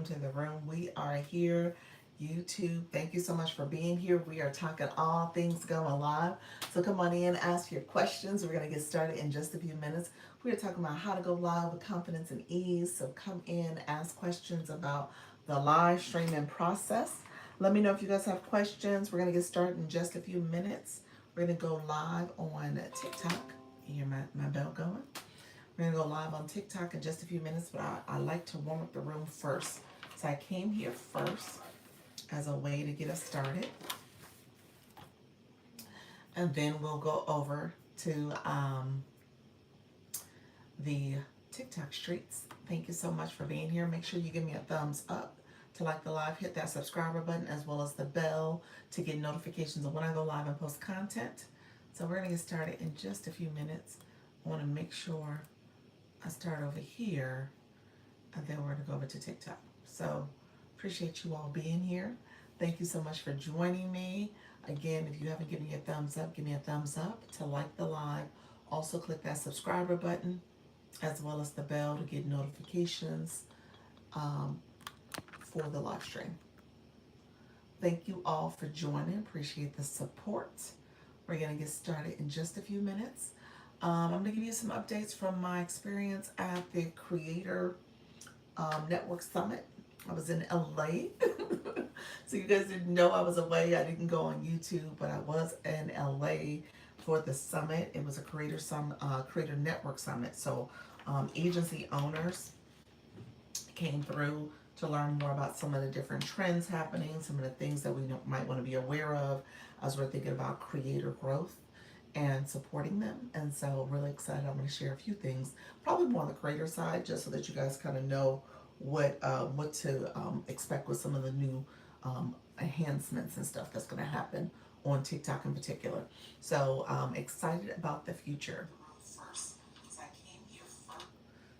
welcome to the room. We are here, YouTube. Thank you so much for being here. We are talking all things going live. So come on in, ask your questions. We're going to get started in just a few minutes. We are talking about how to go live with confidence and ease. So come in, ask questions about the live streaming process. Let me know if you guys have questions. We're going to get started in just a few minutes. We're going to go live on TikTok. You hear my bell going? We're gonna go live on TikTok in just a few minutes, but I like to warm up the room first. So I came here first as a way to get us started. And then we'll go over to the TikTok streets. Thank you so much for being here. Make sure you give me a thumbs up to like the live, hit that subscriber button as well as the bell to get notifications of when I go live and post content. So we're gonna get started in just a few minutes. I wanna make sure I start over here, and then we're gonna go over to TikTok. So appreciate you all being here. Thank you so much for joining me. Again, if you haven't given me a thumbs up, give me a thumbs up to like the live. Also click that subscriber button as well as the bell to get notifications for the live stream. Thank you all for joining. Appreciate the support. We're gonna get started in just a few minutes. I'm going to give you some updates from my experience at the Creator Network Summit. I was in LA. So you guys didn't know I was away. I didn't go on YouTube, but I was in LA for the summit. It was a Creator Network Summit. So agency owners came through to learn more about some of the different trends happening, some of the things that we might want to be aware of as we're thinking about creator growth and supporting them. And so really excited. I'm going to share a few things, probably more on the creator side, just so that you guys kind of know what to expect with some of the new enhancements and stuff that's going to happen on TikTok in particular. So excited about the future.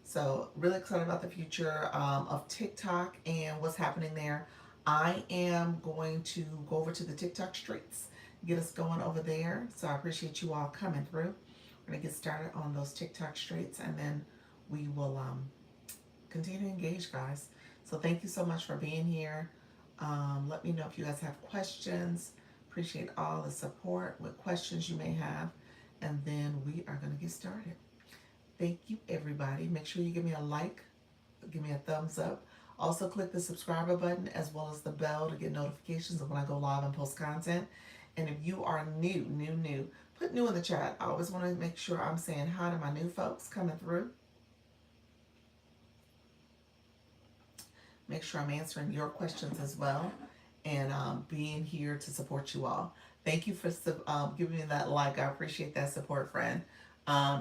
So really excited about the future of TikTok and what's happening there. I am going to go over to the TikTok streets, get us going over there. So I appreciate you all coming through. We're gonna get started on those TikTok streets, and then we will continue to engage, guys. So thank you so much for being here. Let me know if you guys have questions. Appreciate all the support, what questions you may have, and then we are gonna get started. Thank you, everybody. Make sure you give me a like, give me a thumbs up. Also click the subscriber button as well as the bell to get notifications of when I go live and post content. And if you are new, put new in the chat. I always want to make sure I'm saying hi to my new folks coming through. Make sure I'm answering your questions as well, and being here to support you all. Thank you for giving me that like. I appreciate that support, friend.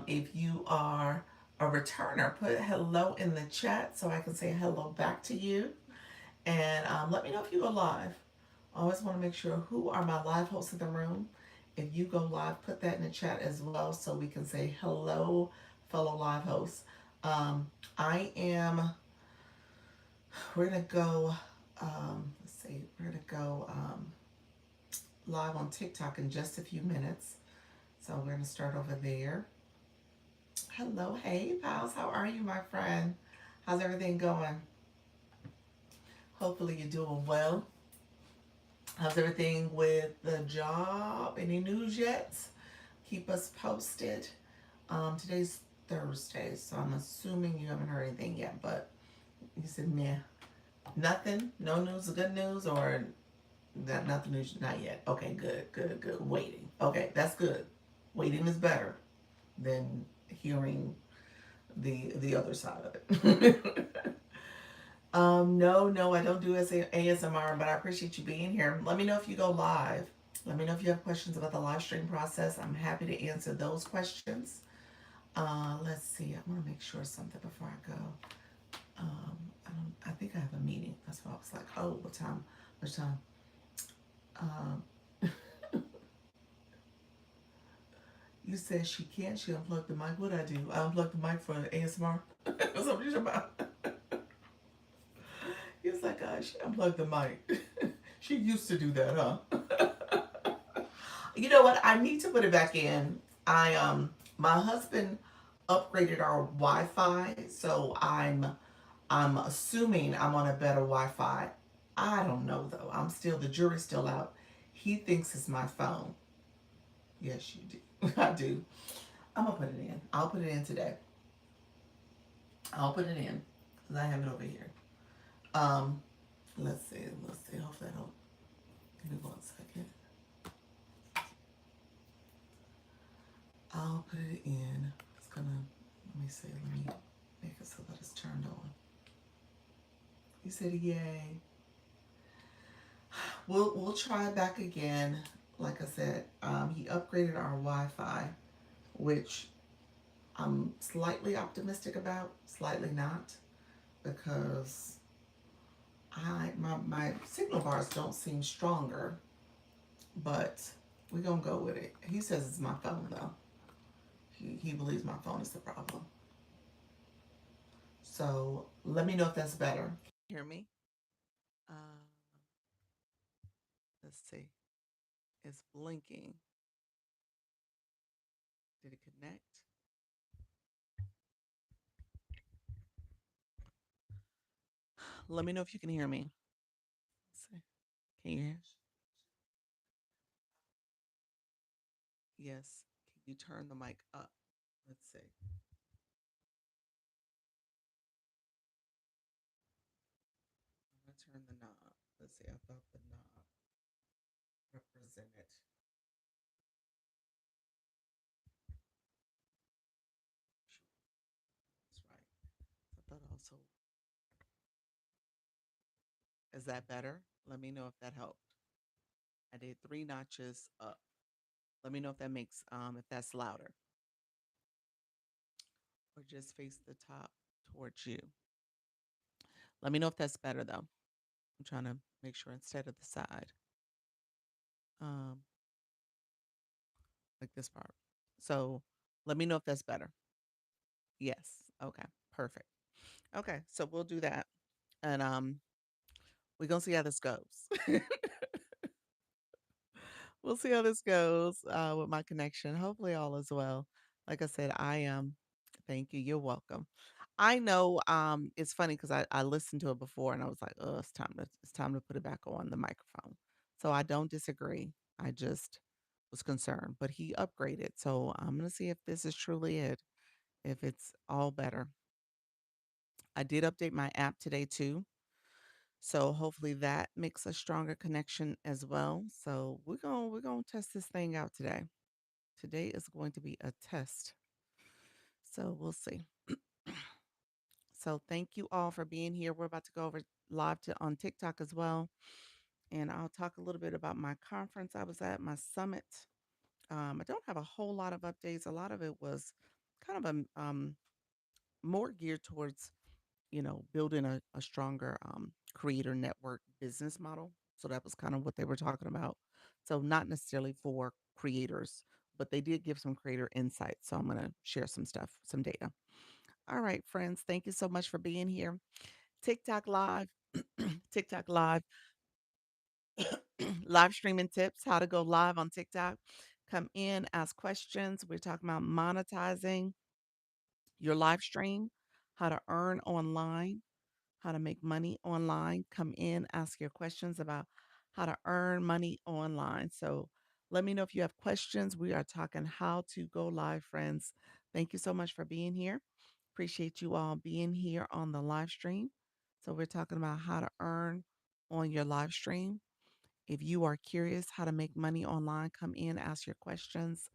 If you are a returner, put hello in the chat so I can say hello back to you. And let me know if you go live. I always want to make sure who are my live hosts in the room. If you go live, put that in the chat as well so we can say hello, fellow live hosts. We're going to go, live on TikTok in just a few minutes. So we're going to start over there. Hello, hey, pals. How are you, my friend? How's everything going? Hopefully you're doing well. How's everything with the job? Any news yet? Keep us posted. Today's Thursday, so I'm assuming you haven't heard anything yet, but you said meh. Nothing? No news, good news, or not the news? Not yet. Okay, good. Waiting. Okay, that's good. Waiting is better than hearing the other side of it. No, I don't do ASMR, but I appreciate you being here. Let me know if you go live. Let me know if you have questions about the live stream process. I'm happy to answer those questions. Let's see. I want to make sure something before I go. I think I have a meeting. That's why I was like, oh, what time? Which time? You said she can't. She unplugged the mic. What'd I do? I unplugged the mic for ASMR. What's up, about? He was like, she unplugged the mic. She used to do that, huh? You know what? I need to put it back in. My husband upgraded our Wi-Fi, so I'm I'm assuming I'm on a better Wi-Fi. I don't know though. I'm still, the jury's still out. He thinks it's my phone. Yes, you do. I do. I'm gonna put it in. I'll put it in today. I'll put it in because I have it over here. Um, let's see. Let's see. Hopefully I don't. Give me 1 second. I'll put it in. It's gonna. Let me see. Let me make it so that it's turned on. He said, "Yay." We'll try back again. Like I said, he upgraded our Wi-Fi, which I'm slightly optimistic about, slightly not, because my signal bars don't seem stronger, but we're gonna go with it. He says it's my phone though. He believes my phone is the problem. So let me know if that's better. Hear me? Uh, let's see. It's blinking. Did it connect? Let me know if you can hear me. Let's see. Can you hear? Yes. Can you turn the mic up? Let's see. I'm gonna turn the knob. Let's see. I thought the knob represented. That's right. I thought also. Is that better? Let me know if that helped. I did 3 notches up. Let me know if that makes if that's louder, or just face the top towards you. Let me know if that's better though. I'm trying to make sure instead of the side. Um, like this part. So let me know if that's better. Yes. Okay. Perfect. Okay. So we'll do that. And we're gonna see how this goes. We'll see how this goes with my connection. Hopefully all is well. Like I said, I am. Thank you. You're welcome. I know it's funny because I listened to it before and I was like, oh, it's time to put it back on the microphone. So I don't disagree. I just was concerned. But he upgraded. So I'm gonna see if this is truly it, if it's all better. I did update my app today too. So hopefully that makes a stronger connection as well. So we're gonna test this thing out today. Today is going to be a test. So we'll see. So thank you all for being here. We're about to go over live to on TikTok as well. And I'll talk a little bit about my conference I was at, my summit. I don't have a whole lot of updates. A lot of it was kind of a more geared towards building a stronger creator network business model. So that was kind of what they were talking about. So not necessarily for creators, but they did give some creator insights. So I'm going to share some stuff, some data. All right, friends, thank you so much for being here. TikTok live, TikTok live, live streaming tips, how to go live on TikTok. Come in, ask questions. We're talking about monetizing your live stream, how to earn online, how to make money online. Come in, ask your questions about how to earn money online. So let me know if you have questions. We are talking how to go live, friends. Thank you so much for being here. Appreciate you all being here on the live stream. So we're talking about how to earn on your live stream. If you are curious how to make money online, come in, ask your questions.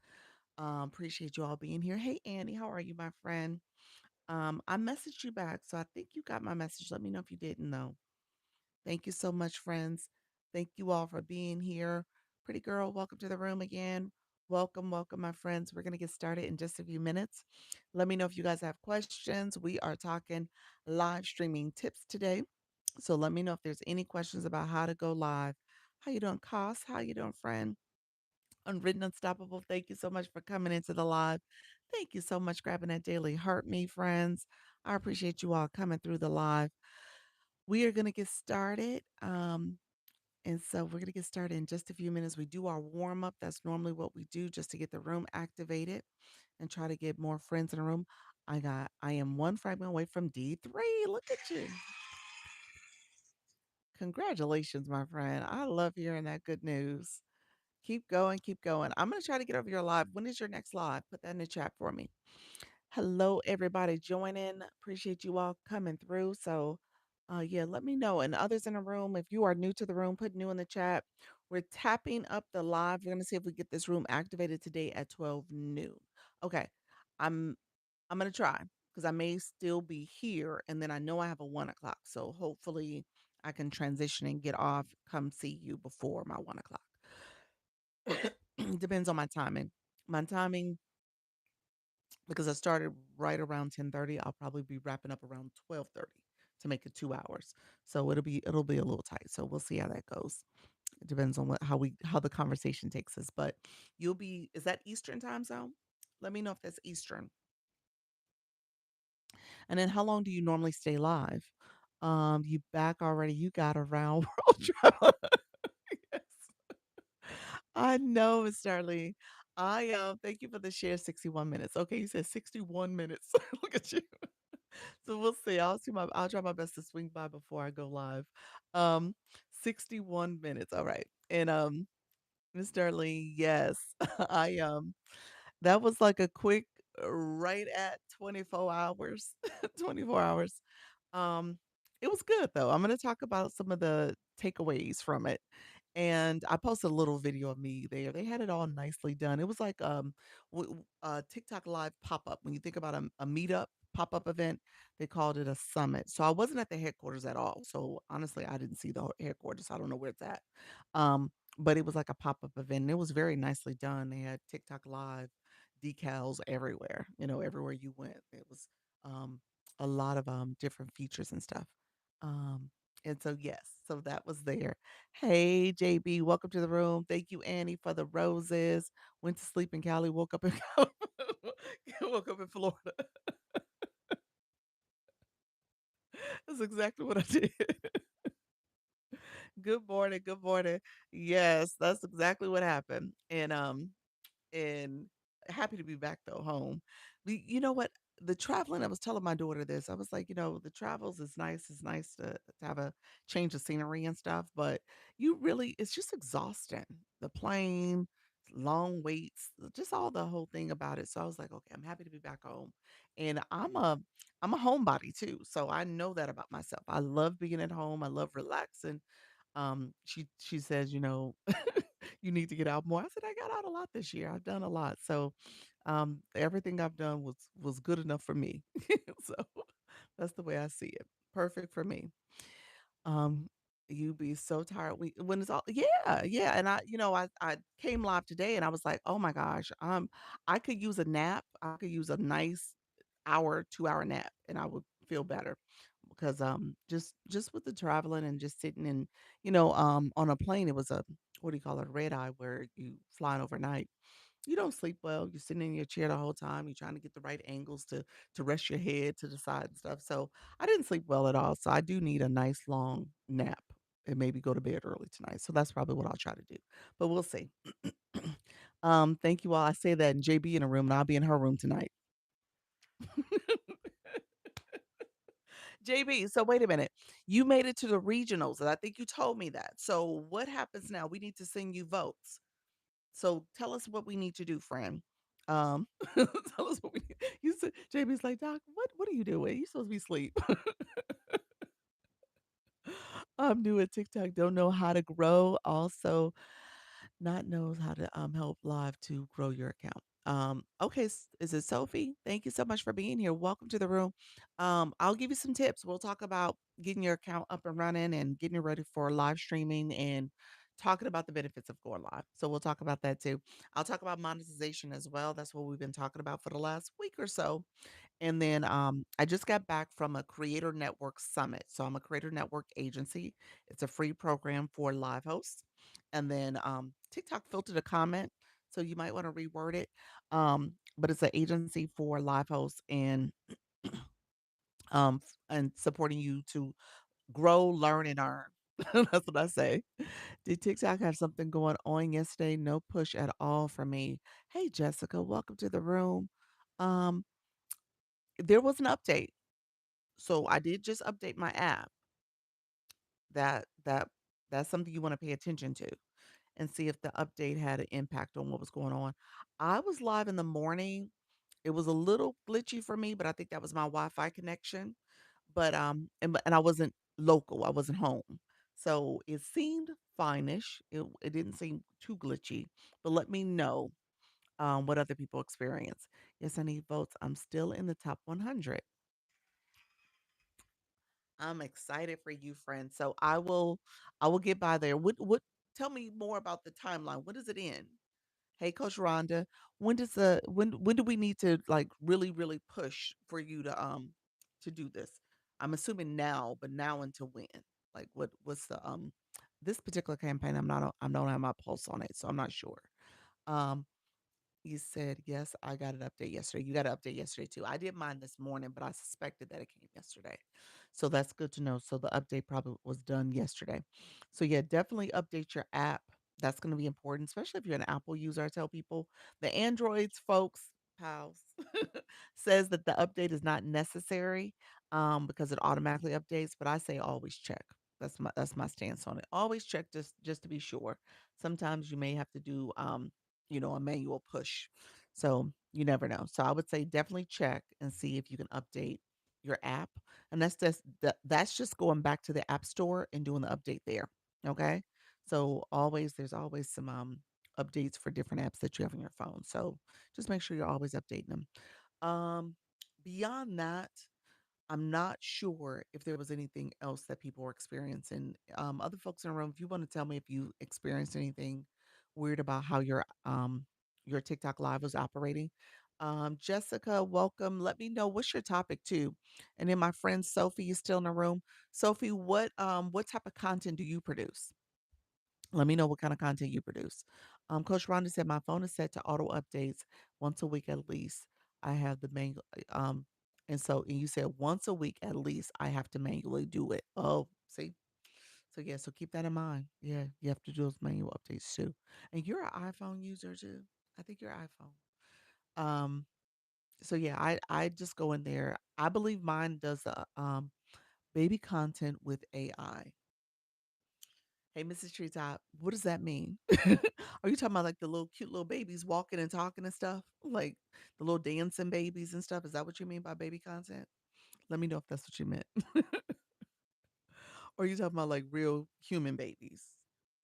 Appreciate you all being here. Hey, Annie, how are you, my friend? I messaged you back, so I think you got my message. Let me know if you didn't know. Thank you so much, friends. Thank you all for being here. Pretty girl, welcome to the room again. Welcome, welcome, my friends. We're going to get started in just a few minutes. Let me know if you guys have questions. We are talking live streaming tips today. So let me know if there's any questions about how to go live. How you doing, Cost? How you doing, friend? Unwritten Unstoppable. Thank you so much for coming into the live. Thank you so much grabbing that daily heart me, friends. I appreciate you all coming through the live. We are going to get started. And so we're going to get started in just a few minutes. We do our warm up. That's normally what we do just to get the room activated and try to get more friends in the room. I am one fragment away from D3. Look at you. Congratulations, my friend. I love hearing that good news. Keep going, keep going. I'm going to try to get over your live. When is your next live? Put that in the chat for me. Hello, everybody joining. Appreciate you all coming through. So, yeah, let me know. And others in the room, if you are new to the room, put new in the chat. We're tapping up the live. We're going to see if we get this room activated today at 12 noon. Okay. I'm I'm gonna try because I may still be here, and then I know I have a 1 o'clock. So hopefully I can transition and get off. Come see you before my 1 o'clock. Depends on my timing. My timing, because I started right around 10:30. I'll probably be wrapping up around 12:30 to make it 2 hours. So it'll be a little tight. So we'll see how that goes. It depends on how the conversation takes us. But you'll be is that Eastern time zone? Let me know if that's Eastern. And then how long do you normally stay live? You back already. You got around world travel. Yes. I know, Miss Darlene. I thank you for the share 61 minutes. Okay, you said 61 minutes. Look at you. So we'll see. I'll try my best to swing by before I go live. Um 61 minutes. All right. And Miss Darlene, yes. I that was like a quick right at 24 hours. 24 hours. Um, it was good though. I'm gonna talk about some of the takeaways from it. And I posted a little video of me there. They had it all nicely done. It was like TikTok live pop-up. When you think about a meetup pop-up event, they called it a summit. So I wasn't at the headquarters at all. So honestly, I didn't see the headquarters. I don't know where it's at. But it was like a pop-up event. And it was very nicely done. They had TikTok live decals everywhere, everywhere you went. It was um a lot of different features and stuff. Um and so yes, so that was there. Hey JB, welcome to the room. Thank you, Annie, for the roses. Went to sleep in Cali, woke up in woke up in Florida. That's exactly what I did. Good morning, good morning. Yes, that's exactly what happened. And happy to be back though home. You know what? The traveling, I was telling my daughter this. I was like, the travels is nice. It's nice to have a change of scenery and stuff, but it's just exhausting. The plane, long waits, just all the whole thing about it. So I was like, okay, I'm happy to be back home. And I'm a homebody too. So I know that about myself. I love being at home. I love relaxing. She says, you need to get out more. I said, I got out a lot this year. I've done a lot. So everything I've done was good enough for me. So that's the way I see it. Perfect for me. Um, you be so tired when it's all yeah, yeah. And I came live today and I was like, oh my gosh, I could use a nap. I could use a nice hour, 2 hour nap and I would feel better. Because just with the traveling and just sitting and on a plane, it was a what do you call it, red eye where you flying overnight. You don't sleep well. You're sitting in your chair the whole time. You're trying to get the right angles to rest your head to the side and stuff. So I didn't sleep well at all. So I do need a nice long nap and maybe go to bed early tonight. So that's probably what I'll try to do. But we'll see. Thank you all. I say that in JB in a room and I'll be in her room tonight. JB, so wait a minute. You made it to the regionals, and I think you told me that. So what happens now? We need to send you votes. So tell us what we need to do, friend. Um, tell us what we need. You said JB's like, Doc, what are you doing? You supposed to be asleep. I'm new at TikTok, don't know how to grow. Also, not knows how to help live to grow your account. Okay, is it Sophie? Thank you so much for being here. Welcome to the room. I'll give you some tips. We'll talk about getting your account up and running and getting you ready for live streaming and talking about the benefits of going live. So we'll talk about that too. I'll talk about monetization as well. That's what we've been talking about for the last week or so. And then I just got back from a Creator Network Summit. So I'm a Creator Network agency. It's a free program for live hosts. And then TikTok filtered a comment, so you might want to reword it. But it's an agency for live hosts and supporting you to grow, learn, and earn. That's what I say. Did TikTok have something going on yesterday? No push at all for me. Hey Jessica, welcome to the room. Um, there was an update. So I did just update my app. That's something you wanna pay attention to and see if the update had an impact on what was going on. I was live in the morning. It was a little glitchy for me, but I think that was my Wi-Fi connection. But, and I wasn't local, I wasn't home. So it seemed fine-ish. It didn't seem too glitchy, but let me know, what other people experience. Yes, I need votes. I'm still in the top 100. I'm excited for you, friend. So I will get by there. What tell me more about the timeline. What does it end? Hey, Coach Rhonda, when do we need to like really, really push for you to do this? I'm assuming now, but now until when? Like what's the this particular campaign, I don't have my pulse on it, so I'm not sure. Um you said, "Yes, I got an update yesterday." You got an update yesterday too. I did mine this morning, but I suspected that it came yesterday. So that's good to know. So the update probably was done yesterday. So yeah, definitely update your app. That's going to be important, especially if you're an Apple user. I tell people the Androids, folks, pals, says that the update is not necessary because it automatically updates. But I say always check. That's my stance on it. Always check just to be sure. Sometimes you may have to do a manual push. So you never know. So I would say definitely check and see if you can update your app. And that's just going back to the app store and doing the update there. Okay. So there's always some updates for different apps that you have on your phone. So just make sure you're always updating them. Um Beyond that, I'm not sure if there was anything else that people were experiencing. Other folks in the room, if you want to tell me if you experienced anything weird about how your TikTok live was operating. Jessica, welcome. Let me know what's your topic too. And then my friend Sophie is still in the room. Sophie, what type of content do you produce? Let me know what kind of content you produce. Coach Rhonda said my phone is set to auto updates once a week at least. I have the manual, and you said once a week at least I have to manually do it. Oh, see, so yeah, so keep that in mind. Yeah, you have to do those manual updates too. And you're an iPhone user too. I think you're iPhone. Um, so yeah, I just go in there. I believe mine does baby content with AI. Hey, Mrs. Treetop, what does that mean? Are you talking about like the little cute little babies walking and talking and stuff? Like the little dancing babies and stuff? Is that what you mean by baby content? Let me know if that's what you meant. Or are you talking about like real human babies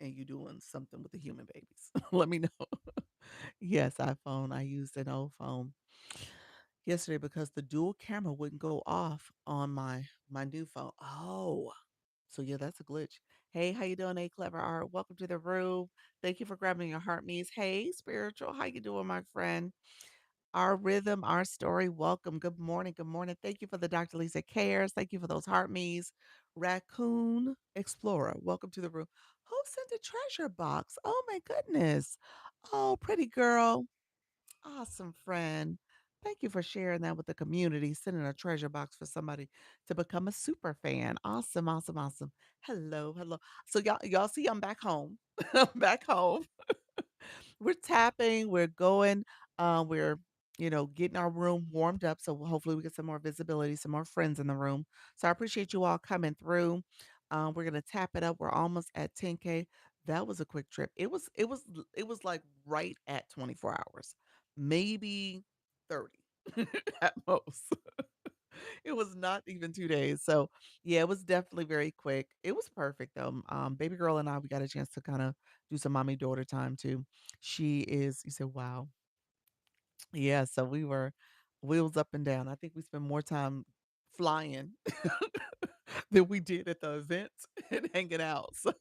and you doing something with the human babies? Let me know. Yes, iPhone. I used an old phone yesterday because the dual camera wouldn't go off on my new phone. Oh, so yeah, that's a glitch. Hey, how you doing, A Clever Art? Welcome to the room. Thank you for grabbing your heart me's. Hey, spiritual, how you doing, my friend? Our rhythm, our story. Welcome. Good morning. Good morning. Thank you for the Dr. Lisa cares. Thank you for those heart me's. Raccoon Explorer. Welcome to the room. Who sent the treasure box? Oh my goodness. Oh, pretty girl. Awesome, friend. Thank you for sharing that with the community, sending a treasure box for somebody to become a super fan. Awesome, awesome, awesome. Hello, hello. So y'all see I'm back home. I'm back home. We're tapping, we're going, we're getting our room warmed up. So hopefully we get some more visibility, some more friends in the room. So I appreciate you all coming through. We're gonna tap it up. We're almost at 10K. That was a quick trip. It was like right at 24 hours, maybe 30 at most. It was not even 2 days. So yeah, it was definitely very quick. It was perfect though. Baby girl and I, we got a chance to kind of do some mommy daughter time too. You said, wow. Yeah. So we were wheels up and down. I think we spent more time flying than we did at the event and hanging out. So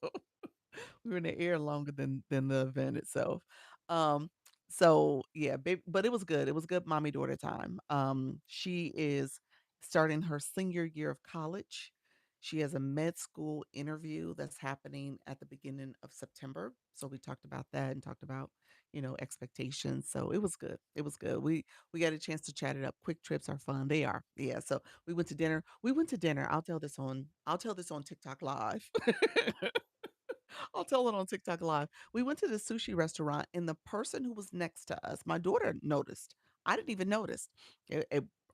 we were in the air longer than the event itself. Um, so yeah, but it was good. It was good mommy daughter time. She is starting her senior year of college. She has a med school interview that's happening at the beginning of September. So we talked about that and talked about, expectations. So it was good. It was good. We got a chance to chat it up. Quick trips are fun. They are. Yeah. So we went to dinner. We went to dinner. I'll tell this on TikTok live. I'll tell it on TikTok live. We went to the sushi restaurant and the person who was next to us, my daughter noticed. I didn't even notice.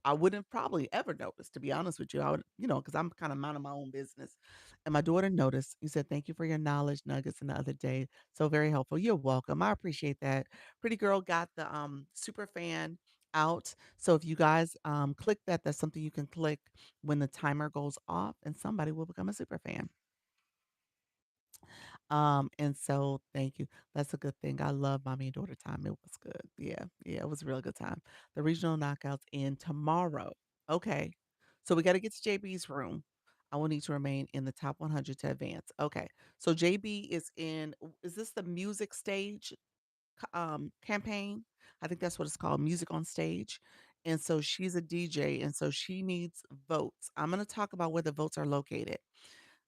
I wouldn't have probably ever noticed, to be honest with you. I would, because I'm kind of minding my own business. And my daughter noticed. You said, "Thank you for your knowledge nuggets in the other day. So very helpful." You're welcome. I appreciate that. Pretty girl got the super fan out. So if you guys click that, that's something you can click when the timer goes off, and somebody will become a super fan. And so thank you. That's a good thing. I love mommy and daughter time. It was good. Yeah, yeah, it was a real good time. The regional knockouts in tomorrow. Okay. So we got to get to JB's room. I will need to remain in the top 100 to advance. Okay. So JB is in, is this the music stage campaign? I think that's what it's called, music on stage. And so she's a DJ, and so she needs votes. I'm going to talk about where the votes are located.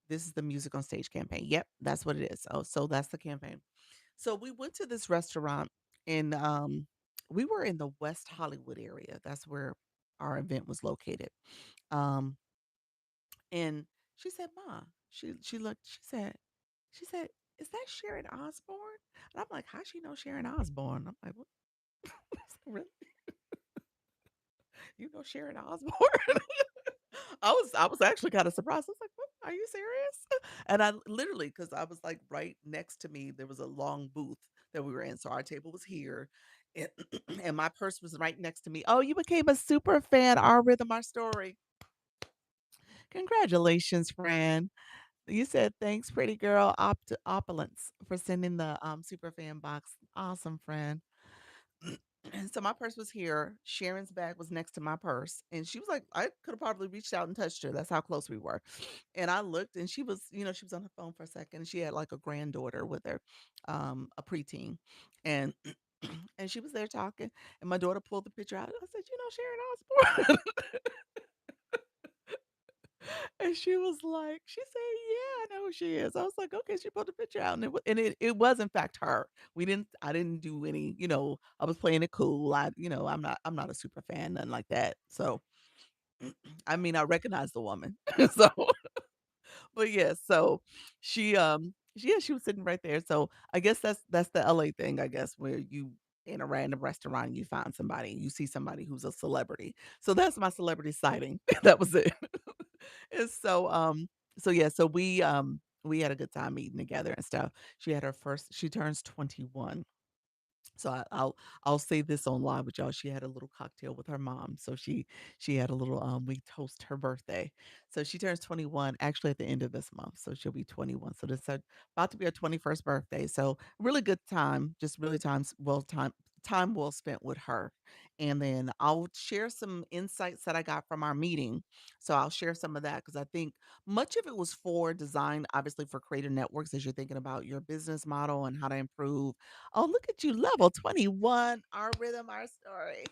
This is the music on stage campaign. Yep, that's what it is. So that's the campaign. So we went to this restaurant and we were in the West Hollywood area. That's where our event was located. Um and she said, "Ma," she looked, she said, "Is that Sharon Osbourne?" And I'm like, "How she know Sharon Osbourne?" I'm like, "What?" Really? You know Sharon Osbourne? I was actually kinda surprised. I was like, "What? Are you serious?" And I literally, because I was, like, right next to me, there was a long booth that we were in, so our table was here, and and my purse was right next to me. "Oh, you became a super fan, Our Rhythm, Our Story. Congratulations, friend." You said, "Thanks, pretty girl, Opulence, for sending the, super fan box." Awesome, friend. And so my purse was here. Sharon's bag was next to my purse. And she was like, I could have probably reached out and touched her. That's how close we were. And I looked and she was, she was on her phone for a second. She had like a granddaughter with her, a preteen. And and she was there talking. And my daughter pulled the picture out. I said, Sharon Osbourne. And she was like, she said, "Yeah, I know who she is." I was like, "Okay." She pulled the picture out, and it was in fact her. I didn't do any, I was playing it cool. I'm not a super fan, nothing like that. So I mean, I recognize the woman. So, but yeah, so she was sitting right there. So I guess that's the LA thing, I guess, where you in a random restaurant, you find somebody, you see somebody who's a celebrity. So that's my celebrity sighting. That was it. And so yeah, so we had a good time eating together and stuff. She turns 21. So I'll say this on live with y'all. She had a little cocktail with her mom. So she had a little we toast her birthday. So she turns 21 actually at the end of this month. So she'll be 21. So this is about to be her 21st birthday. So really good time. Just really time well spent with her. And then I'll share some insights that I got from our meeting. So I'll share some of that because I think much of it was for design, obviously for creative networks as you're thinking about your business model and how to improve. Oh, look at you, level 21, Our Rhythm, Our Story.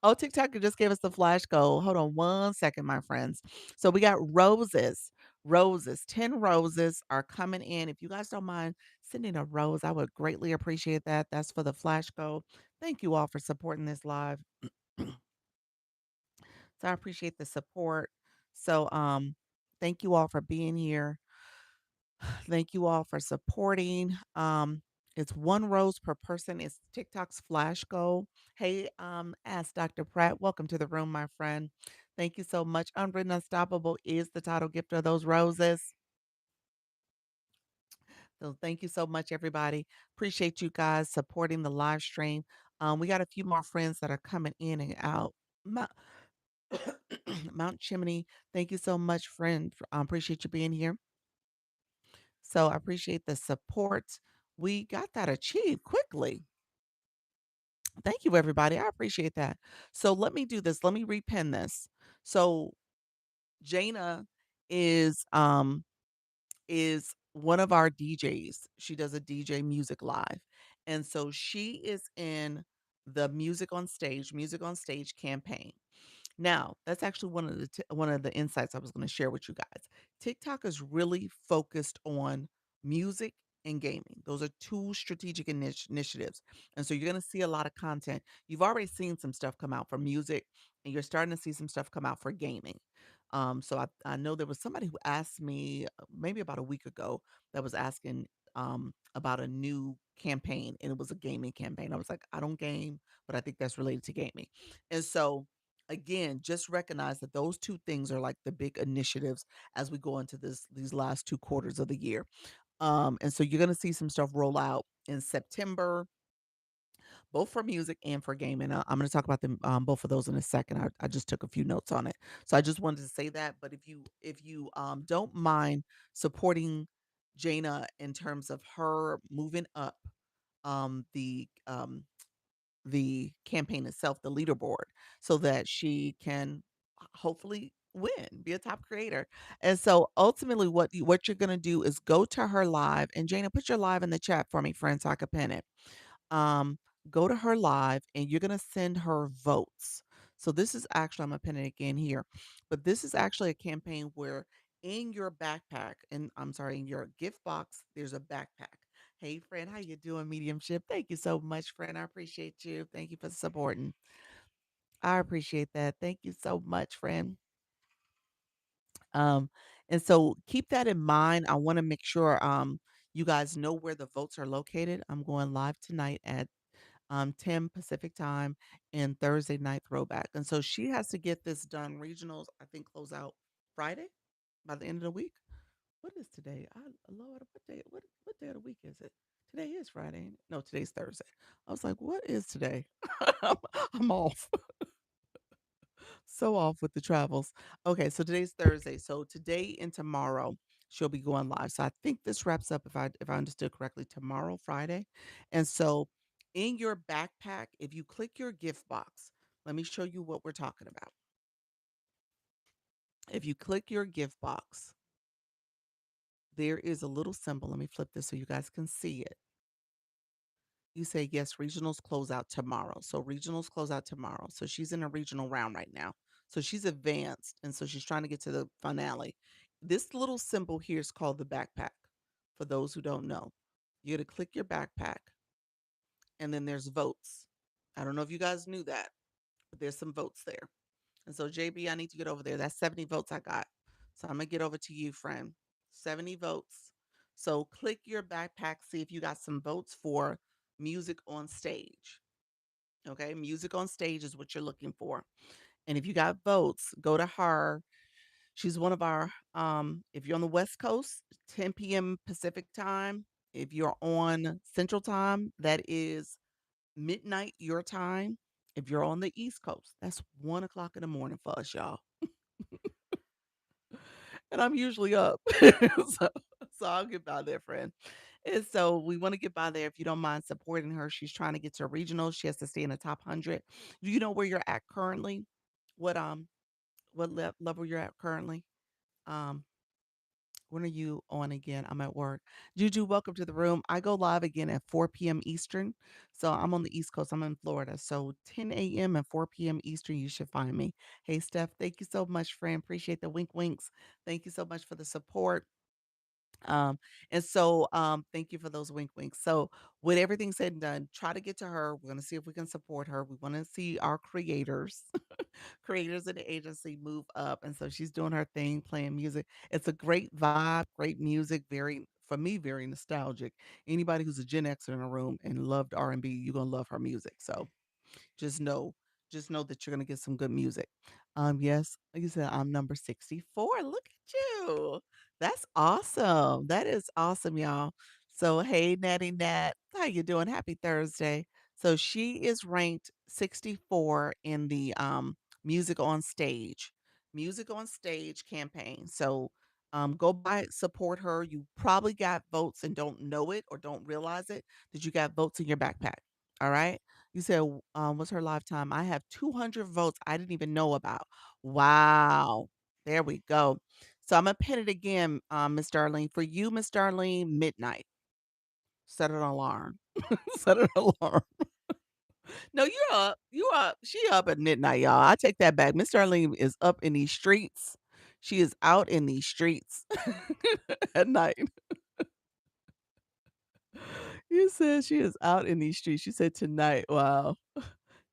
Oh, TikTok just gave us the flash goal. Hold on one second, my friends. So we got roses. Roses. 10 roses are coming in. If you guys don't mind sending a rose, I would greatly appreciate that. That's for the flash goal. Thank you all for supporting this live. So I appreciate the support. So thank you all for being here. Thank you all for supporting. It's one rose per person. It's TikTok's flash goal. Hey, ask Dr. Pratt. Welcome to the room, my friend. Thank you so much. Unwritten Unstoppable is the title gift of those roses. So thank you so much, everybody. Appreciate you guys supporting the live stream. We got a few more friends that are coming in and out. Mount, Mount Chimney, thank you so much, friend. Appreciate you being here. So I appreciate the support. We got that achieved quickly. Thank you, everybody. I appreciate that. So let me do this. Let me repin this. So Jana is is one of our DJs. She does a DJ music live. And so she is in the Music on Stage campaign. Now, that's actually one of the insights I was going to share with you guys. TikTok is really focused on music and gaming. Those are two strategic initiatives. And so you're going to see a lot of content. You've already seen some stuff come out for music, and you're starting to see some stuff come out for gaming. So I know there was somebody who asked me maybe about a week ago that was asking about a new campaign, and it was a gaming campaign. I was like, I don't game, but I think that's related to gaming. And so again, just recognize that those 2 things are like the big initiatives as we go into these last 2 quarters of the year. And so you're gonna see some stuff roll out in September, both for music and for gaming. I'm gonna talk about them, both of those in a second. I just took a few notes on it. So I just wanted to say that. But if you don't mind supporting Jaina in terms of her moving up um the um the campaign itself, the leaderboard, so that she can hopefully win, be a top creator. And so ultimately what you're gonna do is go to her live, and Jana, put your live in the chat for me, friend, so I can pin it. Um, Go to her live and you're gonna send her votes. So this is actually, I'm gonna pin it again here, but this is actually a campaign where in your backpack, and I'm sorry, in your gift box, there's a backpack. Hey friend, how you doing, mediumship? Thank you so much, friend. I appreciate you. Thank you for supporting. I appreciate that. Thank you so much, friend. Um, and so keep that in mind. I want to make sure you guys know where the votes are located. I'm going live tonight at 10 Pacific time and Thursday night throwback. And so she has to get this done. Regionals, I think, close out Friday by the end of the week. What is today? Lord, what day of the week is it? Today is Friday. Ain't it? No, today's Thursday. I was like, what is today? I'm, I'm off. So off with the travels. Okay, so today's Thursday. So today and tomorrow she'll be going live. So I think this wraps up, if I understood correctly, tomorrow, Friday. And so in your backpack, if you click your gift box, let me show you what we're talking about. If you click your gift box, there is a little symbol. Let me flip this so you guys can see it. You say, yes, regionals close out tomorrow. So regionals close out tomorrow. So she's in a regional round right now. So she's advanced. And so she's trying to get to the finale. This little symbol here is called the backpack. For those who don't know, you're going to click your backpack and then there's votes. I don't know if you guys knew that, but there's some votes there. And so, JB, I need to get over there. That's 70 votes I got. So I'm going to get over to you, friend. 70 votes. So click your backpack, see if you got some votes for music on stage. Okay. Music on stage is what you're looking for. And if you got votes, go to her. She's one of our, if you're on the West Coast, 10 p.m. Pacific time. If you're on Central time, that is midnight your time. If you're on the East Coast, that's 1 o'clock in the morning for us, y'all. And I'm usually up. so, so I'll get by there, friend. And so we want to get by there. If you don't mind supporting her, she's trying to get to regional. She has to stay in the top 100. Do you know where you're at currently? What level you're at currently? Um, when are you on again? I'm at work. Juju, welcome to the room. I go live again at 4 p.m. Eastern. So I'm on the East Coast. I'm in Florida. So 10 a.m. and 4 p.m. Eastern, you should find me. Hey, Steph, thank you so much, friend. Appreciate the wink winks. Thank you so much for the support. Um, and so thank you for those wink winks. So with everything said and done, try to get to her. We're gonna see if we can support her. We want to see our creators, creators in the agency move up. And so she's doing her thing, playing music. It's a great vibe, great music, very for me, very nostalgic. Anybody who's a Gen Xer in a room and loved R&B, you're gonna love her music. So just know, just know that you're gonna get some good music. Yes, like you said, I'm number 64. Look at you. That's awesome. That is awesome, y'all. So hey, Natty Nat, how you doing? Happy Thursday. So she is ranked 64 in the music on stage campaign. So go by support her. You probably got votes and don't know it or don't realize it that you got votes in your backpack. All right. You said, what's her lifetime? I have 200 votes I didn't even know about. Wow. There we go. So I'm gonna pin it again, Miss Darlene. For you, Miss Darlene, midnight. Set an alarm. Set an alarm. No, you're up. You up. She up at midnight, y'all. I take that back. Miss Darlene is up in these streets. She is out in these streets at night. You said she is out in these streets. She said tonight. Wow.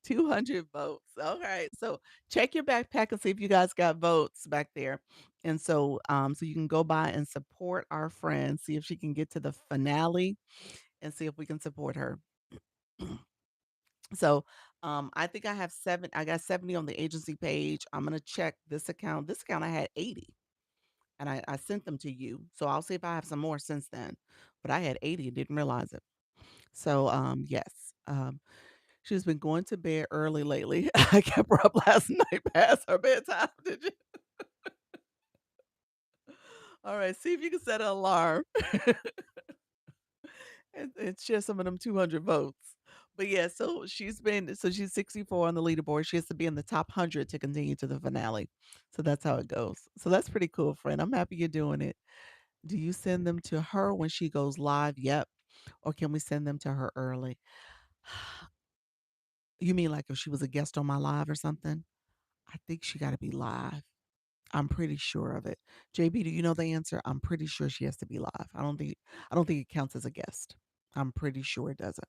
200 votes. All right. So check your backpack and see if you guys got votes back there. And so so you can go by and support our friend, see if she can get to the finale and see if we can support her. So I think I have 7 I got 70 on the agency page. I'm gonna check this account. This account I had 80, and I sent them to you. So I'll see if I have some more since then. But I had 80 and didn't realize it. So yes. She's been going to bed early lately. I kept her up last night past her bedtime. Did you? All right, see if you can set an alarm and share some of them 200 votes. But yeah, so she's 64 on the leaderboard. She has to be in the top 100 to continue to the finale. So that's how it goes. So that's pretty cool, friend. I'm happy you're doing it. Do you send them to her when she goes live? Yep. Or can we send them to her early? You mean like if she was a guest on my live or something? I think she got to be live. I'm pretty sure of it. JB, do you know the answer? I'm pretty sure she has to be live. I don't think it counts as a guest. I'm pretty sure it doesn't.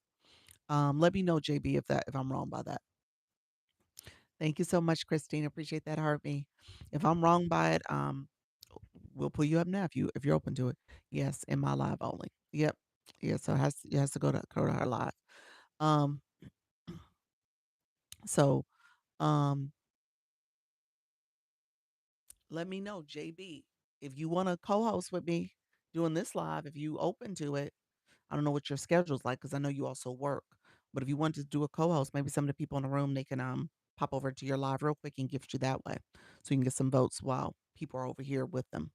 Let me know, JB, if I'm wrong by that. Thank you so much, Christine. Appreciate that, Harvey. If I'm wrong by it, we'll pull you up now if you're open to it. Yes, in my live only. Yep. Yeah, so it has to go to her live. Um, so um let me know, JB, if you want to co-host with me doing this live, if you open to it. I don't know what your schedule's like because I know you also work. But if you want to do a co-host, maybe some of the people in the room they can pop over to your live real quick and gift you that way, so you can get some votes while people are over here with them.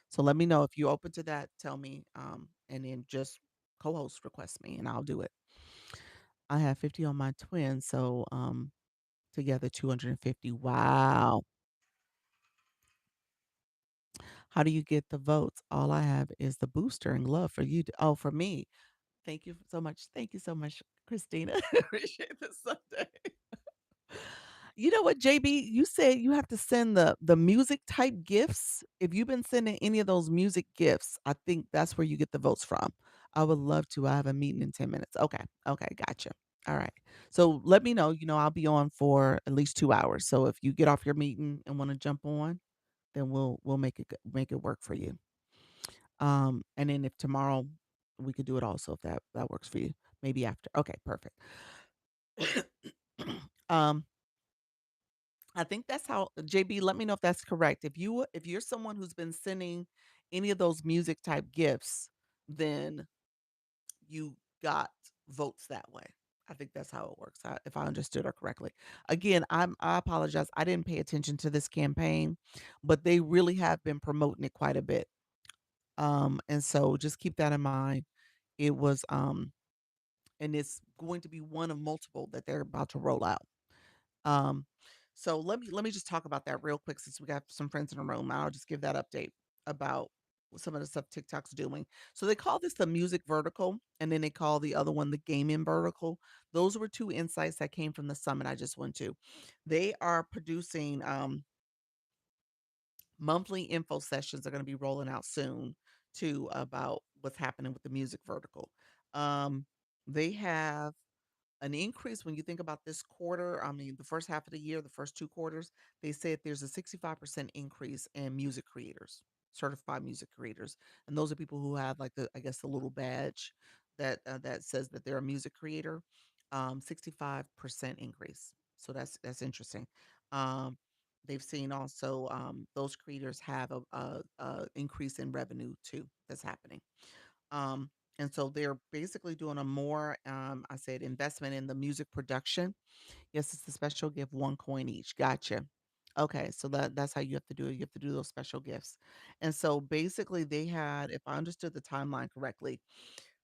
So let me know if you're open to that. Tell me, and then just co-host request me, and I'll do it. I have 50 on my twin, so together 250. Wow. How do you get the votes? All I have is the booster and love for you. Oh, for me. Thank you so much. Thank you so much, Christina. Appreciate this Sunday. You know what, JB? You said you have to send the music type gifts. If you've been sending any of those music gifts, I think that's where you get the votes from. I would love to. I have a meeting in 10 minutes. Okay. Okay. Gotcha. All right. So let me know. I'll be on for at least 2 hours. So if you get off your meeting and want to jump on, then we'll make it work for you. And then if tomorrow we could do it also if that works for you. Maybe after. Okay, perfect. um, I think that's how JB, let me know if that's correct. If you're someone who's been sending any of those music type gifts, then you got votes that way. I think that's how it works. If I understood her correctly. Again, I apologize. I didn't pay attention to this campaign, but they really have been promoting it quite a bit. And so just keep that in mind. It was and it's going to be one of multiple that they're about to roll out. Um, so let me just talk about that real quick since we got some friends in the room. I'll just give that update about some of the stuff TikTok's doing. So they call this the music vertical, and then they call the other one the gaming vertical. Those were two insights that came from the summit I just went to. They are producing monthly info sessions are going to be rolling out soon too about what's happening with the music vertical. Um, they have an increase when you think about this quarter. I mean, the first half of the year, the first two quarters, they said there's a 65% increase in music creators, certified music creators. And those are people who have like I guess, the little badge that says that they're a music creator. 65% increase. So that's interesting. Um, they've seen also those creators have a increase in revenue too that's happening. Um, and so they're basically doing a more, I said, investment in the music production. Yes, it's a special gift, one coin each. Gotcha. Okay, so that's how you have to do it. You have to do those special gifts. And so basically, they had, if I understood the timeline correctly,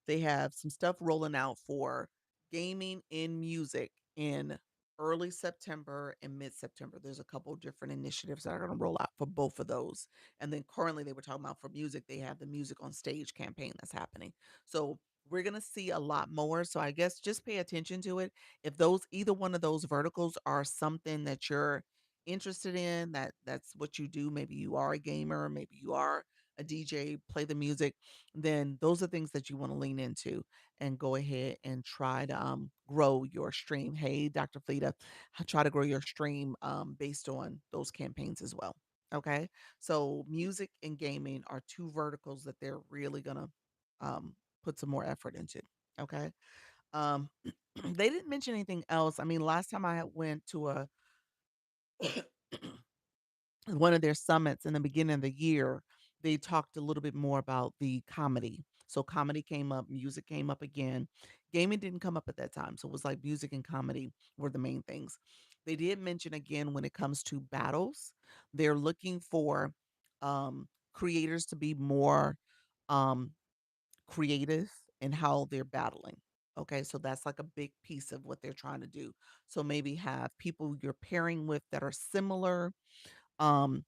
they have some stuff rolling out for gaming in music in early September and mid September. There's a couple of different initiatives that are going to roll out for both of those. And then currently, they were talking about for music, they have the Music on Stage campaign that's happening. So we're going to see a lot more. So I guess just pay attention to it. If those, either one of those verticals are something that you're interested in, that's what you do. Maybe you are a gamer, maybe you are a DJ, play the music, then those are things that you want to lean into and go ahead and try to grow your stream. Hey, Dr. Fleta, try to grow your stream based on those campaigns as well. Okay. So music and gaming are two verticals that they're really gonna put some more effort into. Okay. Um They didn't mention anything else. I mean, last time I had went to a one of their summits in the beginning of the year, they talked a little bit more about the comedy. So comedy came up, music came up again. Gaming didn't come up at that time. So it was like music and comedy were the main things. They did mention again when it comes to battles, they're looking for creators to be more um creative in how they're battling. Okay, so that's like a big piece of what they're trying to do. So maybe have people you're pairing with that are similar. Um,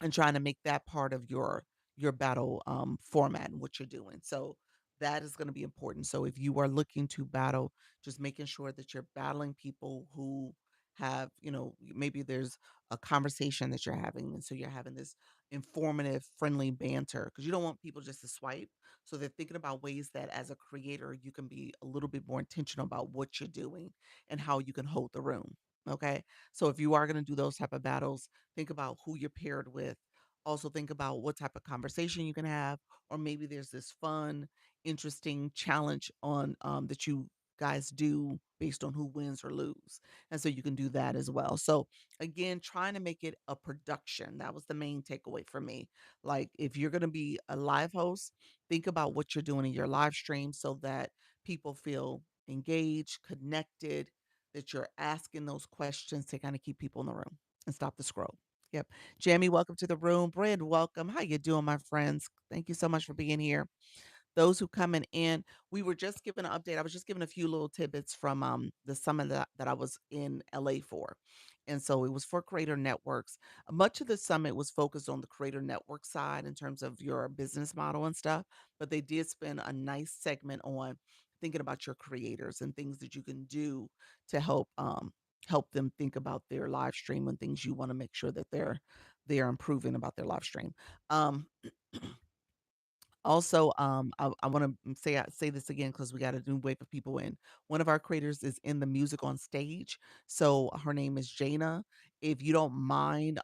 and trying to make that part of your battle format and what you're doing. So that is going to be important. So if you are looking to battle, just making sure that you're battling people who have, maybe there's a conversation that you're having. And so you're having this informative, friendly banter because you don't want people just to swipe. So they're thinking about ways that as a creator, you can be a little bit more intentional about what you're doing and how you can hold the room. Okay. So if you are going to do those type of battles, think about who you're paired with. Also think about what type of conversation you can have, or maybe there's this fun, interesting challenge on that you guys do based on who wins or lose. And so you can do that as well. So again, trying to make it a production. That was the main takeaway for me. Like if you're gonna be a live host, think about what you're doing in your live stream so that people feel engaged, connected, that you're asking those questions to kind of keep people in the room and stop the scroll. Yep. Jamie, welcome to the room. Brad, welcome. How you doing, my friends? Thank you so much for being here. Those who coming in, we were just giving an update. I was just giving a few little tidbits from the summit that I was in LA for. And so it was for creator networks. Much of the summit was focused on the creator network side in terms of your business model and stuff, but they did spend a nice segment on thinking about your creators and things that you can do to help them think about their live stream and things you want to make sure that they're improving about their live stream. Um Also, I want to say this again because we got a new wave of people in. One of our creators is in the music on stage, so her name is Jana. If you don't mind,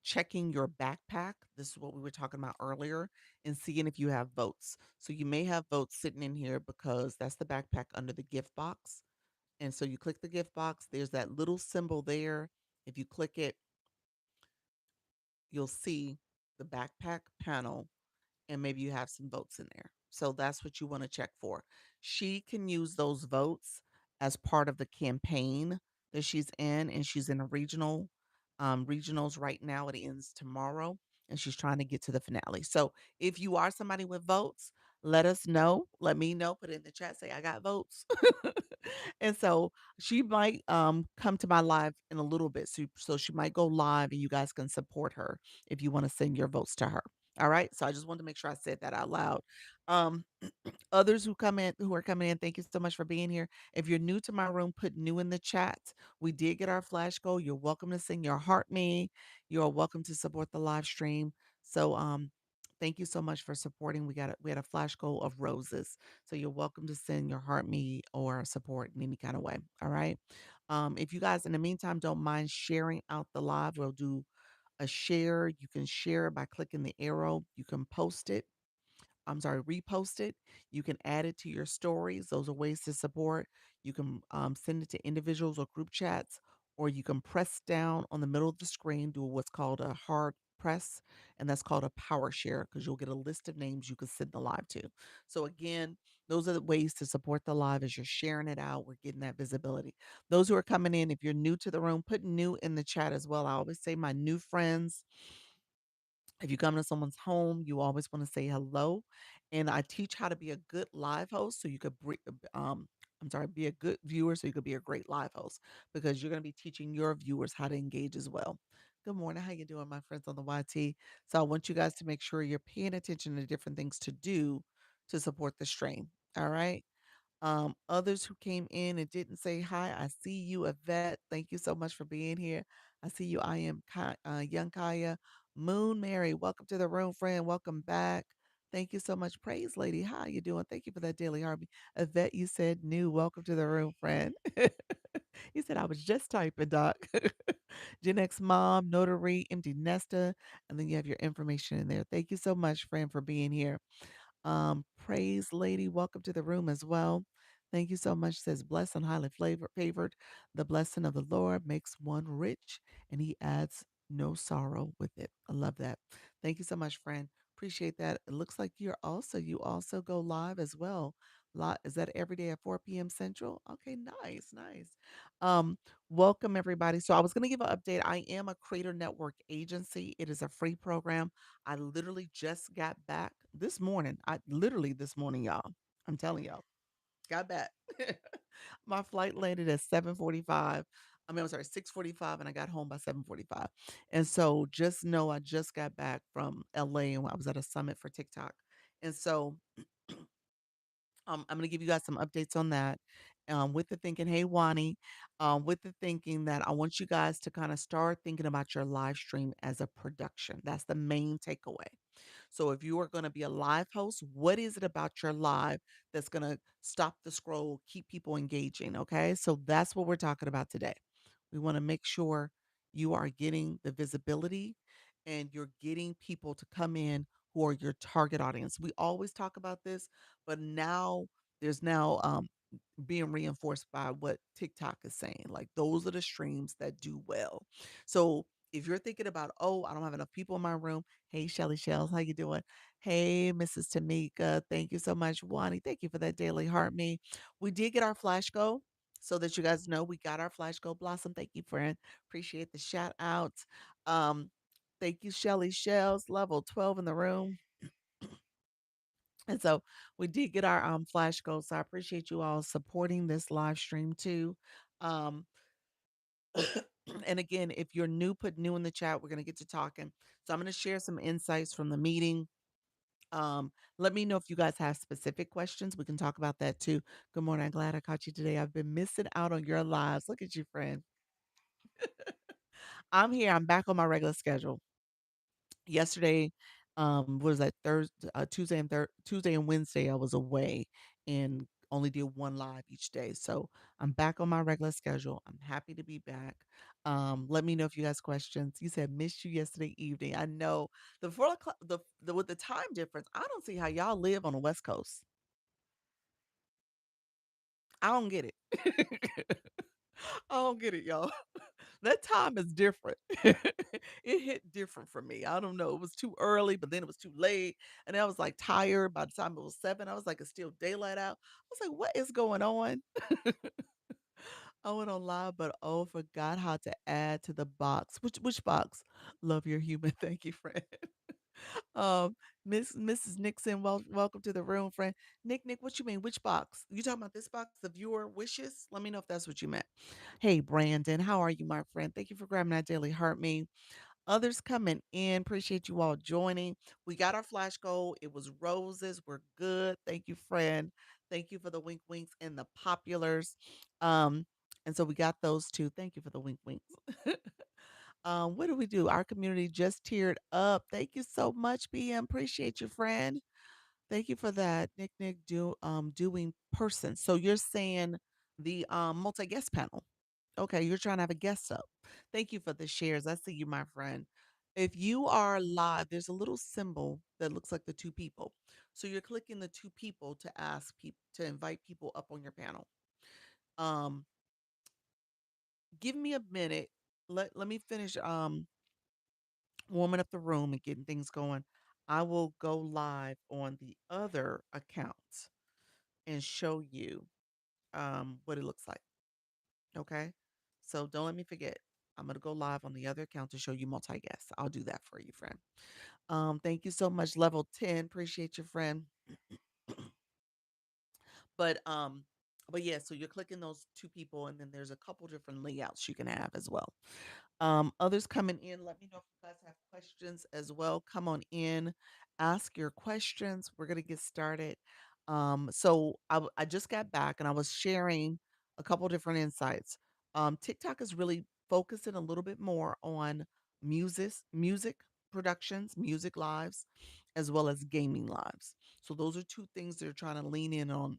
checking your backpack. This is what we were talking about earlier, and seeing if you have votes. So you may have votes sitting in here because that's the backpack under the gift box. And so you click the gift box. There's that little symbol there. If you click it, you'll see the backpack panel and maybe you have some votes in there. So that's what you want to check for. She can use those votes as part of the campaign that she's in, and she's in a regionals right now. It ends tomorrow, and she's trying to get to the finale. So if you are somebody with votes, let us know. Let me know. Put it in the chat. Say I got votes. And so she might come to my live in a little bit. So she might go live, and you guys can support her if you want to send your votes to her. All right. So I just wanted to make sure I said that out loud. Um, others who are coming in, thank you so much for being here. If you're new to my room, put new in the chat. We did get our flash goal. You're welcome to sing your heart me. You're welcome to support the live stream. So thank you so much for supporting. We had a flash goal of roses. So you're welcome to send your heart me or support in any kind of way. All right. If you guys in the meantime don't mind sharing out the live, we'll do a share. You can share it by clicking the arrow. You can post it. I'm sorry, repost it. You can add it to your stories. Those are ways to support. You can send it to individuals or group chats, or you can press down on the middle of the screen, do what's called a hard press, and that's called a power share because you'll get a list of names you can send the live to. So, again, those are the ways to support the live as you're sharing it out. We're getting that visibility. Those who are coming in, if you're new to the room, put new in the chat as well. I always say my new friends, if you come to someone's home, you always want to say hello. And I teach how to be a good live host so you could be a good viewer so you could be a great live host because you're going to be teaching your viewers how to engage as well. Good morning. How you doing, my friends on the YT? So I want you guys to make sure you're paying attention to different things to do to support the stream. All right. Others who came in and didn't say hi, I see you, Yvette. Thank you so much for being here. I see you. I am young Kaya. Moon Mary, welcome to the room, friend. Welcome back. Thank you so much. Praise Lady, how you doing? Thank you for that daily harvey. Yvette, you said new. Welcome to the room, friend. You said I was just typing, Doc. Gen X mom, notary, empty nester, and then you have your information in there. Thank you so much, friend, for being here. Praise Lady, welcome to the room as well. Thank you so much. Says, blessed and highly favored. The blessing of the Lord makes one rich, and he adds no sorrow with it. I love that. Thank you so much, friend. Appreciate that. It looks like you also go live as well. Is that every day at 4 p.m. Central? Okay, nice, nice. Um, Welcome everybody. So I was gonna give an update. I am a Creator Network agency. It is a free program. I literally just got back this morning. I literally this morning, y'all. I'm telling y'all. Got back. My flight landed at 7:45. I mean, I'm sorry, 6:45, and I got home by 7:45. And so just know I just got back from LA and I was at a summit for TikTok. And so I'm going to give you guys some updates on that. With the thinking, hey, Wani, with the thinking that I want you guys to kind of start thinking about your live stream as a production. That's the main takeaway. So if you are going to be a live host, what is it about your live that's going to stop the scroll, keep people engaging? Okay. So that's what we're talking about today. We want to make sure you are getting the visibility and you're getting people to come in who are your target audience. We always talk about this, but now there's now being reinforced by what TikTok is saying. Like those are the streams that do well. So if you're thinking about, oh, I don't have enough people in my room. Hey, Shelly Shells, how you doing? Hey, Mrs. Tamika, thank you so much. Wani, thank you for that daily heart me. We did get our flash go. So that you guys know we got our flash go blossom. Thank you, friend. Appreciate the shout out. Um, thank you, Shelly Shells, level 12 in the room. And so we did get our flash goals. So I appreciate you all supporting this live stream too. Um, and again, if you're new, put new in the chat. We're gonna get to talking. So I'm gonna share some insights from the meeting. Let me know if you guys have specific questions. We can talk about that too. Good morning. I'm glad I caught you today. I've been missing out on your lives. Look at you, friend. I'm here. I'm back on my regular schedule. Yesterday, was that Thursday, Tuesday and Wednesday, I was away and only did one live each day. So I'm back on my regular schedule. I'm happy to be back. Let me know if you guys questions. You said missed you yesterday evening. I know the 4 o'clock, the with the time difference. I don't see how y'all live on the West Coast. I don't get it. I don't get it, y'all. That time is different. It hit different for me. I don't know. It was too early, but then it was too late. And I was like tired by the time it was 7. I was like, it's still daylight out. I was like, what is going on? I went on live, but oh, forgot how to add to the box. Which box? Love your human. Thank you, friend. Mrs. Nixon, welcome to the room, friend. Nick, what you mean? Which box? You talking about this box, the viewer wishes? Let me know if that's what you meant. Hey, Brandon, how are you, my friend? Thank you for grabbing that daily heart me. Others coming in, appreciate you all joining. We got our flash goal. It was roses. We're good. Thank you, friend. Thank you for the wink winks and the populars. Um, and so we got those two. Thank you for the wink winks. What do we do? Our community just tiered up. Thank you so much, BM. Appreciate you, friend. Thank you for that. Nick doing person. So you're saying the multi guest panel. Okay, you're trying to have a guest up. Thank you for the shares. I see you, my friend. If you are live, there's a little symbol that looks like the two people. So you're clicking the two people to ask people to invite people up on your panel. Um, give me a minute. Let me finish warming up the room and getting things going. I will go live on the other accounts and show you what it looks like. Okay. So don't let me forget. I'm gonna go live on the other account to show you multi guests. I'll do that for you, friend. Thank you so much. Level 10. Appreciate you, friend. But but yeah, so you're clicking those two people, and then there's a couple different layouts you can have as well. Others coming in, let me know if you guys have questions as well. Come on in, ask your questions. We're gonna get started. So I just got back and I was sharing a couple different insights. TikTok is really focusing a little bit more on music productions, music lives, as well as gaming lives. So those are two things they're trying to lean in on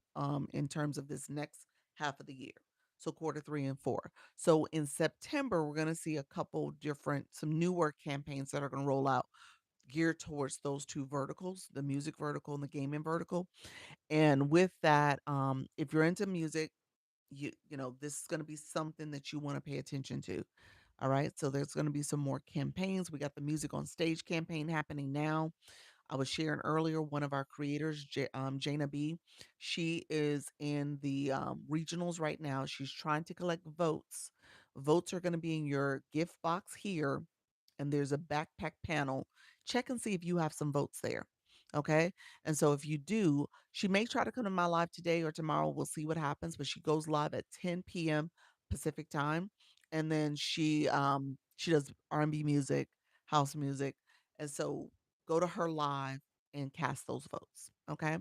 in terms of this next half of the year. So quarter 3 and 4. So in September, we're going to see a couple different, some newer campaigns that are going to roll out. geared towards those two verticals, the music vertical and the gaming vertical. And with that, if you're into music, this is going to be something that you want to pay attention to. All right. So there's going to be some more campaigns. We got the Music on Stage campaign happening now. I was sharing earlier, one of our creators, Jana B, she is in the regionals right now. She's trying to collect votes. Votes are going to be in your gift box here, and there's a backpack panel. Check and see if you have some votes there. Okay. And so if you do, she may try to come to my live today or tomorrow. We'll see what happens. But she goes live at 10 p.m. Pacific time. And then she does R&B music, house music. And so go to her live and cast those votes. Okay.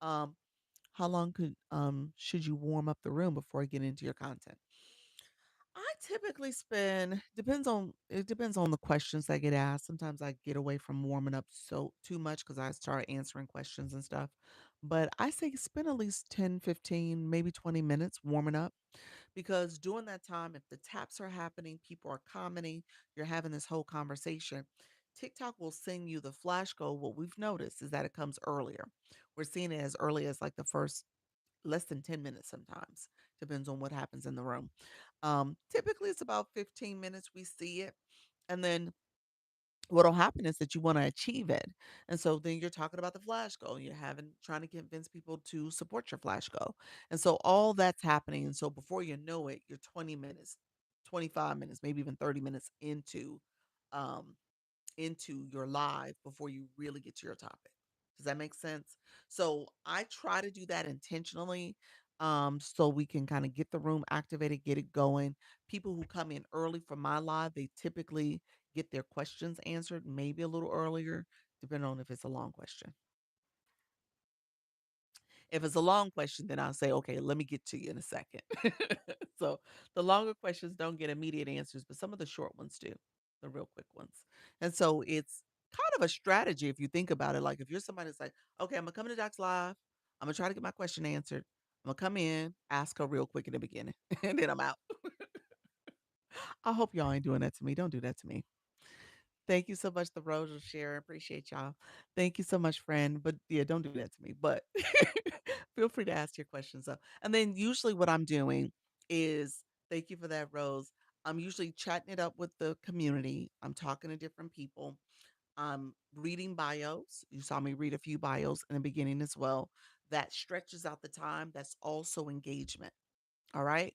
Um, how long should you warm up the room before you get into your content? I typically spend depends on the questions that get asked. Sometimes I get away from warming up so too much because I start answering questions and stuff. But I say spend at least 10, 15, maybe 20 minutes warming up, because during that time, if the taps are happening, people are commenting, you're having this whole conversation, TikTok will send you the flash goal. What we've noticed is that it comes earlier. We're seeing it as early as like the first less than 10 minutes sometimes. Depends on what happens in the room. Typically, it's about 15 minutes we see it. And then what'll happen is that you want to achieve it. And so then you're talking about the flash goal. You're having trying to convince people to support your flash goal. And so all that's happening. And so before you know it, you're 20 minutes, 25 minutes, maybe even 30 minutes um into your live before you really get to your topic. Does that make sense? So I try to do that intentionally, so we can kind of get the room activated, get it going. People who come in early for my live, they typically get their questions answered maybe a little earlier, depending on if it's a long question. If it's a long question, then I'll say, okay, let me get to you in a second. So the longer questions don't get immediate answers, but some of the short ones do, the real quick ones. And so it's kind of a strategy if you think about it. Like if you're somebody that's like, okay, I'm gonna come to Doc's Live, I'm gonna try to get my question answered. I'm gonna come in, ask her real quick in the beginning, and then I'm out. I hope y'all ain't doing that to me. Don't do that to me. Thank you so much, the Rose will share. Appreciate y'all. Thank you so much, friend. But yeah, don't do that to me. But feel free to ask your questions though. And then usually what I'm doing is thank you for that, Rose. I'm usually chatting it up with the community. I'm talking to different people. I'm reading bios. You saw me read a few bios in the beginning as well. That stretches out the time. That's also engagement. All right.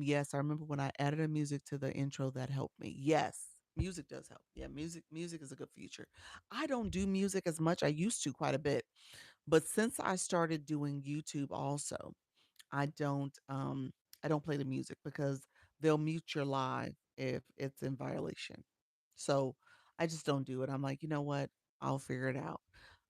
Yes, I remember when I added a music to the intro that helped me. Yes, music does help. Yeah, music is a good feature. I don't do music as much. I used to quite a bit, but since I started doing YouTube also, I don't um I don't play the music because they'll mute your live if it's in violation. So, I just don't do it. I'm like, "You know what? I'll figure it out."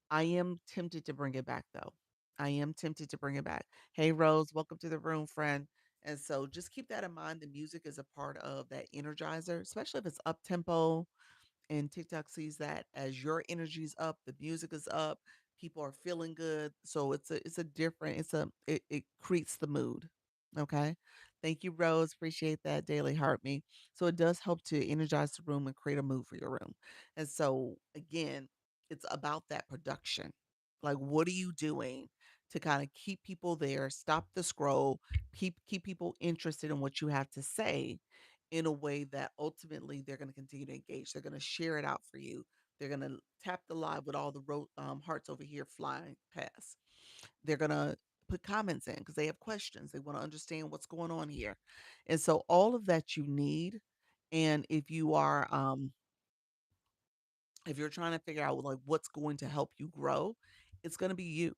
I am tempted to bring it back though. I am tempted to bring it back. Hey Rose, welcome to the room, friend. And so just keep that in mind. The music is a part of that energizer, especially if it's up tempo and TikTok sees that as your energy's up, the music is up, people are feeling good. So it's a different, it creates the mood. Okay. Thank you, Rose. Appreciate that. Daily Heart Me. So it does help to energize the room and create a mood for your room. And so again, it's about that production. Like what are you doing to kind of keep people there, stop the scroll, keep people interested in what you have to say in a way that ultimately they're going to continue to engage. They're going to share it out for you. They're going to tap the live with all the hearts over here flying past. They're going to put comments in because they have questions. They want to understand what's going on here. And so all of that you need. And if you're trying to figure out like what's going to help you grow, it's going to be you.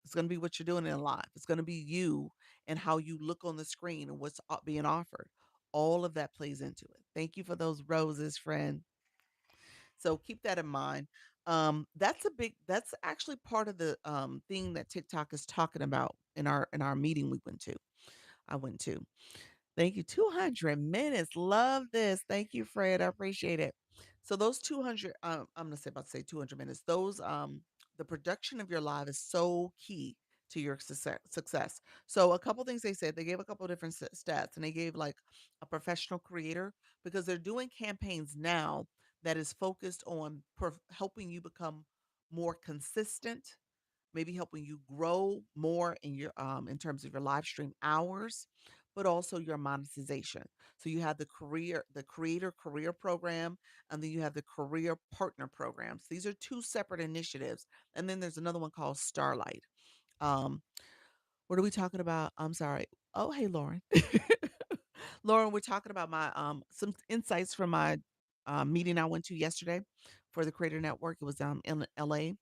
It's going to be what you're doing in life. It's going to be you and how you look on the screen and what's being offered. All of that plays into it. Thank you for those roses, friend. So keep that in mind. That's actually part of the thing that TikTok is talking about in our meeting we went to. I went to. Thank you. 200 minutes. Love this. Thank you, Fred. I appreciate it. So those 200, I'm gonna say about to say 200 minutes. The production of your live is so key to your success. So a couple things they said, they gave a couple different stats, and they gave like a professional creator because they're doing campaigns now. that is focused on helping you become more consistent, maybe helping you grow more in your in terms of your live stream hours, but also your monetization. So you have the creator career program, and then you have the career partner programs. These are two separate initiatives. And then there's another one called Starlight. Um, what are we talking about? I'm sorry. Oh, hey, Lauren. Lauren, we're talking about my some insights from my meeting I went to yesterday for the Creator Network. It was in LA.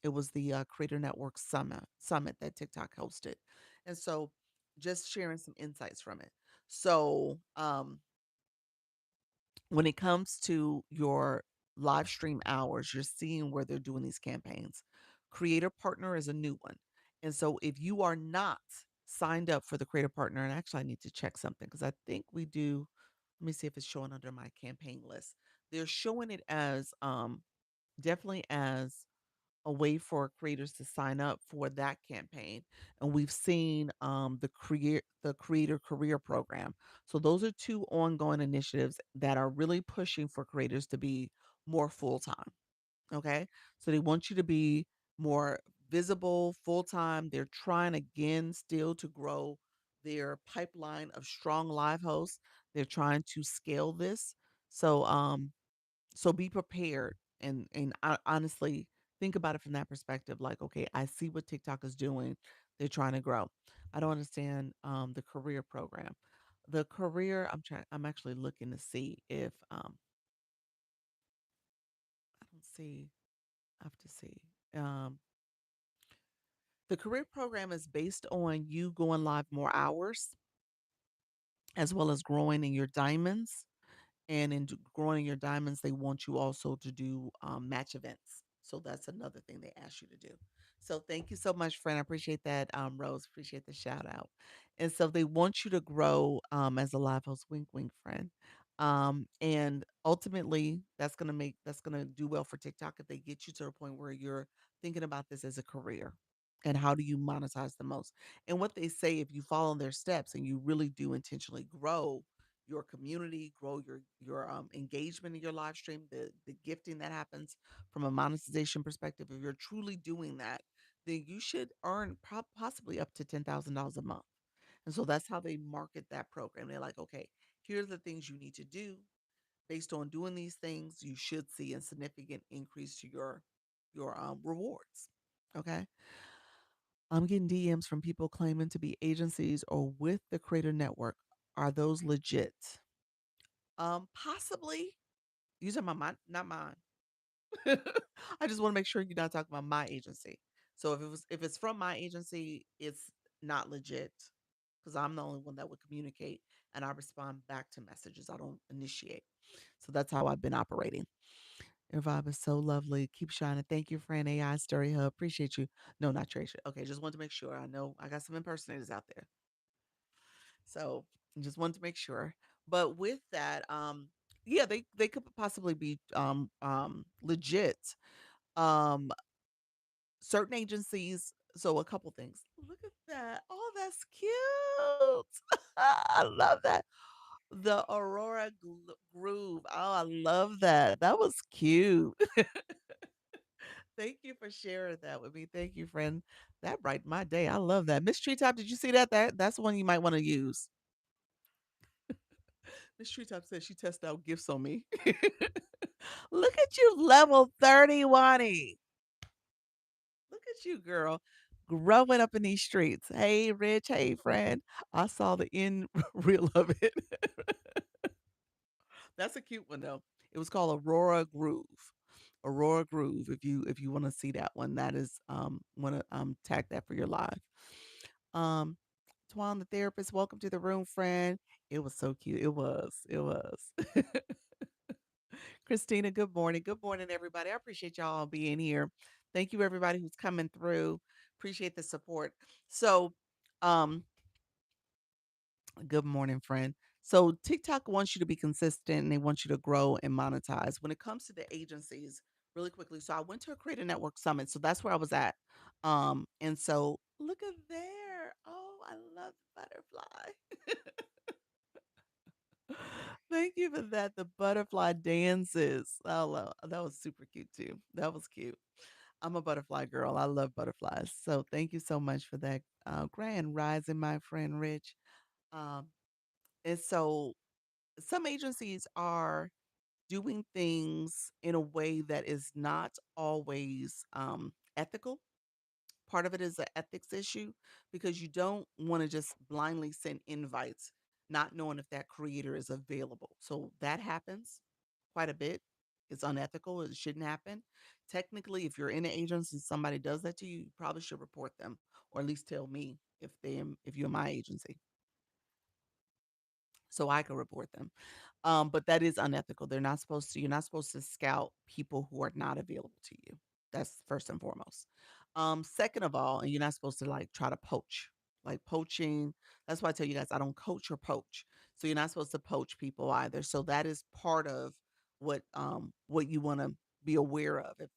It was the Creator Network Summit that TikTok hosted, and so just sharing some insights from it. So when it comes to your live stream hours, you're seeing where they're doing these campaigns. Creator Partner is a new one. And so if you are not signed up for the Creator Partner, and actually I need to check something because I think we do. Let me see if it's showing under my campaign list. They're showing it as definitely as a way for creators to sign up for that campaign. And we've seen the creator career program. So those are two ongoing initiatives that are really pushing for creators to be more full-time. Okay. So they want you to be more visible full-time. They're trying again still to grow their pipeline of strong live hosts. They're trying to scale this. So so be prepared and honestly think about it from that perspective. Like, okay, I see what TikTok is doing. They're trying to grow. I don't understand the career program. The career, I'm actually looking to see if I don't see, I have to see. Um the career program is based on you going live more hours as well as growing in your diamonds. And in growing your diamonds, they want you also to do match events. So that's another thing they ask you to do. So thank you so much, friend. I appreciate that, Rose. Appreciate the shout out. And so they want you to grow as a live host. Wink, wink, friend. And ultimately, that's gonna do well for TikTok if they get you to a point where you're thinking about this as a career. And how do you monetize the most? And what they say, if you follow their steps and you really do intentionally grow your community, grow your engagement in your live stream, the gifting that happens from a monetization perspective. If you're truly doing that, then you should earn possibly up to $10,000 a month. And so that's how they market that program. They're like, okay, here's the things you need to do. Based on doing these things, you should see a significant increase to your rewards. Okay. I'm getting DMs from people claiming to be agencies or with the creator network. Are those legit? Possibly. You said not mine. I just want to make sure you're not talking about my agency. So if it's from my agency, it's not legit because I'm the only one that would communicate and I respond back to messages. I don't initiate. So that's how I've been operating. Your vibe is so lovely. Keep shining. Thank you, Fran AI Story Hub. Appreciate you. No, not Tracia. Okay, just wanted to make sure. I know I got some impersonators out there. So just wanted to make sure. But with that, yeah, they could possibly be legit. Um certain agencies, so a couple things. Look at that. Oh, that's cute. I love that. The Aurora Groove. Oh, I love that. That was cute. Thank you for sharing that with me. Thank you, friend. That brightened my day. I love that. Miss Treetop, did you see that? That's one you might want to use. Miss Treetop says she tests out gifts on me. Look at you, level 31. Look at you, girl, growing up in these streets. Hey, Rich. Hey, friend. I saw the end reel of it. That's a cute one though. It was called Aurora Groove. Aurora Groove. If you want to see that one, that is want to tag that for your live. Um, Twan the therapist, welcome to the room, friend. It was so cute. It was. It was. Christina, good morning. Good morning, everybody. I appreciate y'all being here. Thank you, everybody who's coming through. Appreciate the support. So, um, good morning, friend. So, TikTok wants you to be consistent and they want you to grow and monetize. When it comes to the agencies, really quickly. So, I went to a Creator Network Summit. So, that's where I was at. And so look at there. Oh, I love the butterfly. Thank you for that. The butterfly dances. That was super cute too. That was cute. I'm a butterfly girl. I love butterflies. So thank you so much for that. Grand rising, my friend Rich. Um, and so some agencies are doing things in a way that is not always ethical. Part of it is an ethics issue because you don't want to just blindly send invites, not knowing if that creator is available. So that happens quite a bit. It's unethical. It shouldn't happen. Technically, if you're in an agency and somebody does that to you, you probably should report them or at least tell me if you're my agency so I can report them. But that is unethical. You're not supposed to scout people who are not available to you. That's first and foremost. Second of all, and you're not supposed to like try to poach. Like poaching, that's why I tell you guys I don't coach or poach. So you're not supposed to poach people either. So that is part of what you want to be aware of. If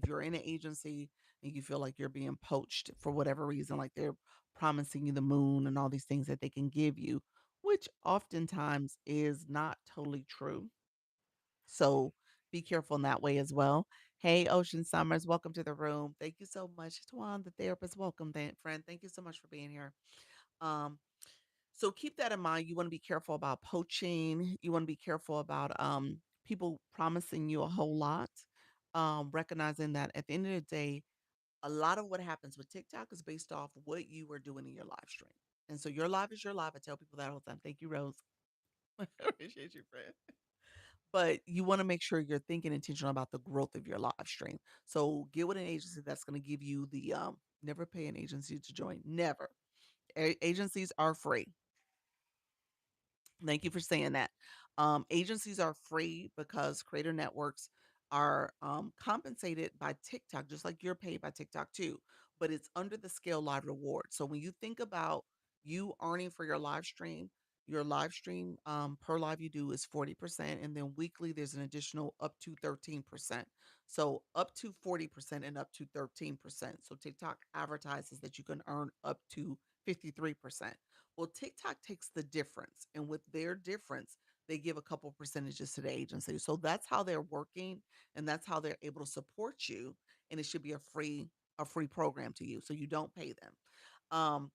you're in an agency and you feel like you're being poached for whatever reason, like they're promising you the moon and all these things that they can give you, which oftentimes is not totally true. So be careful in that way as well. Hey, Ocean Summers, welcome to the room. Thank you so much. Tuan, the therapist, welcome, friend. Thank you so much for being here. Um, so keep that in mind. You want to be careful about poaching. You want to be careful about people promising you a whole lot. Recognizing that at the end of the day, a lot of what happens with TikTok is based off what you are doing in your live stream. And so your live is your live. I tell people that all the time. Thank you, Rose. Appreciate you, friend. But you want to make sure you're thinking intentional about the growth of your live stream. So get with an agency that's going to give you the never pay an agency to join. Never. Agencies are free. Thank you for saying that. Agencies are free because creator networks are compensated by TikTok, just like you're paid by TikTok too. But it's under the scale live reward. So when you think about you earning for your live stream per live you do is 40%. And then weekly, there's an additional up to 13%. So up to 40% and up to 13%. So TikTok advertises that you can earn up to 53%. Well, TikTok takes the difference, and with their difference, they give a couple percentages to the agency. So that's how they're working, and that's how they're able to support you. And it should be a free program to you, so you don't pay them. Um,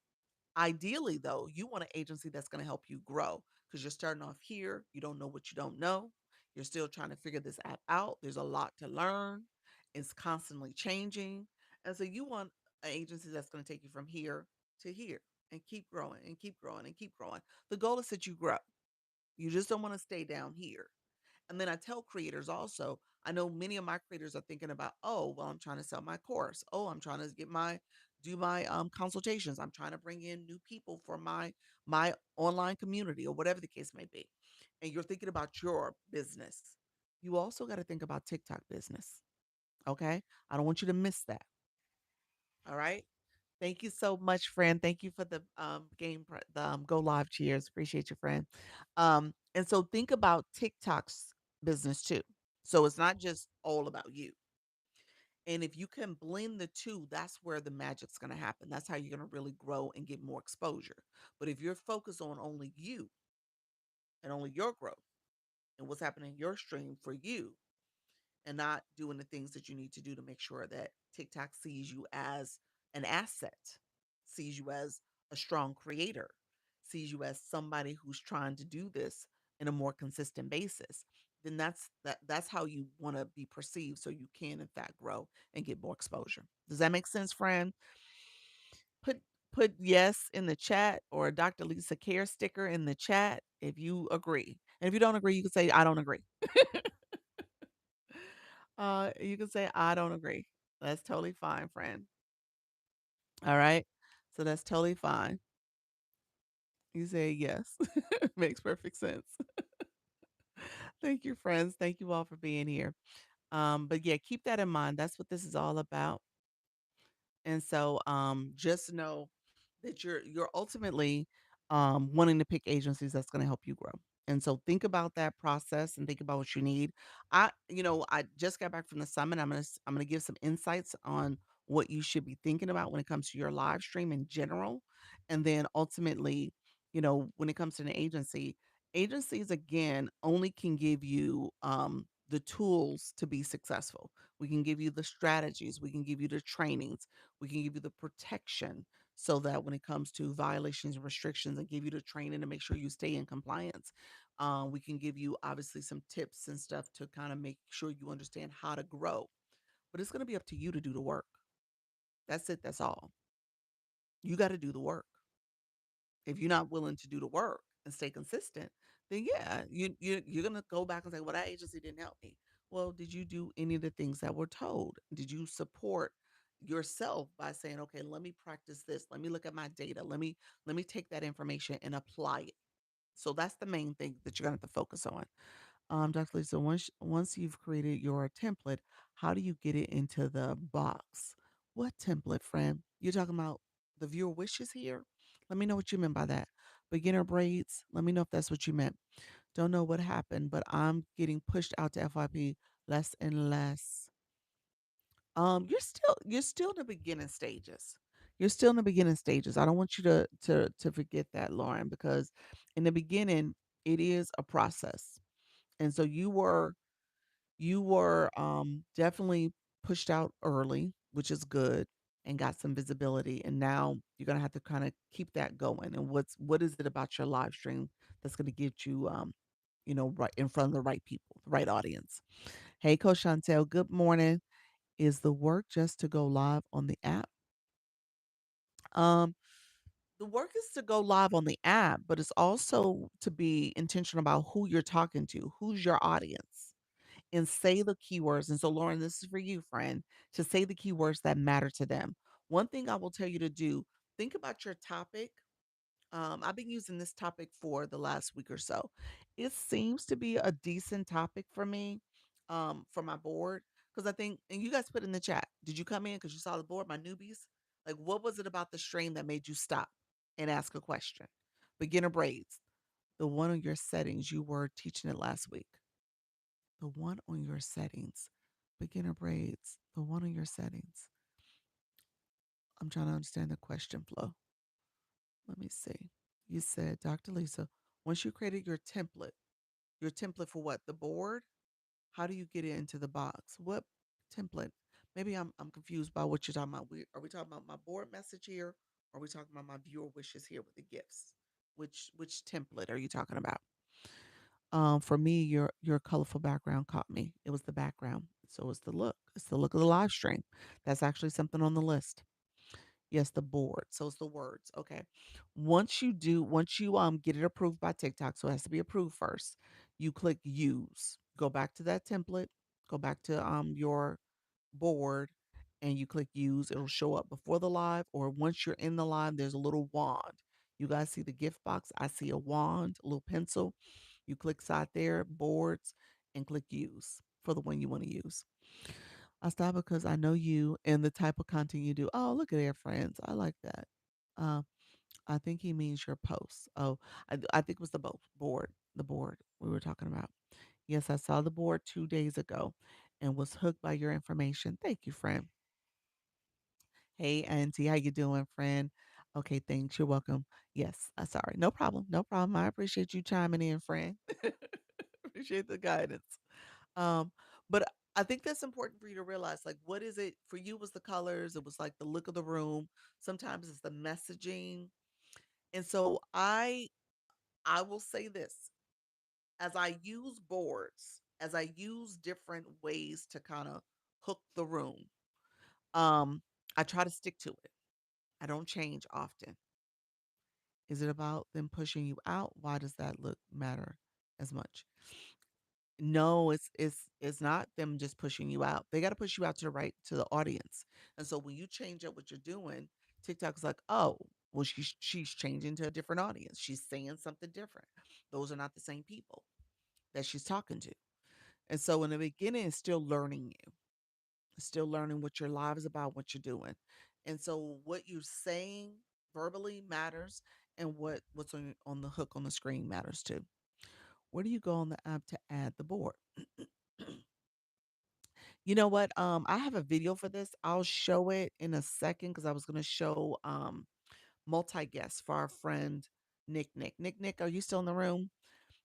Ideally, though, you want an agency that's going to help you grow because you're starting off here. You don't know what you don't know. You're still trying to figure this app out. There's a lot to learn. It's constantly changing. And so you want an agency that's going to take you from here to here and keep growing and keep growing and keep growing. The goal is that you grow. You just don't want to stay down here. And then I tell creators also, I know many of my creators are thinking about, oh, well, I'm trying to sell my course. Oh, I'm trying to do my consultations. I'm trying to bring in new people for my online community or whatever the case may be. And you're thinking about your business. You also got to think about TikTok business. Okay. I don't want you to miss that. All right. Thank you so much, friend. Thank you for the the go live cheers. Appreciate you, friend. And so think about TikTok's business too. So it's not just all about you. And if you can blend the two, that's where the magic's going to happen. That's how you're going to really grow and get more exposure. But if you're focused on only you and only your growth and what's happening in your stream for you, and not doing the things that you need to do to make sure that TikTok sees you as an asset, sees you as a strong creator, sees you as somebody who's trying to do this in a more consistent basis, then that's how you want to be perceived so you can in fact grow and get more exposure. Does that make sense, friend? Put put yes in the chat or a Dr. Lisa Care sticker in the chat if you agree. And if you don't agree, you can say I don't agree. You can say, "I don't agree." That's totally fine, friend. All right? So that's totally fine. You say, "Yes." Makes perfect sense. Thank you, friends. Thank you all for being here. But yeah, keep that in mind. That's what this is all about. And so just know that you're ultimately wanting to pick agencies that's going to help you grow. And so think about that process and think about what you need. I just got back from the summit. I'm going to give some insights on what you should be thinking about when it comes to your live stream in general. And then ultimately, when it comes to an agency, Agencies, again, only can give you the tools to be successful. We can give you the strategies, we can give you the trainings, we can give you the protection so that when it comes to violations and restrictions and give you the training to make sure you stay in compliance. We can give you obviously some tips and stuff to kind of make sure you understand how to grow. But it's going to be up to you to do the work. That's it. That's all. You got to do the work. If you're not willing to do the work and stay consistent, then yeah, you're gonna go back and say, "Well, that agency didn't help me." Well, did you do any of the things that were told? Did you support yourself by saying, "Okay, let me practice this. Let me look at my data. Let me take that information and apply it." So that's the main thing that you're gonna have to focus on. Dr. Lisa, once you've created your template, how do you get it into the box? What template, friend? You're talking about the viewer wishes here? Let me know what you meant by that. Beginner braids. Let me know if that's what you meant. Don't know what happened, but I'm getting pushed out to FYP less and less. You're still in the beginning stages. You're still in the beginning stages. I don't want you to forget that, Lauren, because in the beginning it is a process. And so you were definitely pushed out early, which is good, and got some visibility. And now you're gonna have to kind of keep that going. And what is it about your live stream that's gonna get you right in front of the right people, the right audience? Hey, Coach Chantel, good morning. Is the work just to go live on the app? Um, the work is to go live on the app, but it's also to be intentional about who you're talking to, who's your audience and say the keywords. And so, Lauren, this is for you, friend, to say the keywords that matter to them. One thing I will tell you to do, think about your topic. I've been using this topic for the last week or so. It seems to be a decent topic for me, for my board. Because I think, and you guys put in the chat, did you come in because you saw the board, my newbies? Like, what was it about the stream that made you stop and ask a question? Beginner braids, the one on your settings, you were teaching it last week. The one on your settings. Beginner braids. The one on your settings. I'm trying to understand the question flow. Let me see. You said, Dr. Lisa, once you created your template for what? The board? How do you get it into the box? What template? Maybe I'm confused by what you're talking about. Are we talking about my board message here? Or are we talking about my viewer wishes here with the gifts? Which template are you talking about? For me, your colorful background caught me. It was the background. So it's the look. It's the look of the live stream. That's actually something on the list. Yes, the board. So it's the words. Okay. Once you get it approved by TikTok, so it has to be approved first. You click use. Go back to that template. Go back to your board and you click use. It'll show up before the live or once you're in the live, there's a little wand. You guys see the gift box? I see a wand, a little pencil. You click side there, boards, and click use for the one you want to use. I stopped because I know you and the type of content you do. Oh, look at their friends. I like that. Uh, I think he means your posts. Oh, I think it was the board we were talking about. Yes, I saw the board 2 days ago and was hooked by your information. Thank you, friend. Hey, Auntie, how you doing, friend? Okay, thanks. You're welcome. Yes, sorry. No problem. No problem. I appreciate you chiming in, friend. Appreciate the guidance. Um, but I think that's important for you to realize, like, what is it for you was the colors, it was like the look of the room. Sometimes it's the messaging. And so I will say this, as I use boards, as I use different ways to kind of hook the room, um, I try to stick to it. I don't change often. Is it about them pushing you out? Why does that look matter as much? No, it's not them just pushing you out. They gotta push you out to the audience. And so when you change up what you're doing, TikTok's like, "Oh, well, she's changing to a different audience. She's saying something different. Those are not the same people that she's talking to." And so in the beginning, it's still learning you. It's still learning what your live is about, what you're doing. And so what you're saying verbally matters and what's on the hook on the screen matters too. Where do you go on the app to add the board? You know what? I have a video for this. I'll show it in a second because I was gonna show multi guest for our friend Nick. Nick, are you still in the room?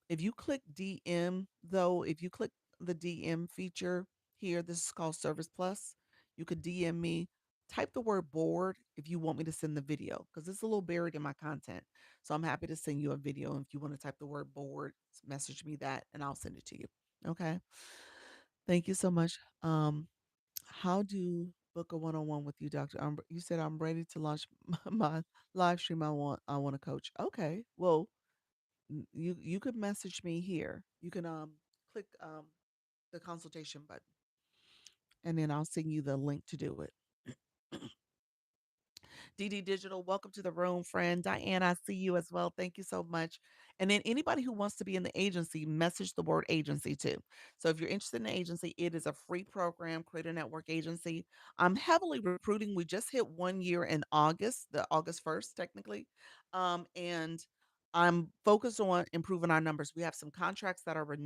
If you click DM, though, if you click the DM feature here, this is called Service Plus. You could DM me, type the word board if you want me to send the video because it's a little buried in my content. So I'm happy to send you a video. And if you want to type the word board, message me that and I'll send it to you. Okay. Thank you so much. How do book a one-on-one with you, doctor? You said I'm ready to launch my live stream. I want to coach. Okay. Well, you could message me here. You can click the consultation button and then I'll send you the link to do it. DD Digital, welcome to the room, friend. Diane, I see you as well. Thank you so much. And then anybody who wants to be in the agency, message the word agency too. So if you're interested in the agency, it is a free program, Creator Network Agency. I'm heavily recruiting. We just hit 1 year in August, the August 1st, technically. And I'm focused on improving our numbers. We have some contracts that are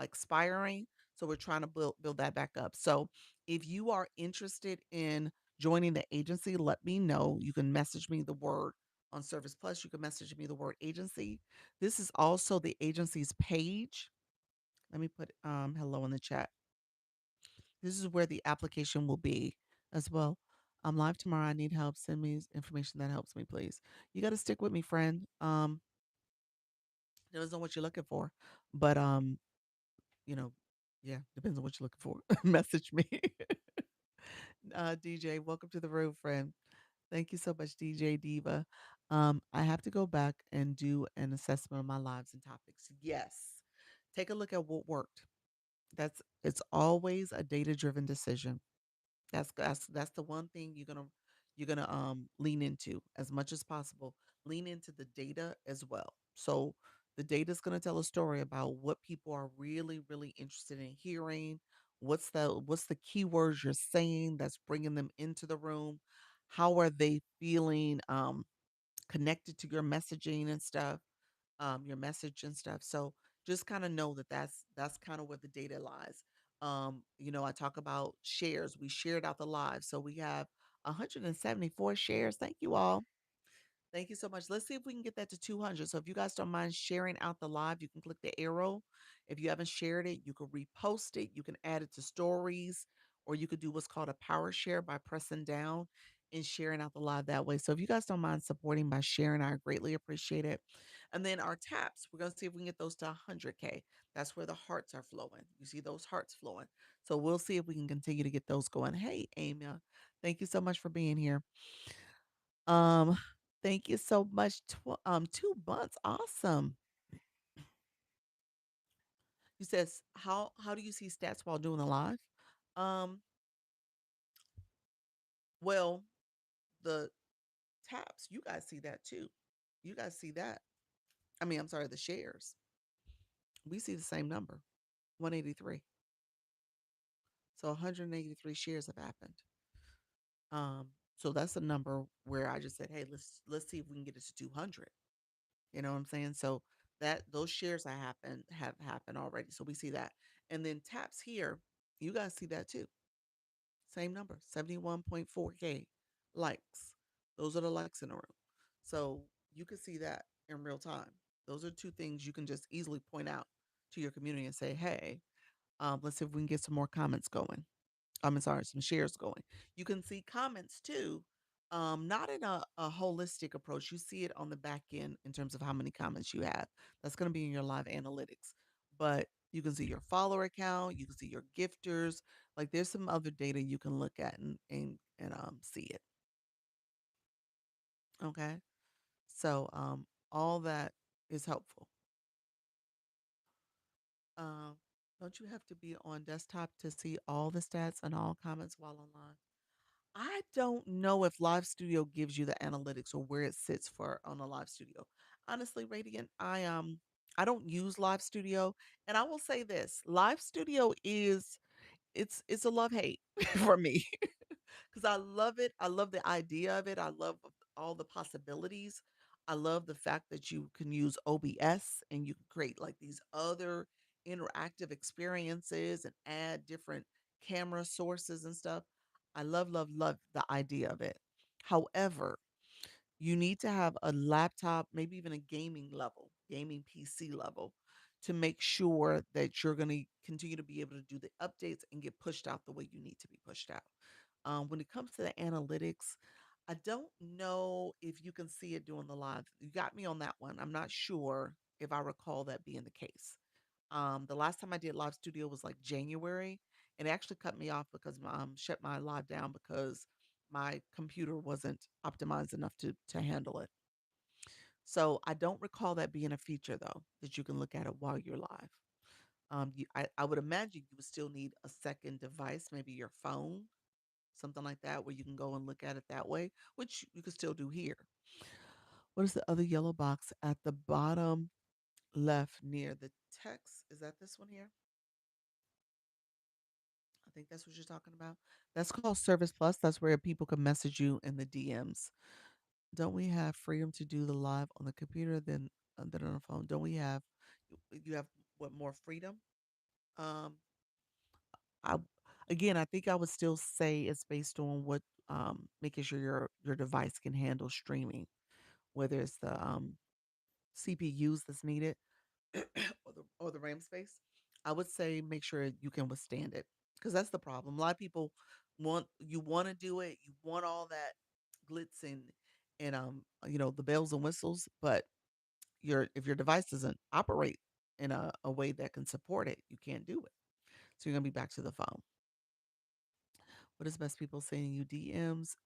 expiring. So we're trying to build that back up. So if you are interested in joining the agency, let me know. You can message me the word on Service Plus. You can message me the word agency. This is also the agency's page. Let me put hello in the chat. This is where the application will be as well. I'm live tomorrow. I need help. Send me information that helps me, please. You got to stick with me, friend. Depends on what you're looking for, but you know, yeah, depends on what you're looking for. Message me. DJ, welcome to the room, friend. Thank you so much, DJ Diva. I have to go back and do an assessment of my lives and topics. Yes. Take a look at what worked. It's always a data-driven decision. That's the one thing you're gonna lean into as much as possible. Lean into the data as well. So the data is gonna tell a story about what people are really, really interested in hearing. What's the keywords you're saying that's bringing them into the room? How are they feeling connected to your messaging and stuff? Your message and stuff. So just kind of know that that's kind of where the data lies. I talk about shares. We shared out the live. So we have 174 shares. Thank you all. Thank you so much. Let's see if we can get that to 200. So if you guys don't mind sharing out the live, you can click the arrow. If you haven't shared it, you can repost it. You can add it to stories, or you could do what's called a power share by pressing down and sharing out the live that way. So if you guys don't mind supporting by sharing, I greatly appreciate it. And then our taps, we're going to see if we can get those to 100K. That's where the hearts are flowing. You see those hearts flowing. So we'll see if we can continue to get those going. Hey, Amy, thank you so much for being here. Um, Thank you so much. 2 months, awesome. You says how do you see stats while doing the live? Um, well, the taps, you guys see that too. You guys see that. I mean, I'm sorry, the shares. We see the same number, 183. So 183 shares have happened. So that's a number where I just said, hey, let's see if we can get it to 200. You know what I'm saying? So that those shares have happened already. So we see that. And then taps here, you guys see that too. Same number, 71.4K likes. Those are the likes in the room. So you can see that in real time. Those are two things you can just easily point out to your community and say, hey, let's see if we can get some more comments going. I'm sorry, some shares going. You can see comments too, not in a holistic approach. You see it on the back end in terms of how many comments you have. That's going to be in your live analytics. But you can see your follower account, you can see your gifters. Like there's some other data you can look at and see it. Okay. So all that is helpful. Um, don't you have to be on desktop to see all the stats and all comments while online? I don't know if Live Studio gives you the analytics or where it sits for on a Live Studio. Honestly, Radiant, I don't use Live Studio, and I will say this: Live Studio is it's a love hate for me because I love it. I love the idea of it. I love all the possibilities. I love the fact that you can use OBS and you can create like these other interactive experiences and add different camera sources and stuff. I love, love, love the idea of it. However, you need to have a laptop, maybe even a gaming level, gaming PC level, to make sure that you're going to continue to be able to do the updates and get pushed out the way you need to be pushed out. When it comes to the analytics, I don't know if you can see it doing the live. You got me on that one. I'm not sure if I recall that being the case. The last time I did live studio was like January, and it actually cut me off because shut my live down because my computer wasn't optimized enough to handle it. So I don't recall that being a feature though that you can look at it while you're live. I would imagine you would still need a second device, maybe your phone, something like that, where you can go and look at it that way, which you can still do here. What is the other yellow box at the bottom left near the text? Is that this one here? I think that's what you're talking about. That's called Service Plus. That's where people can message you in the DMs. Don't we have freedom to do the live on the computer than on the phone? Don't we have you have what more freedom? Um, I again, I think I would still say it's based on what making sure your device can handle streaming, whether it's the CPUs that's needed or the RAM space. I would say make sure you can withstand it because that's the problem. A lot of people want to do it, you want all that glitz and the bells and whistles, but your if your device doesn't operate in a way that can support it, you can't do it. So you're gonna be back to the phone. What is best people sending you DMs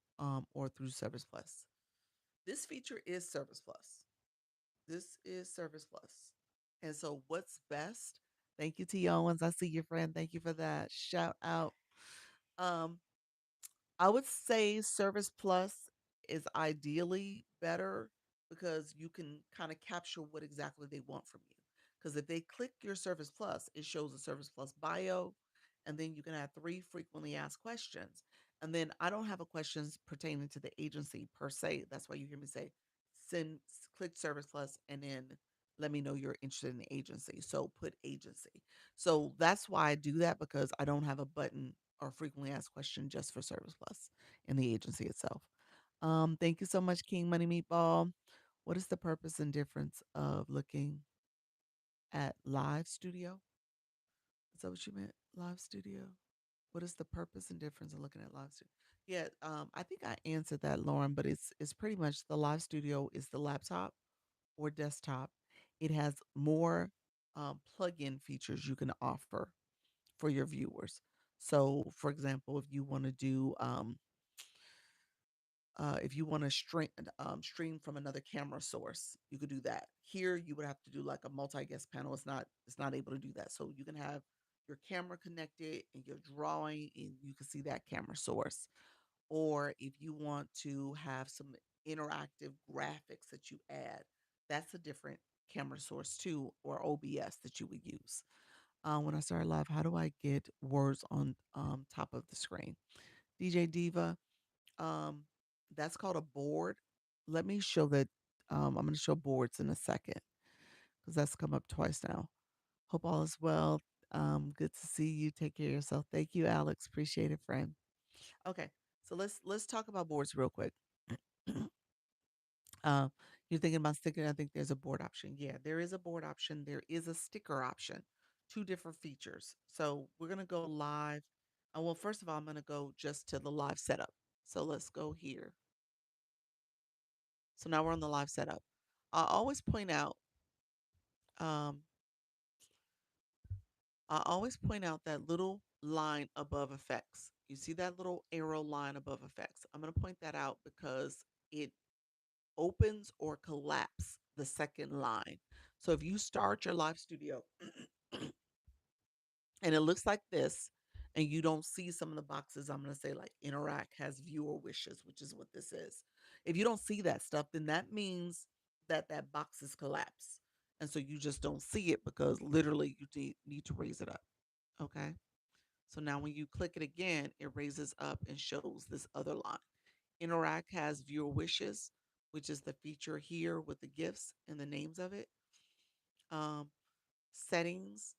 or through Service Plus? This feature is Service Plus. This is Service Plus. And so what's best? Thank you, T. Owens. I see your friend. Thank you for that. Shout out. Um, I would say Service Plus is ideally better because you can kind of capture what exactly they want from you. Because if they click your Service Plus, it shows a Service Plus bio, and then you can have three frequently asked questions. And then I don't have a questions pertaining to the agency per se. That's why you hear me say click Service Plus and then let me know you're interested in the agency. So put agency. So that's why I do that because I don't have a button or frequently asked question just for Service Plus in the agency itself. Thank you so much, King Money Meatball. What is the purpose and difference of looking at live studio? Is that what you meant? Live studio? What is the purpose and difference of looking at live studio? Yeah, I think I answered that, Lauren, but it's pretty much the live studio is the laptop or desktop. It has more plug-in features you can offer for your viewers. So, for example, if you want to stream from another camera source, you could do that. Here, you would have to do like a multi-guest panel. It's not able to do that. So you can have your camera connected and you're drawing, and you can see that camera source. Or if you want to have some interactive graphics that you add, that's a different camera source too, or OBS that you would use. When I start live, how do I get words on top of the screen? DJ Diva, um, that's called a board. Let me show that. I'm going to show boards in a second because that's come up twice now. Hope all is well. Good to see you. Take care of yourself. Thank you, Alex. Appreciate it, friend. Okay, so let's talk about boards real quick. Um, you're thinking about sticker. I think there's a board option. Yeah, there is a board option. There is a sticker option. Two different features. So we're gonna go live. Well, first of all, I'm gonna go just to the live setup. So let's go here. So now we're on the live setup. I always point out. Um, I always point out that little line above effects. You see that little arrow line above effects. I'm gonna point that out because it opens or collapse the second line. So if you start your live studio and it looks like this, and you don't see some of the boxes, I'm going to say like interact has viewer wishes, which is what this is. If you don't see that stuff, then that means that that box is collapsed. And so you just don't see it because literally you need to raise it up. Okay. So now when you click it again, it raises up and shows this other line. Interact has viewer wishes, which is the feature here with the gifts and the names of it. Um, Settings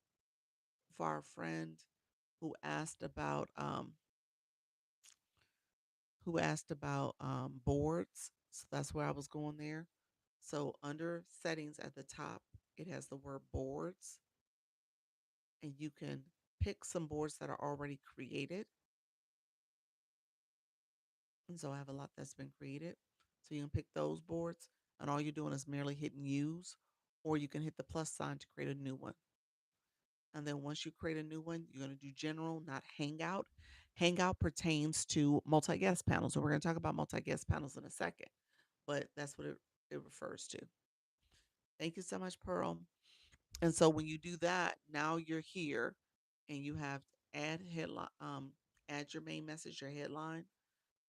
for our friend who asked about boards. So that's where I was going there. So under settings at the top, it has the word boards. and you can pick some boards that are already created. And so I have a lot that's been created. So you can pick those boards, and all you're doing is merely hitting use, or you can hit the plus sign to create a new one. And then once you create a new one, you're going to do general, not hangout. Hangout pertains to multi guest panels. And we're going to talk about multi guest panels in a second, but that's what it refers to. Thank you so much, Pearl. And so when you do that, now you're here and you have add headline, add your main message, your headline.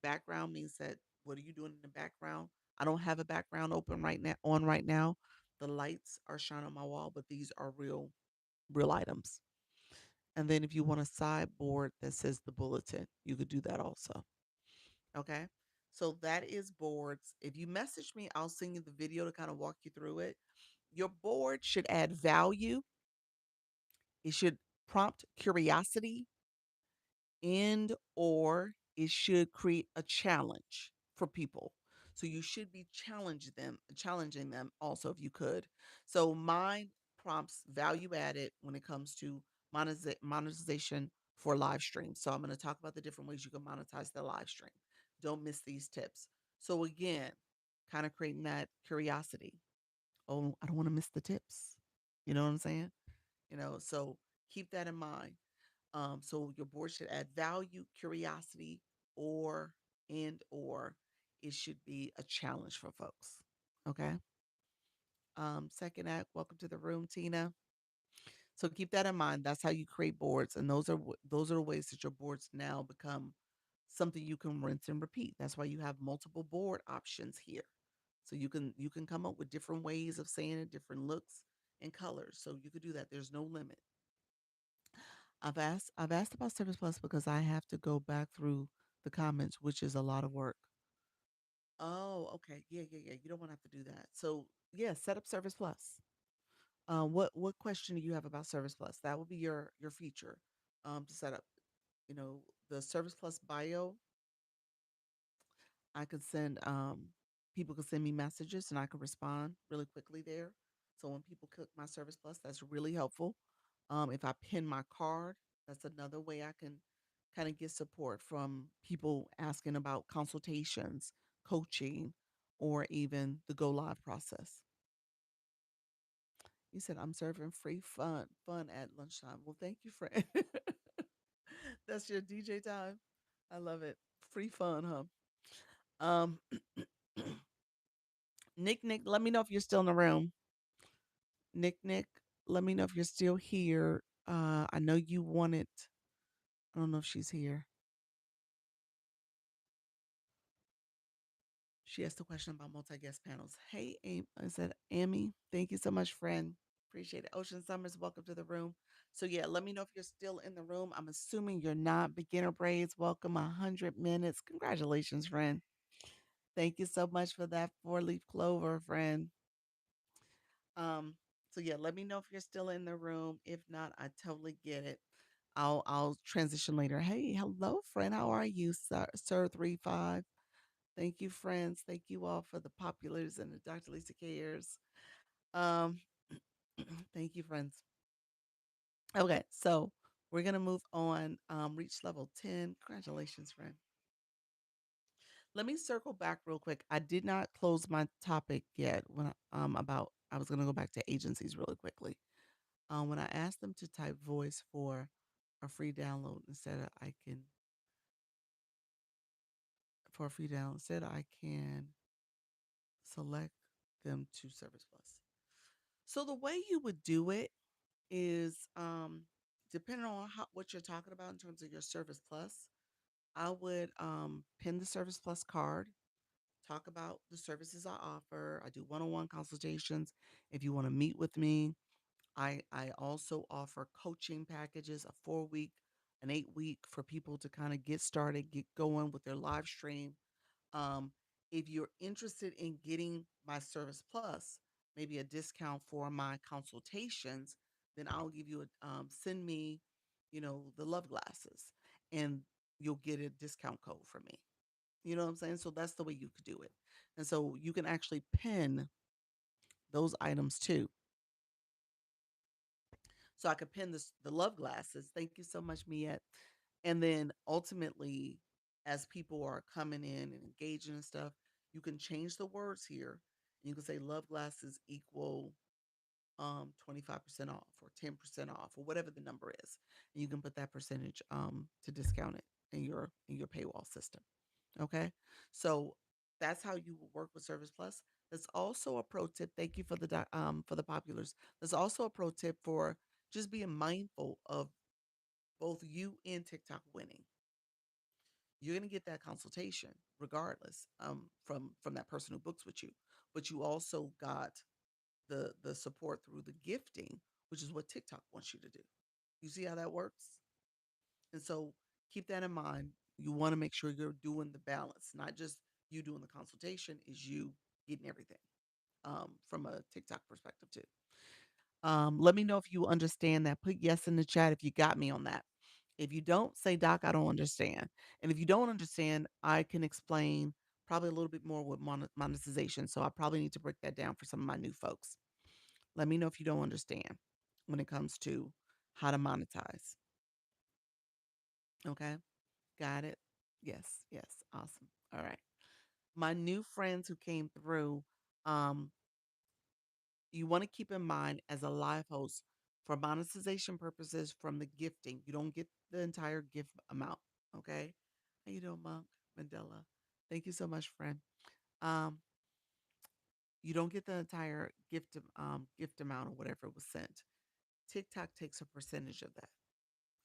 Background means that what are you doing in the background? I don't have a background open right now. The lights are shining on my wall, but these are real items. And then if you want a sideboard that says the bulletin, you could do that also. Okay. So that is boards. If you message me, I'll send you the video to kind of walk you through it. Your board should add value. It should prompt curiosity and or it should create a challenge for people. So you should be challenging them also if you could. So mine prompts value added when it comes to monetization for live streams. So I'm going to talk about the different ways you can monetize the live stream. Don't miss these tips. So again, kind of creating that curiosity. Oh, I don't want to miss the tips. You know what I'm saying? So keep that in mind. So your board should add value, curiosity, or or it should be a challenge for folks. Okay. Second act, welcome to the room, Tina. So keep that in mind. That's how you create boards, and those are the ways that your boards now become something you can rinse and repeat. That's why you have multiple board options here. So you can come up with different ways of saying it, different looks and colors. So you could do that. There's no limit. I've asked about Service Plus because I have to go back through the comments, which is a lot of work. Oh, okay. Yeah, yeah, yeah. You don't want to have to do that. So yeah, set up Service Plus. What question do you have about Service Plus? That will be your feature to set up. You know, the Service Plus bio. I could send people could send me messages and I could respond really quickly there. So when people click my Service Plus, that's really helpful. If I pin my card, that's another way I can kind of get support from people asking about consultations, coaching, or even the go live process. You said I'm serving free fun at lunchtime. Well, thank you, friend. That's your DJ time. I love it. Free fun, huh? Um, Nick, let me know if you're still in the room. Nick, let me know if you're still here. I know you wanted. I don't know if she's here. She asked a question about multi-guest panels. Hey, I said, Amy, thank you so much, friend. Appreciate it. Ocean Summers, welcome to the room. So yeah, let me know if you're still in the room. I'm assuming you're not. Beginner braids, welcome. 100 minutes. Congratulations, friend. Thank you so much for that four-leaf clover, friend. Um, so yeah, let me know if you're still in the room. If not, I totally get it. I'll transition later. Hey, hello, friend. How are you, Sir 35? Thank you, friends. Thank you all for the populars and the Dr. Lisa cares. Um, thank you, friends. Okay, so we're gonna move on. Reach level 10. Congratulations, friend. Let me circle back real quick. I did not close my topic yet when about I was gonna go back to agencies really quickly. When I asked them to type voice for a free download instead of I can for a free download instead I can select them to Service Plus. So the way you would do it is depending on what you're talking about in terms of your Service Plus, I would pin the Service Plus card, talk about the services I offer. I do one-on-one consultations. If you want to meet with me, I also offer coaching packages, a 4 week, an 8 week for people to kind of get started, get going with their live stream. Um, if you're interested in getting my Service Plus, maybe a discount for my consultations, then I'll give you send me, the love glasses, and you'll get a discount code from me. You know what I'm saying? So that's the way you could do it. And so you can actually pin those items too. So I could pin this the love glasses. Thank you so much, Miette. And then ultimately, as people are coming in and engaging and stuff, you can change the words here. You can say love glasses equal 25% off or 10% off or whatever the number is. And you can put that percentage to discount it in your paywall system. Okay. So that's how you will work with Service Plus. There's also a pro tip. Thank you for the populars. There's also a pro tip for just being mindful of both you and TikTok winning. You're gonna get that consultation regardless from that person who books with you. But you also got the support through the gifting, which is what TikTok wants you to do. You see how that works? And so keep that in mind. You want to make sure you're doing the balance, not just you doing the consultation, is you getting everything from a TikTok perspective too. Let me know if you understand that. Put yes in the chat if you got me on that. If you don't, say, Doc, I don't understand. And if you don't understand, I can explain probably a little bit more with monetization. So I probably need to break that down for some of my new folks. Let me know if you don't understand when it comes to how to monetize. Okay. Got it. Yes. Yes. Awesome. All right. My new friends who came through, um, you want to keep in mind as a live host for monetization purposes from the gifting. You don't get the entire gift amount. Okay. How you doing, Monk Mandela? Thank you so much, friend. Um, you don't get the entire gift amount or whatever was sent. TikTok takes a percentage of that.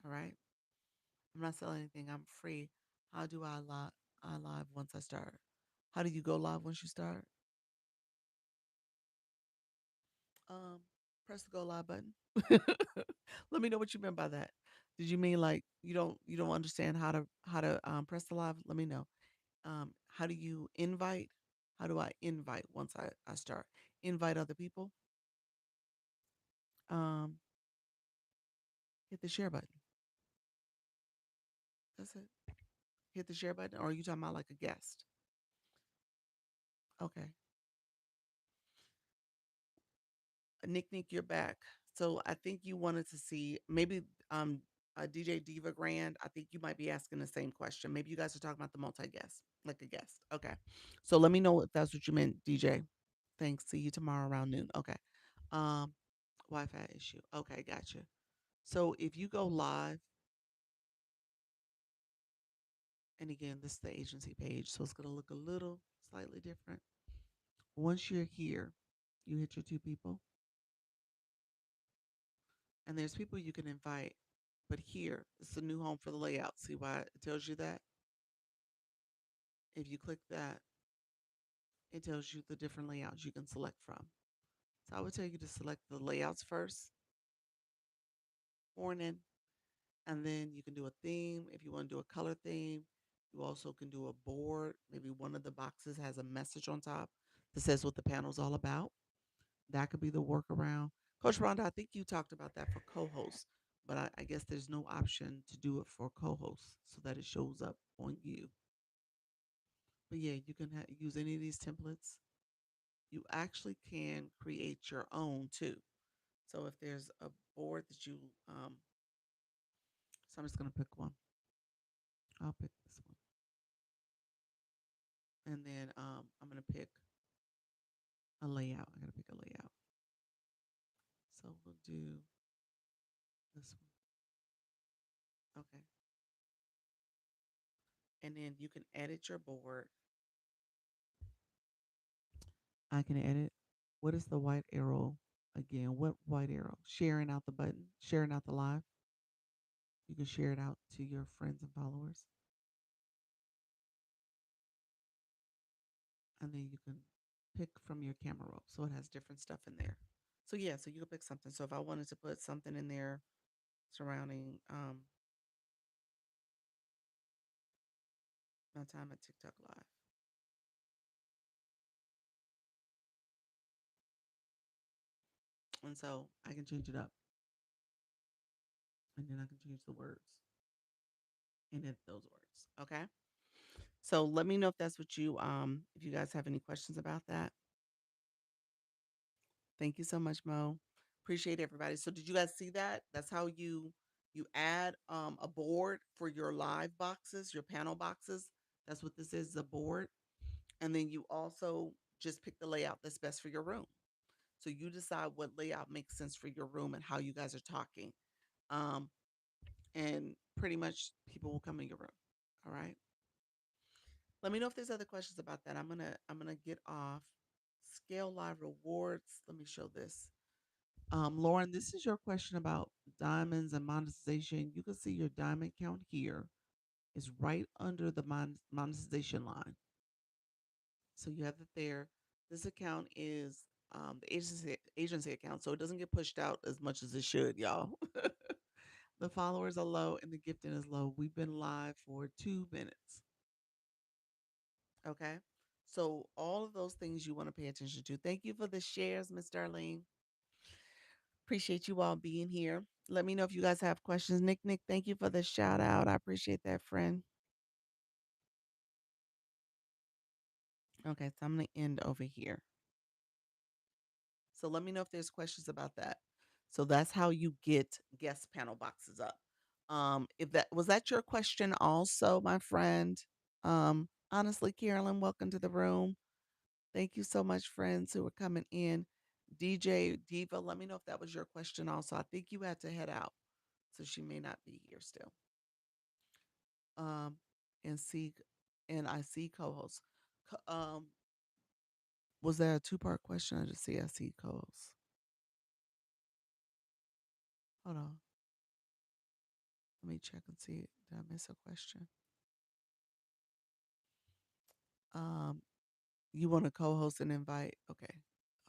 All right. I'm not selling anything. I'm free. How do I live once I start? How do you go live once you start? Um, press the go live button. Let me know what you meant by that. Did you mean like you don't understand how to press the live? Let me know. How do you invite? How do I invite once I start? Invite other people. Um, hit the share button. That's it. Hit the share button. Or are you talking about like a guest? Okay. Nick, Nick, you're back. So I think you wanted to see maybe DJ Diva Grand. I think you might be asking the same question. Maybe you guys are talking about the multi guest, like a guest. Okay. So let me know if that's what you meant, DJ. Thanks. See you tomorrow around noon. Okay. Um, Wi-Fi issue. Okay, gotcha. So if you go live, and again, this is the agency page, so it's gonna look a little slightly different. Once you're here, you hit your two people, and there's people you can invite. But here, it's the new home for the layout. See why it tells you that? If you click that, it tells you the different layouts you can select from. So I would tell you to select the layouts first, morning, and then you can do a theme. If you want to do a color theme, you also can do a board. Maybe one of the boxes has a message on top that says what the panel's all about. That could be the workaround. Coach Rhonda, I think you talked about that for co-hosts, but I guess there's no option to do it for co-hosts so that it shows up on you. But yeah, you can use any of these templates. You actually can create your own too. So if there's a board that you, so I'm just gonna pick one. I'll pick this one, and then I'm gonna pick a layout. I gotta pick a layout. So we'll do this one. Okay, and then you can edit your board. I can edit. What is the white arrow again? What white arrow? Sharing out the button, sharing out the live. You can share it out to your friends and followers. And then you can pick from your camera roll. So it has different stuff in there. So yeah, so you can pick something. So if I wanted to put something in there surrounding my time at TikTok Live, and so I can change it up, and then I can change the words and edit those words. Okay. So let me know if that's what you if you guys have any questions about that. Thank you so much, Mo. Appreciate everybody. So did you guys see that? That's how you add a board for your live boxes, your panel boxes. That's what this is, a board. And then you also just pick the layout that's best for your room. So you decide what layout makes sense for your room and how you guys are talking. Um, and pretty much people will come in your room. All right. Let me know if there's other questions about that. I'm gonna get off. Scale live rewards. Let me show this. Lauren, this is your question about diamonds and monetization. You can see your diamond count here is right under the monetization line. So you have it there. This account is the agency account, so it doesn't get pushed out as much as it should, y'all. The followers are low and the gifting is low. We've been live for 2 minutes. Okay. So all of those things you want to pay attention to. Thank you for the shares, Miss Darlene. Appreciate you all being here. Let me know if you guys have questions. Nick, thank you for the shout out. I appreciate that, friend. Okay, so I'm going to end over here. So let me know if there's questions about that. So that's how you get guest panel boxes up. If that was that your question also, my friend. Honestly, Carolyn, welcome to the room. Thank you so much, friends who are coming in. DJ Diva, let me know if that was your question also. I think you had to head out, so she may not be here still. Um, and see, and I see co-host. Was there a two-part question? I just see I see co-host. Hold on, let me check and see. Did I miss a question? Um, you want to co-host and invite? Okay,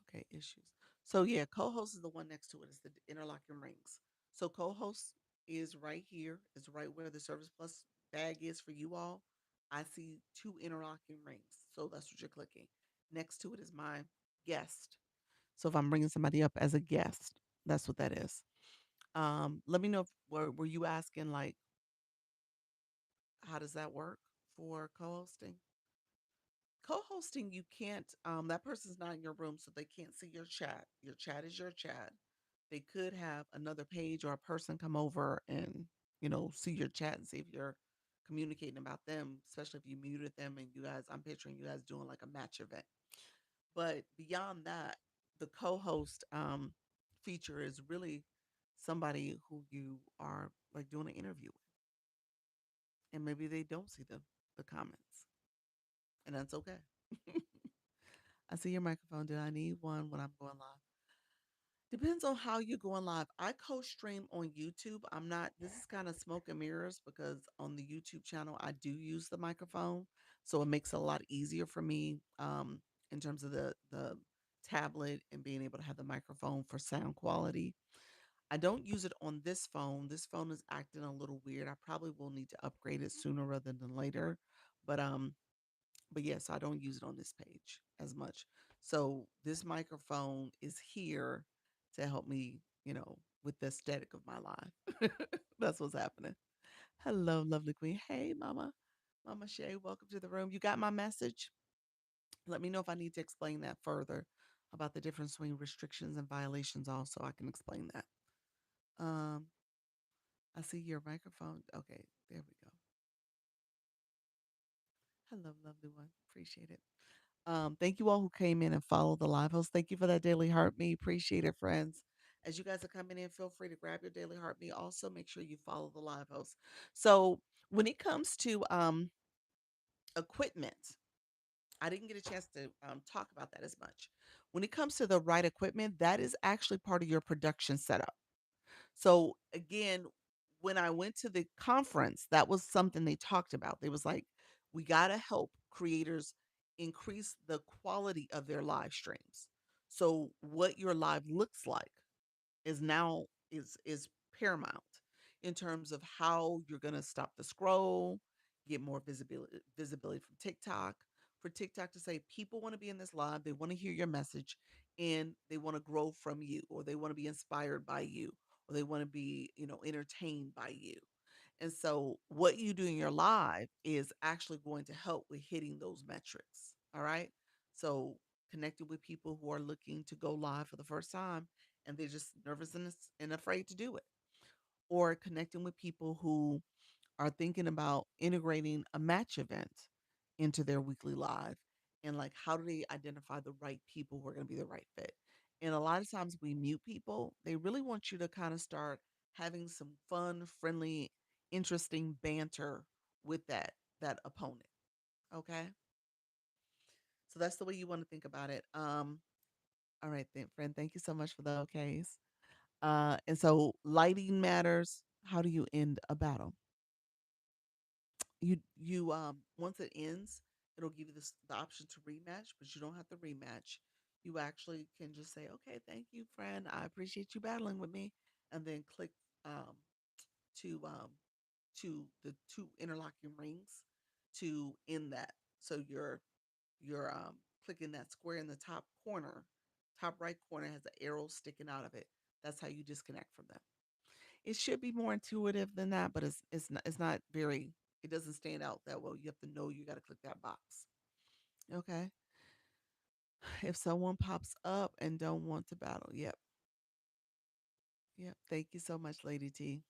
okay, issues. So yeah, co-host is the one next to it. It's the interlocking rings. So co-host is right here. It's right where the Service Plus bag is for you all. I see two interlocking rings. So that's what you're clicking. Next to it is my guest. So if I'm bringing somebody up as a guest, that's what that is. Let me know if were you asking like how does that work for co-hosting? Co-hosting, you can't that person's not in your room, so they can't see your chat. Your chat is your chat. They could have another page or a person come over and, see your chat and see if you're communicating about them, especially if you muted them and you guys, I'm picturing you guys doing like a match event. But beyond that, the co-host feature is really somebody who you are like doing an interview with, and maybe they don't see the comments, and that's okay. I see your microphone. Did I need one when I'm going live? Depends on how you're going live. I co-stream on YouTube. I'm not, this is kind of smoke and mirrors because on the YouTube channel, I do use the microphone. So it makes it a lot easier for me in terms of the tablet and being able to have the microphone for sound quality. I don't use it on this phone. This phone is acting a little weird. I probably will need to upgrade it sooner rather than later. But yes, I don't use it on this page as much. So this microphone is here to help me, with the aesthetic of my life. That's what's happening. Hello, lovely queen. Hey, mama. Mama Shay, welcome to the room. You got my message? Let me know if I need to explain that further about the difference between restrictions and violations also. I can explain that. Um, I see your microphone. Okay, there we go. Hello, lovely one. Appreciate it. Thank you all who came in and followed the live host. Thank you for that daily heart me. Appreciate it, friends. As you guys are coming in, feel free to grab your daily heart me. Also, make sure you follow the live host. So, when it comes to equipment, I didn't get a chance to talk about that as much. When it comes to the right equipment, that is actually part of your production setup. So again, when I went to the conference, that was something they talked about. They was like, we got to help creators increase the quality of their live streams. So what your live looks like is now is paramount in terms of how you're going to stop the scroll, get more visibility from TikTok. For TikTok to say people want to be in this live, they want to hear your message and they want to grow from you or they want to be inspired by you or they want to be, entertained by you. And so what you do in your live is actually going to help with hitting those metrics. All right? So connecting with people who are looking to go live for the first time and they're just nervous and afraid to do it. Or connecting with people who are thinking about integrating a match event into their weekly live, and like how do they identify the right people who are going to be the right fit. And a lot of times we mute people, they really want you to kind of start having some fun, friendly, interesting banter with that opponent. Okay, so that's the way you want to think about it. All right then, friend, thank you so much for the okays. And so lighting matters. How do you end a battle? You once it ends, it'll give you the option to rematch, but you don't have to rematch. You actually can just say, "Okay, thank you, friend. I appreciate you battling with me," and then click um, to the two interlocking rings to end that. So you're clicking that square in the top corner, top right corner has an arrow sticking out of it. That's how you disconnect from them. It should be more intuitive than that, but it's not very, it doesn't stand out that well. You have to know you gotta click that box. Okay. If someone pops up and don't want to battle, yep. Yep. Thank you so much, Lady T.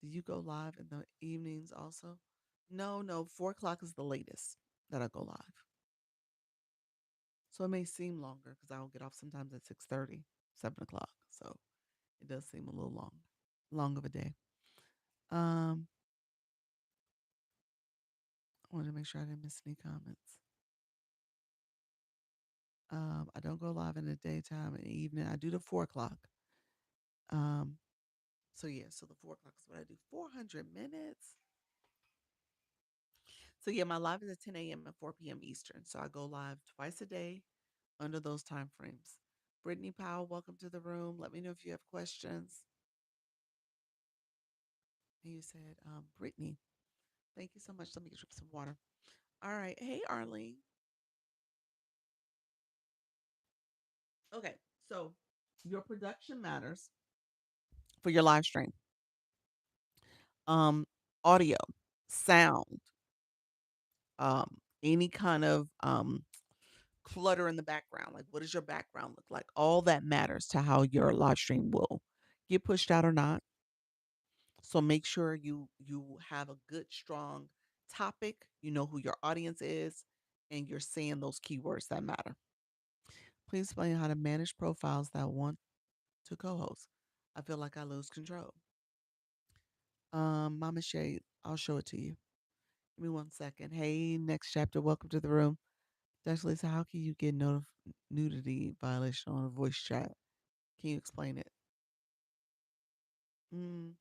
Do you go live in the evenings also? No, no, 4 o'clock is the latest that I go live. So it may seem longer because I'll get off sometimes at 6:30, 7 o'clock. So it does seem a little long of a day. Um, I wanted to make sure I didn't miss any comments. I don't go live in the daytime and evening. I do the 4 o'clock. Um, so yeah, so the 4 o'clock is what I do. 400 minutes. So yeah, my live is at 10 a.m. and 4 p.m. Eastern. So I go live twice a day under those time frames. Brittany Powell, welcome to the room. Let me know if you have questions. And you said, Brittany, thank you so much. Let me get you some water. All right. Hey, Arlene. Okay. So your production matters for your live stream. Um, Audio, sound, any kind of clutter in the background. Like, what does your background look like? All that matters to how your live stream will get pushed out or not. So make sure you have a good, strong topic. You know who your audience is, and you're saying those keywords that matter. Please explain how to manage profiles that want to co-host. I feel like I lose control. Mama Shay, I'll show it to you. Give me 1 second. Hey, next chapter. Welcome to the room. Dr. Lisa, how can you get nudity violation on a voice chat? Can you explain it? Mm,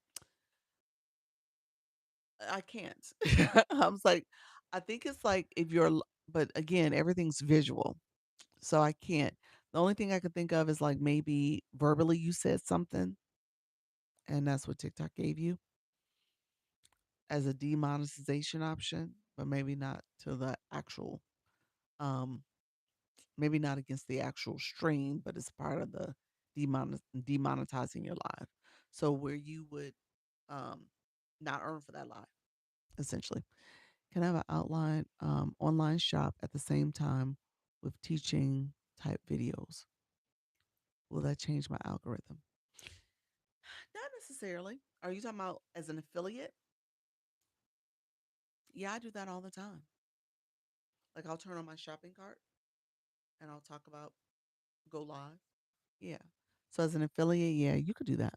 I can't. I was like, I think it's like if but again, everything's visual. So I can't. The only thing I could think of is like maybe verbally you said something and that's what TikTok gave you as a demonetization option, but maybe not to the actual, um, maybe not against the actual stream, but it's part of the demonetizing your live. So where you would um, not earn for that live, essentially. Can I have an outline online shop at the same time with teaching type videos? Will that change my algorithm? Not necessarily. Are you talking about as an affiliate? Yeah, I do that all the time. Like I'll turn on my shopping cart and I'll talk about go live. Yeah. So as an affiliate, yeah, you could do that.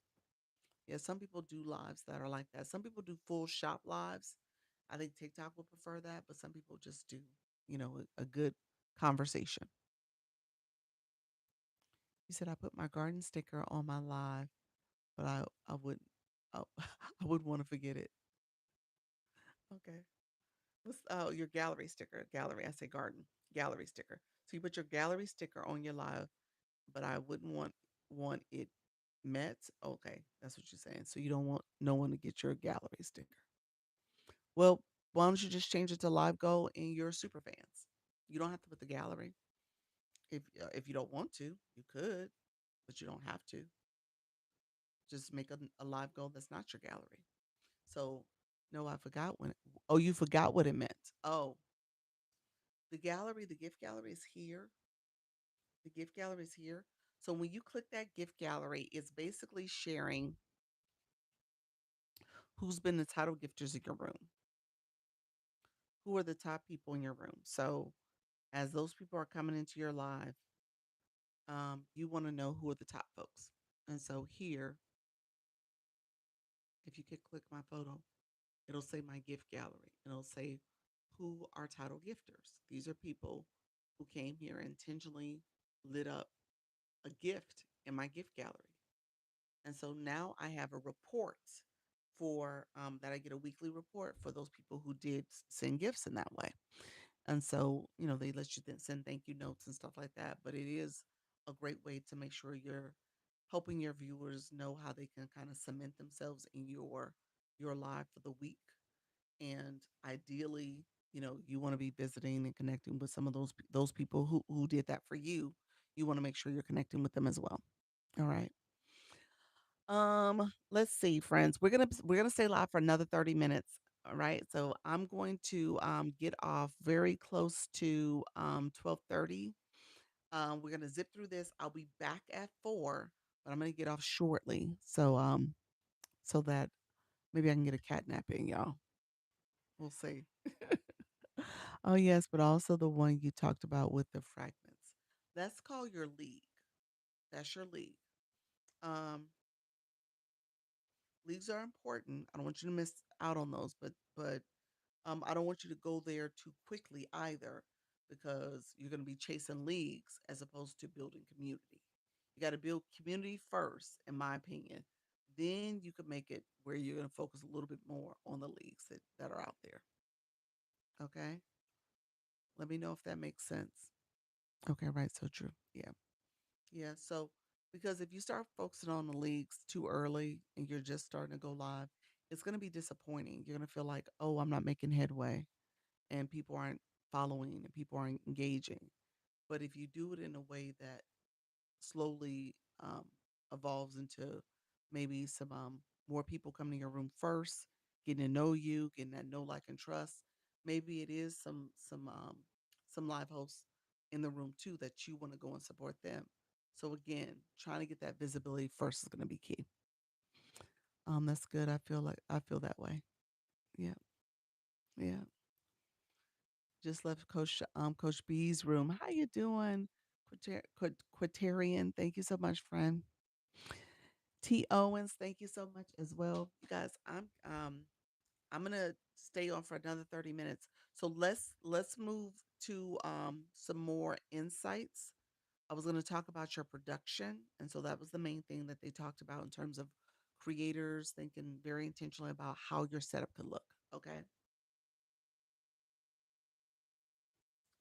Yeah, some people do lives that are like that. Some people do full shop lives. I think TikTok would prefer that, but some people just do, a good conversation. You said I put my garden sticker on my live, but I wouldn't I, I wouldn't want to forget it. Okay. What's your gallery sticker? Gallery, I say garden. Gallery sticker. So you put your gallery sticker on your live, but I wouldn't want it met. Okay, that's what you're saying. So you don't want no one to get your gallery sticker. Well, why don't you just change it to live goal in your super fans? You don't have to put the gallery. If you don't want to, you could, but you don't have to. Just make a live goal that's not your gallery. So no, I forgot when. Oh, you forgot what it meant. Oh, the gift gallery is here. The gift gallery is here. So when you click that gift gallery, it's basically sharing who's been the title gifters in your room, who are the top people in your room. So as those people are coming into your live, you want to know who are the top folks. And so here, if you could click my photo, it'll say my gift gallery. And it'll say who are title gifters. These are people who came here and intentionally lit up a gift in my gift gallery. And so now I have a report for that I get a weekly report for those people who did send gifts in that way. And so, they let you then send thank you notes and stuff like that. But it is a great way to make sure you're helping your viewers know how they can kind of cement themselves in your live for the week. And ideally, you want to be visiting and connecting with some of those people who did that for you. You want to make sure you're connecting with them as well. All right. Let's see, friends. We're gonna stay live for another 30 minutes. All right. So I'm going to get off very close to 12:30. We're gonna zip through this. I'll be back at 4, but I'm gonna get off shortly. So that maybe I can get a cat nap in, y'all. We'll see. Oh yes, but also the one you talked about with the fragments. That's called your league. That's your league. Um, Leagues are important. I don't want you to miss out on those, but I don't want you to go there too quickly either because you're going to be chasing leagues as opposed to building community. You got to build community first, in my opinion. Then you can make it where you're going to focus a little bit more on the leagues that are out there. Okay. Let me know if that makes sense. Okay. Right. So true. Yeah. Yeah. So, because if you start focusing on the leagues too early and you're just starting to go live, it's going to be disappointing. You're going to feel like, oh, I'm not making headway and people aren't following and people aren't engaging. But if you do it in a way that slowly evolves into maybe some more people coming to your room first, getting to know you, getting that know, like, and trust, maybe it is some live hosts in the room too that you want to go and support them. So again, trying to get that visibility first is going to be key. That's good. I feel that way. Yeah, yeah. Just left Coach B's room. How you doing, Quatarian? Thank you so much, friend. T Owens, thank you so much as well. You guys, I'm gonna stay on for another 30 minutes. So let's move to some more insights. I was gonna talk about your production, and so that was the main thing that they talked about in terms of creators thinking very intentionally about how your setup could look. Okay.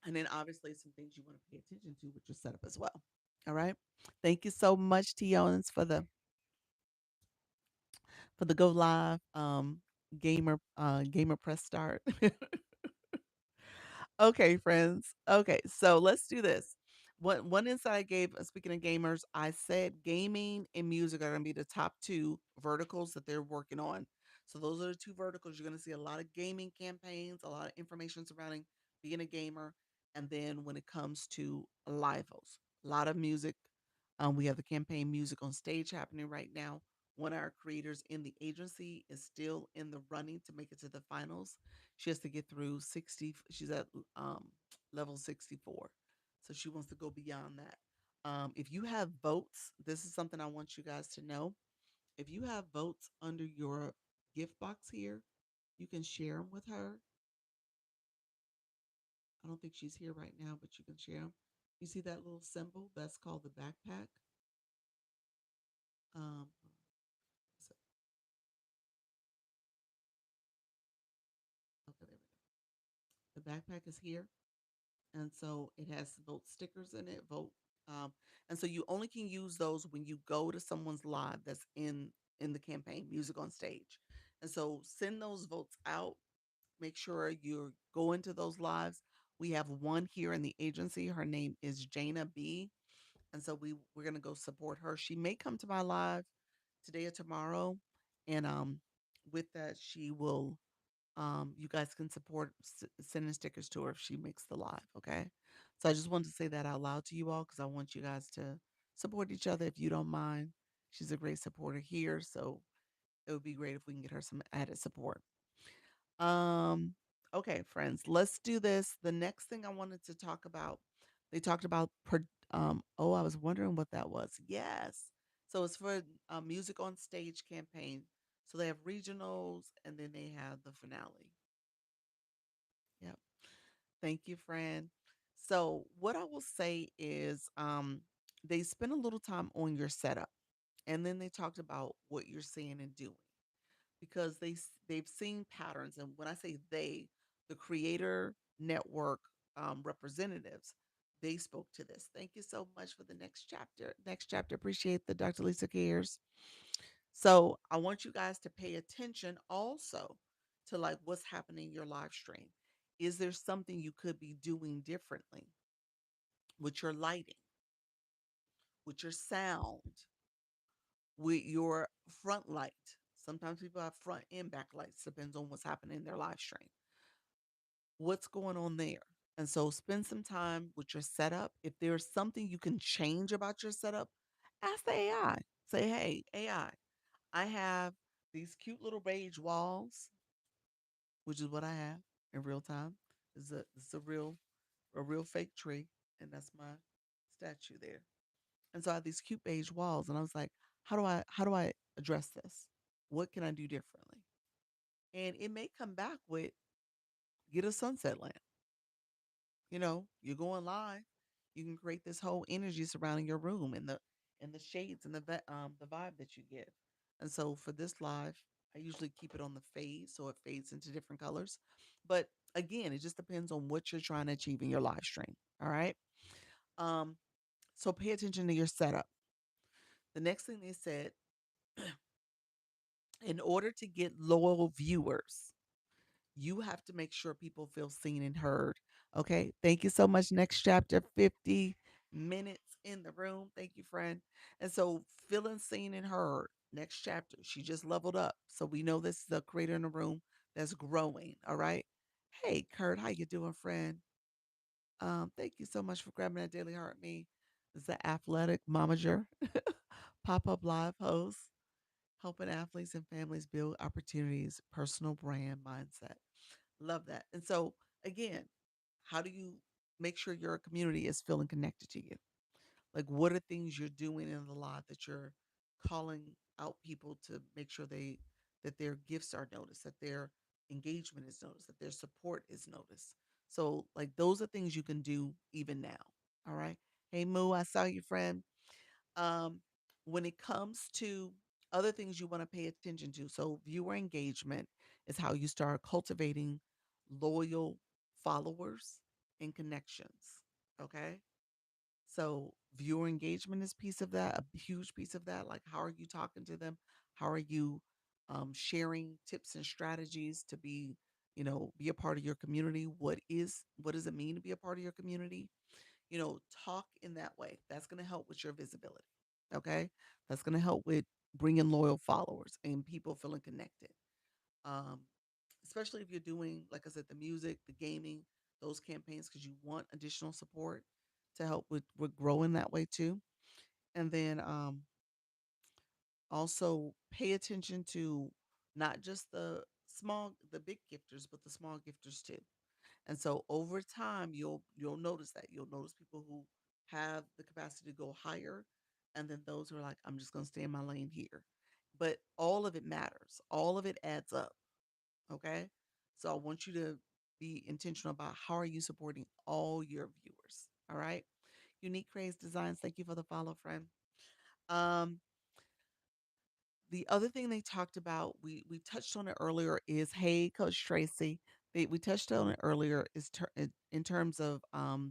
And then obviously some things you want to pay attention to with your setup as well. All right. Thank you so much, T Owens, for the go live gamer press start. Okay, friends. Okay, so let's do this. One insight I gave, speaking of gamers, I said gaming and music are going to be the top two verticals that they're working on. So those are the two verticals. You're going to see a lot of gaming campaigns, a lot of information surrounding being a gamer, and then when it comes to live hosts, a lot of music. We have the campaign Music on Stage happening right now. One of our creators in the agency is still in the running to make it to the finals. She has to get through 60. She's at um, level 64. So she wants to go beyond that. If you have votes, this is something I want you guys to know. If you have votes under your gift box here, you can share them with her. I don't think she's here right now, but you can share them. You see that little symbol? That's called the backpack. Um, so, okay, there we go. The backpack is here. And so it has vote stickers in it, vote. And so you only can use those when you go to someone's live that's in the campaign, Music on Stage. And so send those votes out. Make sure you go into those lives. We have one here in the agency. Her name is Jana B. And so we're gonna go support her. She may come to my live today or tomorrow. And with that, she will you guys can support sending stickers to her if she makes the live. Okay. So I just wanted to say that out loud to you all because I want you guys to support each other if you don't mind. She's a great supporter here, so it would be great if we can get her some added support. Um, okay, friends, let's do this. The next thing I wanted to talk about, they talked about oh, I was wondering what that was. Yes. So it's for music on stage campaign. So they have regionals and then they have the finale. Yep. Thank you, friend. So what I will say is they spend a little time on your setup and then they talked about what you're saying and doing because they've seen patterns. And when I say they, the creator network representatives, they spoke to this. Thank you so much for the next chapter. Next chapter. Appreciate the Dr. Lisa Cares. So I want you guys to pay attention also to like what's happening in your live stream. Is there something you could be doing differently with your lighting, with your sound, with your front light? Sometimes people have front and back lights, depends on what's happening in their live stream. What's going on there? And so spend some time with your setup. If there's something you can change about your setup, ask the AI. Say, hey, AI, I have these cute little beige walls, which is what I have in real time. It's a real fake tree, and that's my statue there. And so I have these cute beige walls, and I was like, how do I address this? What can I do differently? And it may come back with get a sunset lamp. You're going live. You can create this whole energy surrounding your room and the shades and the vibe that you give. And so for this live, I usually keep it on the fade so it fades into different colors. But again, it just depends on what you're trying to achieve in your live stream. All right. Um, so pay attention to your setup. The next thing they said, in order to get loyal viewers, you have to make sure people feel seen and heard. Okay. Thank you so much. Next chapter, 50 minutes in the room. Thank you, friend. And so feeling seen and heard. Next chapter. She just leveled up. So we know this is a creator in the room that's growing. All right. Hey, Kurt, how you doing, friend? Thank you so much for grabbing that Daily Heart Me. This is the athletic momager, pop-up live host, helping athletes and families build opportunities, personal brand mindset. Love that. And so, again, how do you make sure your community is feeling connected to you? Like, what are things you're doing in the live that you're calling out people to make sure that their gifts are noticed, that their engagement is noticed, that their support is noticed. So, like, those are things you can do even now. All right. Hey, Moo, I saw you, friend. Um, when it comes to other things you want to pay attention to, so viewer engagement is how you start cultivating loyal followers and connections. Okay. So viewer engagement is piece of that, a huge piece of that. Like how are you talking to them? How are you sharing tips and strategies to be a part of your community? What does it mean to be a part of your community? Talk in that way. That's going to help with your visibility. Okay. That's going to help with bringing loyal followers and people feeling connected. Um, Especially if you're doing, like I said, the music, the gaming, those campaigns, because you want additional support to help with growing that way too. And then also pay attention to not just the big gifters, but the small gifters too. And so over time, you'll notice that you'll notice people who have the capacity to go higher, and then those who are like, I'm just going to stay in my lane here. But all of it matters. All of it adds up. Okay. So I want you to be intentional about how are you supporting all your viewers. All right. Unique Craze Designs. Thank you for the follow, friend. Um, the other thing they talked about, we touched on it earlier, is hey, Coach Tracy. We touched on it earlier is in terms of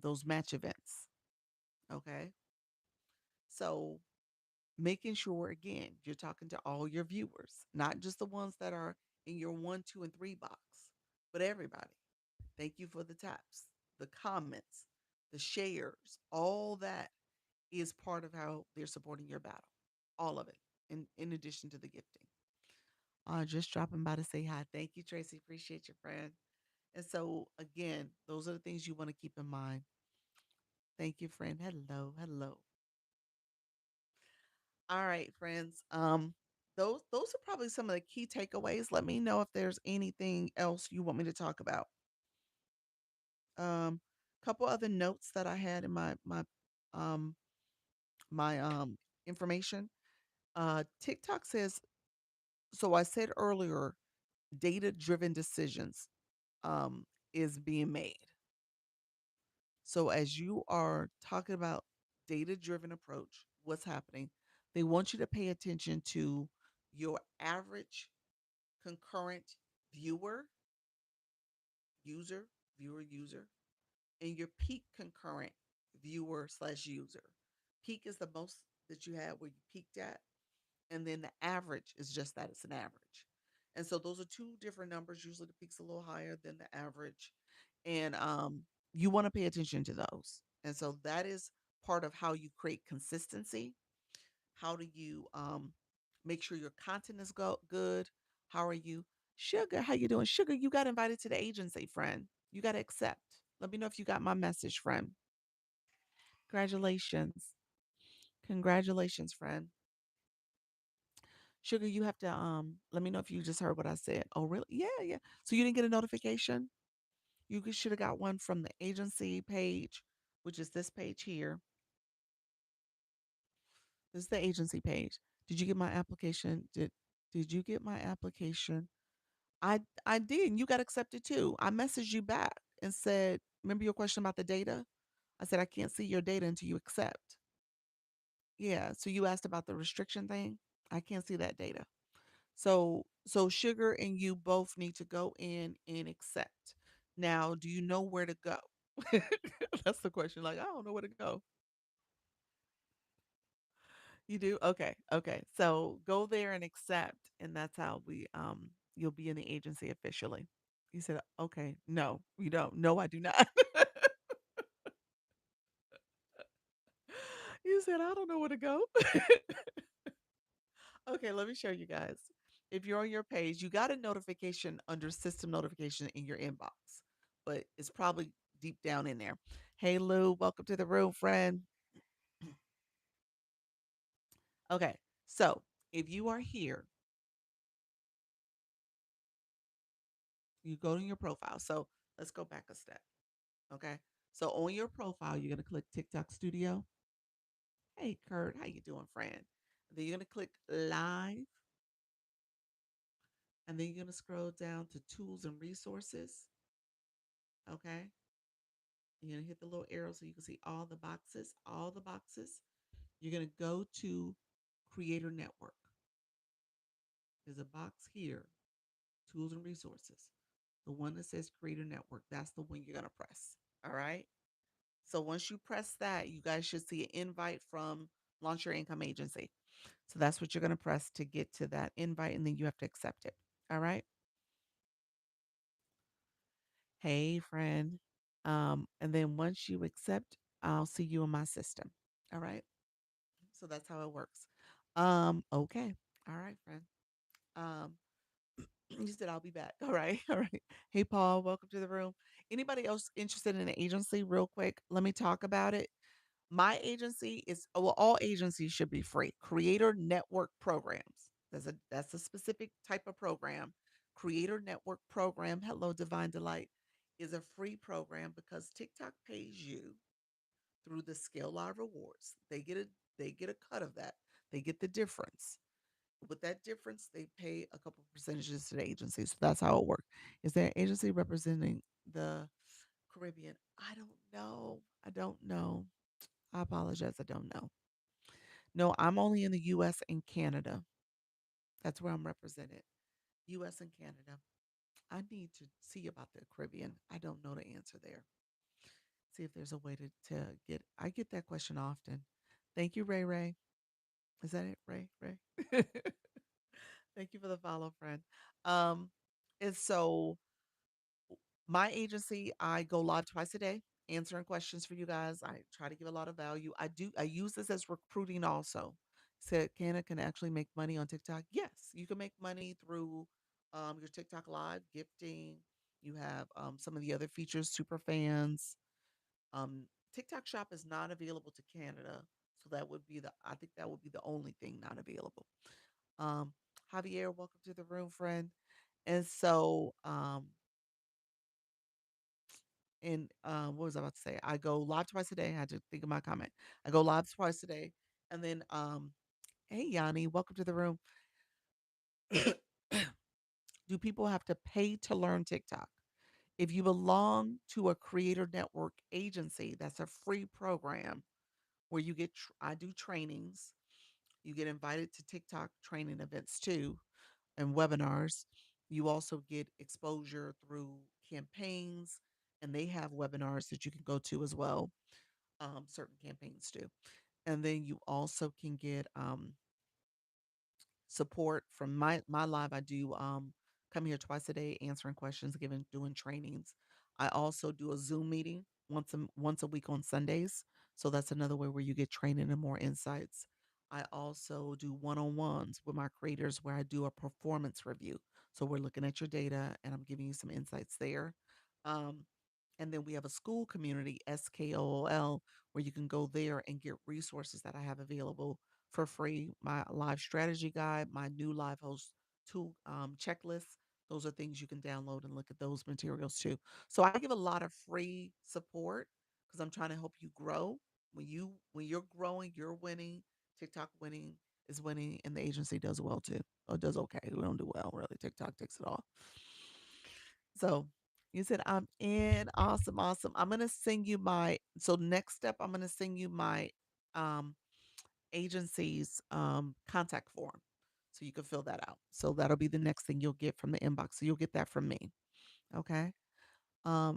those match events. Okay. So making sure again you're talking to all your viewers, not just the ones that are in your 1, 2, and 3 box, but everybody. Thank you for the taps, the comments, the shares. All that is part of how they're supporting your battle. All of it, in addition to the gifting. Just dropping by to say hi. Thank you, Tracy. Appreciate your friend. And so, again, those are the things you want to keep in mind. Thank you, friend. Hello, hello. All right, friends. Those are probably some of the key takeaways. Let me know if there's anything else you want me to talk about. Um, Couple other notes that I had in um my information. TikTok says, so I said earlier, data driven decisions is being made. So as you are talking about data driven approach, what's happening? They want you to pay attention to your average concurrent viewer, user, user, and your peak concurrent viewer slash user. Peak is the most that you had where you peaked at, and then the average is just that it's an average. And so those are two different numbers. Usually the peak's a little higher than the average. And you want to pay attention to those. And so that is part of how you create consistency. How do you make sure your content is good? How are you? Sugar, how you doing? Sugar, you got invited to the agency, friend. You got to accept. Let me know if you got my message, friend. Congratulations. Congratulations, friend. Sugar, you have to let me know if you just heard what I said. Oh, really? Yeah, yeah. So you didn't get a notification? You should have got one from the agency page, which is this page here. This is the agency page. Did you get my application? Did you get my application? I did, and you got accepted too. I messaged you back and said, remember your question about the data? I said I can't see your data until you accept. Yeah. So you asked about the restriction thing. I can't see that data. So Sugar and you both need to go in and accept. Now, do you know where to go? That's the question. Like, I don't know where to go. You do? Okay. Okay. So go there and accept, and that's how we you'll be in the agency officially. You said, okay, no, you don't. No, I do not. You said, I don't know where to go. Okay, let me show you guys. If you're on your page, you got a notification under system notification in your inbox, but it's probably deep down in there. Hey, Lou, welcome to the room, friend. Okay, so if you are here, you go to your profile. So let's go back a step. Okay, so on your profile, you're gonna click TikTok Studio. Hey, Kurt, how you doing, friend? Then you're gonna click Live, and then you're gonna scroll down to Tools and Resources. Okay, you're gonna hit the little arrow so you can see all the boxes. All the boxes. You're gonna go to Creator Network. There's a box here, Tools and Resources. The one that says Creator Network. That's the one you're gonna press. All right. So once you press that, you guys should see an invite from Launch Your Income Agency. So that's what you're going to press to get to that invite, and then you have to accept it. All right. Hey, friend. And then once you accept, I'll see you in my system. All right. So that's how it works. Okay. All right, friend. Um, you said I'll be back. All right. All right. Hey, Paul, welcome to the room. Anybody else interested in an agency, real quick? Let me talk about it. My agency is well, all agencies should be free. Creator network programs. That's a specific type of program. Creator network program, Hello Divine Delight, is a free program because TikTok pays you through the Scale Live rewards. They get a cut of that. They get the difference. With that difference, they pay a couple percentages to the agency. So that's how it works. Is there an agency representing the Caribbean? I don't know. I don't know. I apologize. I don't know. No, I'm only in the US and Canada. That's where I'm represented. US and Canada. I need to see about the Caribbean. I don't know the answer there. See if there's a way to get I get that question often. Thank you, Ray Ray. Is that it, Ray? Ray? Thank you for the follow, friend. Um, and so my agency, I go live twice a day answering questions for you guys. I try to give a lot of value. I use this as recruiting also. Said can actually make money on TikTok. Yes, you can make money through your TikTok live gifting. You have some of the other features, super fans. Um, TikTok Shop is not available to Canada. So that would be the I think that would be the only thing not available. Um, Javier, welcome to the room, friend. And so, what was I about to say? I go live twice a day. I had to think of my comment. I go live twice a day. And then, hey, Yanni, welcome to the room. Do people have to pay to learn TikTok? If you belong to a creator network agency, that's a free program where you get, I do trainings. You get invited to TikTok training events too and webinars. You also get exposure through campaigns, and they have webinars that you can go to as well. Certain campaigns do. And then you also can get support from my live. I do come here twice a day answering questions, giving doing trainings. I also do a Zoom meeting once a week on Sundays. So that's another way where you get training and more insights. I also do one-on-ones with my creators where I do a performance review. So we're looking at your data and I'm giving you some insights there. Um, and then we have a school community, SKOOL, where you can go there and get resources that I have available for free. My live strategy guide, my new live host tool checklist. Those are things you can download and look at those materials too. So I give a lot of free support because I'm trying to help you grow. When you're growing, you're winning. TikTok winning is winning, and the agency does well too. Or does okay. We don't do well really. TikTok takes it all. So you said I'm in. Awesome, awesome. I'm gonna send you my so next step, I'm gonna send you my um agency's contact form. So you can fill that out. So that'll be the next thing you'll get from the inbox. So you'll get that from me. Okay.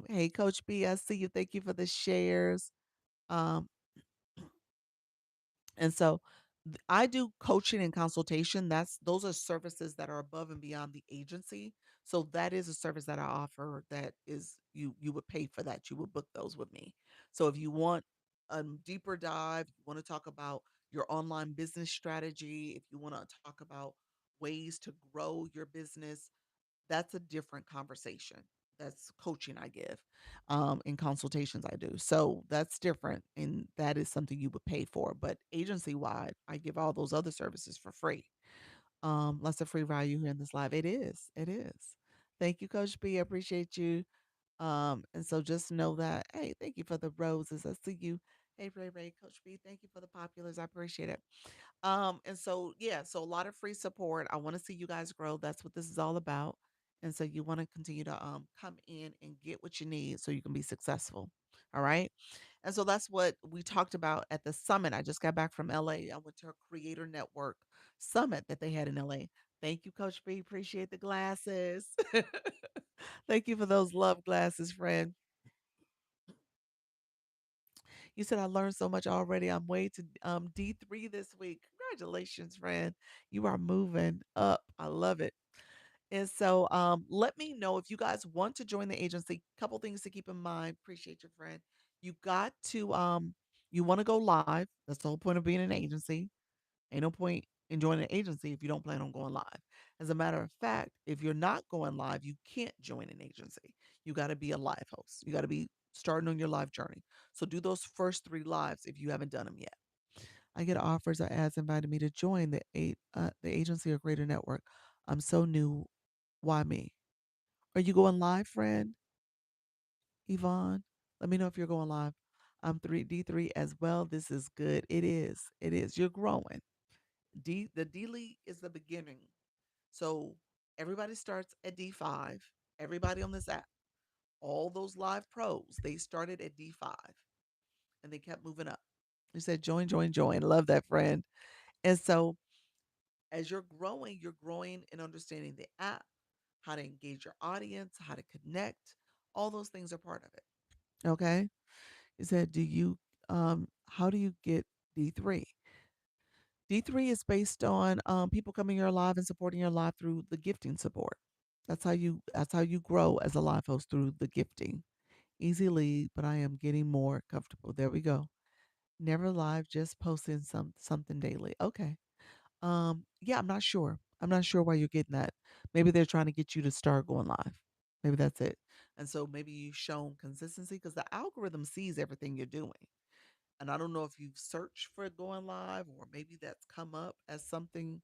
Hey Coach B, I see you. Thank you for the shares. Um, And so I do coaching and consultation. Those are services that are above and beyond the agency. So that is a service that I offer that is you would pay for that. You would book those with me. So if you want a deeper dive, you want to talk about your online business strategy, if you want to talk about ways to grow your business, that's a different conversation. That's coaching I give, and consultations I do. So that's different, and that is something you would pay for. But agency wide, I give all those other services for free. Lots of free value here in this live. It is. It is. Thank you, Coach B. I appreciate you. And so just know that, hey, thank you for the roses. I see you. Hey, Ray, Coach B, thank you for the populars. I appreciate it. And so yeah, so a lot of free support. I want to see you guys grow. That's what this is all about. And so you want to continue to come in and get what you need so you can be successful. All right. And so that's what we talked about at the summit. I just got back from LA. I went to a creator network summit that they had in LA. Thank you, Coach B. Appreciate the glasses. Thank you for those love glasses, friend. You said I learned so much already. I'm way to D3 this week. Congratulations, friend. You are moving up. I love it. And so let me know if you guys want to join the agency. Couple things to keep in mind. Appreciate your friend. You got to you want to go live. That's the whole point of being an agency. Ain't no point in joining an agency if you don't plan on going live. As a matter of fact, if you're not going live, you can't join an agency. You got to be a live host. You got to be starting on your live journey. So do those first 3 lives if you haven't done them yet. I get offers or ads inviting me to join the agency or greater network. I'm so new. Why me? Are you going live, friend? Yvonne? Let me know if you're going live. I'm 3D3 as well. This is good. It is. It is. You're growing. The D League is the beginning. So everybody starts at D5. Everybody on this app, all those live pros, they started at D5 and they kept moving up. You said join, join, join. Love that, friend. And so as you're growing and understanding the app, how to engage your audience, how to connect. All those things are part of it. Okay. You said, how do you get D3? D3 is based on people coming your live and supporting your live through the gifting support. That's how you grow as a live host through the gifting. Easy lead, but I am getting more comfortable. There we go. Never live, just posting something daily. Okay. Yeah, I'm not sure. I'm not sure why you're getting that. Maybe they're trying to get you to start going live. Maybe that's it. And so maybe you've shown consistency because the algorithm sees everything you're doing. And I don't know if you've searched for going live or maybe that's come up as something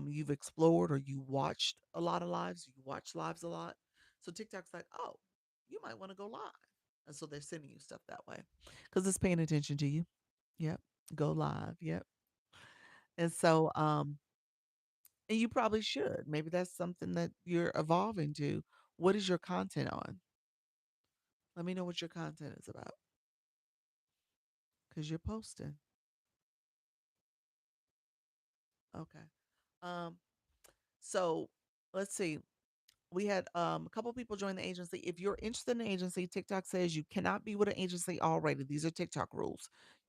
you've explored or you watched a lot of lives, you watch lives a lot. So TikTok's like, oh, you might want to go live. And so they're sending you stuff that way because it's paying attention to you. Yep. Go live. Yep. And so, and you probably should. Maybe that's something that you're evolving to. What is your content on? Let me know what your content is about because you're posting. Okay. Um, so let's see. We had a couple people join the agency. If you're interested in the agency, TikTok says you cannot be with an agency already. These are TikTok rules.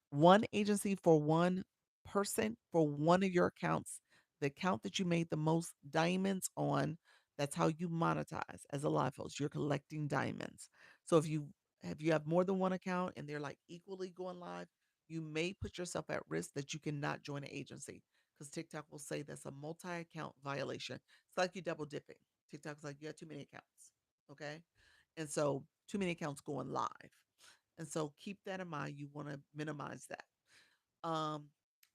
One agency for one person for one of your accounts. The account that you made the most diamonds on, that's how you monetize as a live host. You're collecting diamonds. So if you have more than one account and they're like equally going live, you may put yourself at risk that you cannot join an agency because TikTok will say that's a multi-account violation. It's like you double dipping. TikTok's like you have too many accounts. Okay. And so too many accounts going live. And so keep that in mind. You want to minimize that. Um,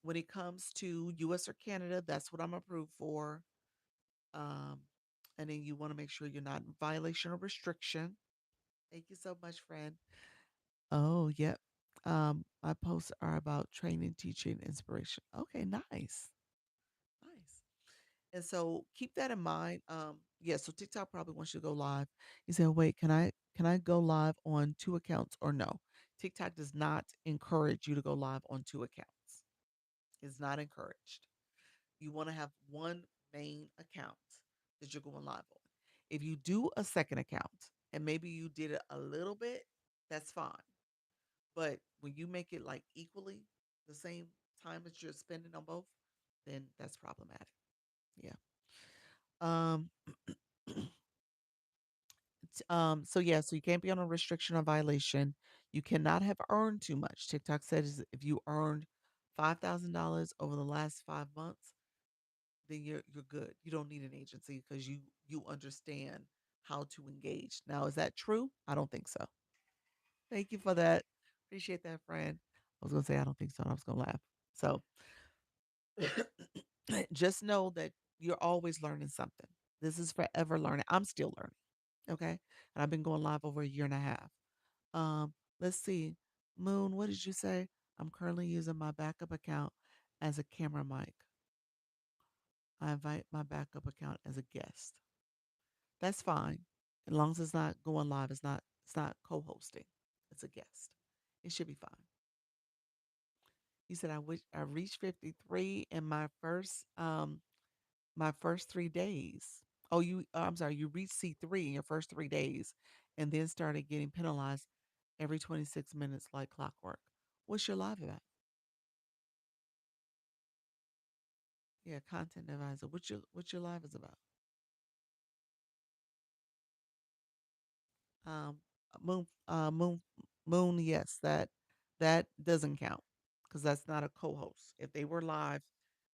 when it comes to US or Canada, that's what I'm approved for. Um, and then you want to make sure you're not in violation or restriction. Thank you so much, friend. Oh, yep. My posts are about training, teaching, inspiration. Okay, nice. Nice. And so keep that in mind. Yeah, so TikTok probably wants you to go live. You say, wait, can I go live on two accounts or no? TikTok does not encourage you to go live on two accounts. It's not encouraged. You want to have one main account that you're going live on. If you do a second account and maybe you did it a little bit, that's fine. But when you make it like equally the same time that you're spending on both, then that's problematic. Yeah. Um so yeah, so you can't be on a restriction or violation. You cannot have earned too much. TikTok says if you earned $5,000 over the last 5 months, then you're good. You don't need an agency because you understand how to engage. Now, is that true? I don't think so. Thank you for that. Appreciate that, friend. I was gonna say I don't think so. I was gonna laugh. So just know that you're always learning something. This is forever learning. I'm still learning. Okay. And I've been going live over a year and a half. Let's see. Moon, what did you say? I'm currently using my backup account as a camera mic. I invite my backup account as a guest. That's fine. As long as it's not going live, it's not co-hosting. It's a guest. It should be fine. You said I reached 53 in my first 3 days. Oh, I'm sorry, you reached C3 in your first 3 days and then started getting penalized every 26 minutes like clockwork. What's your live about? Yeah, content advisor. What your live is about? Um, moon. Yes, that doesn't count because that's not a co-host. If they were live,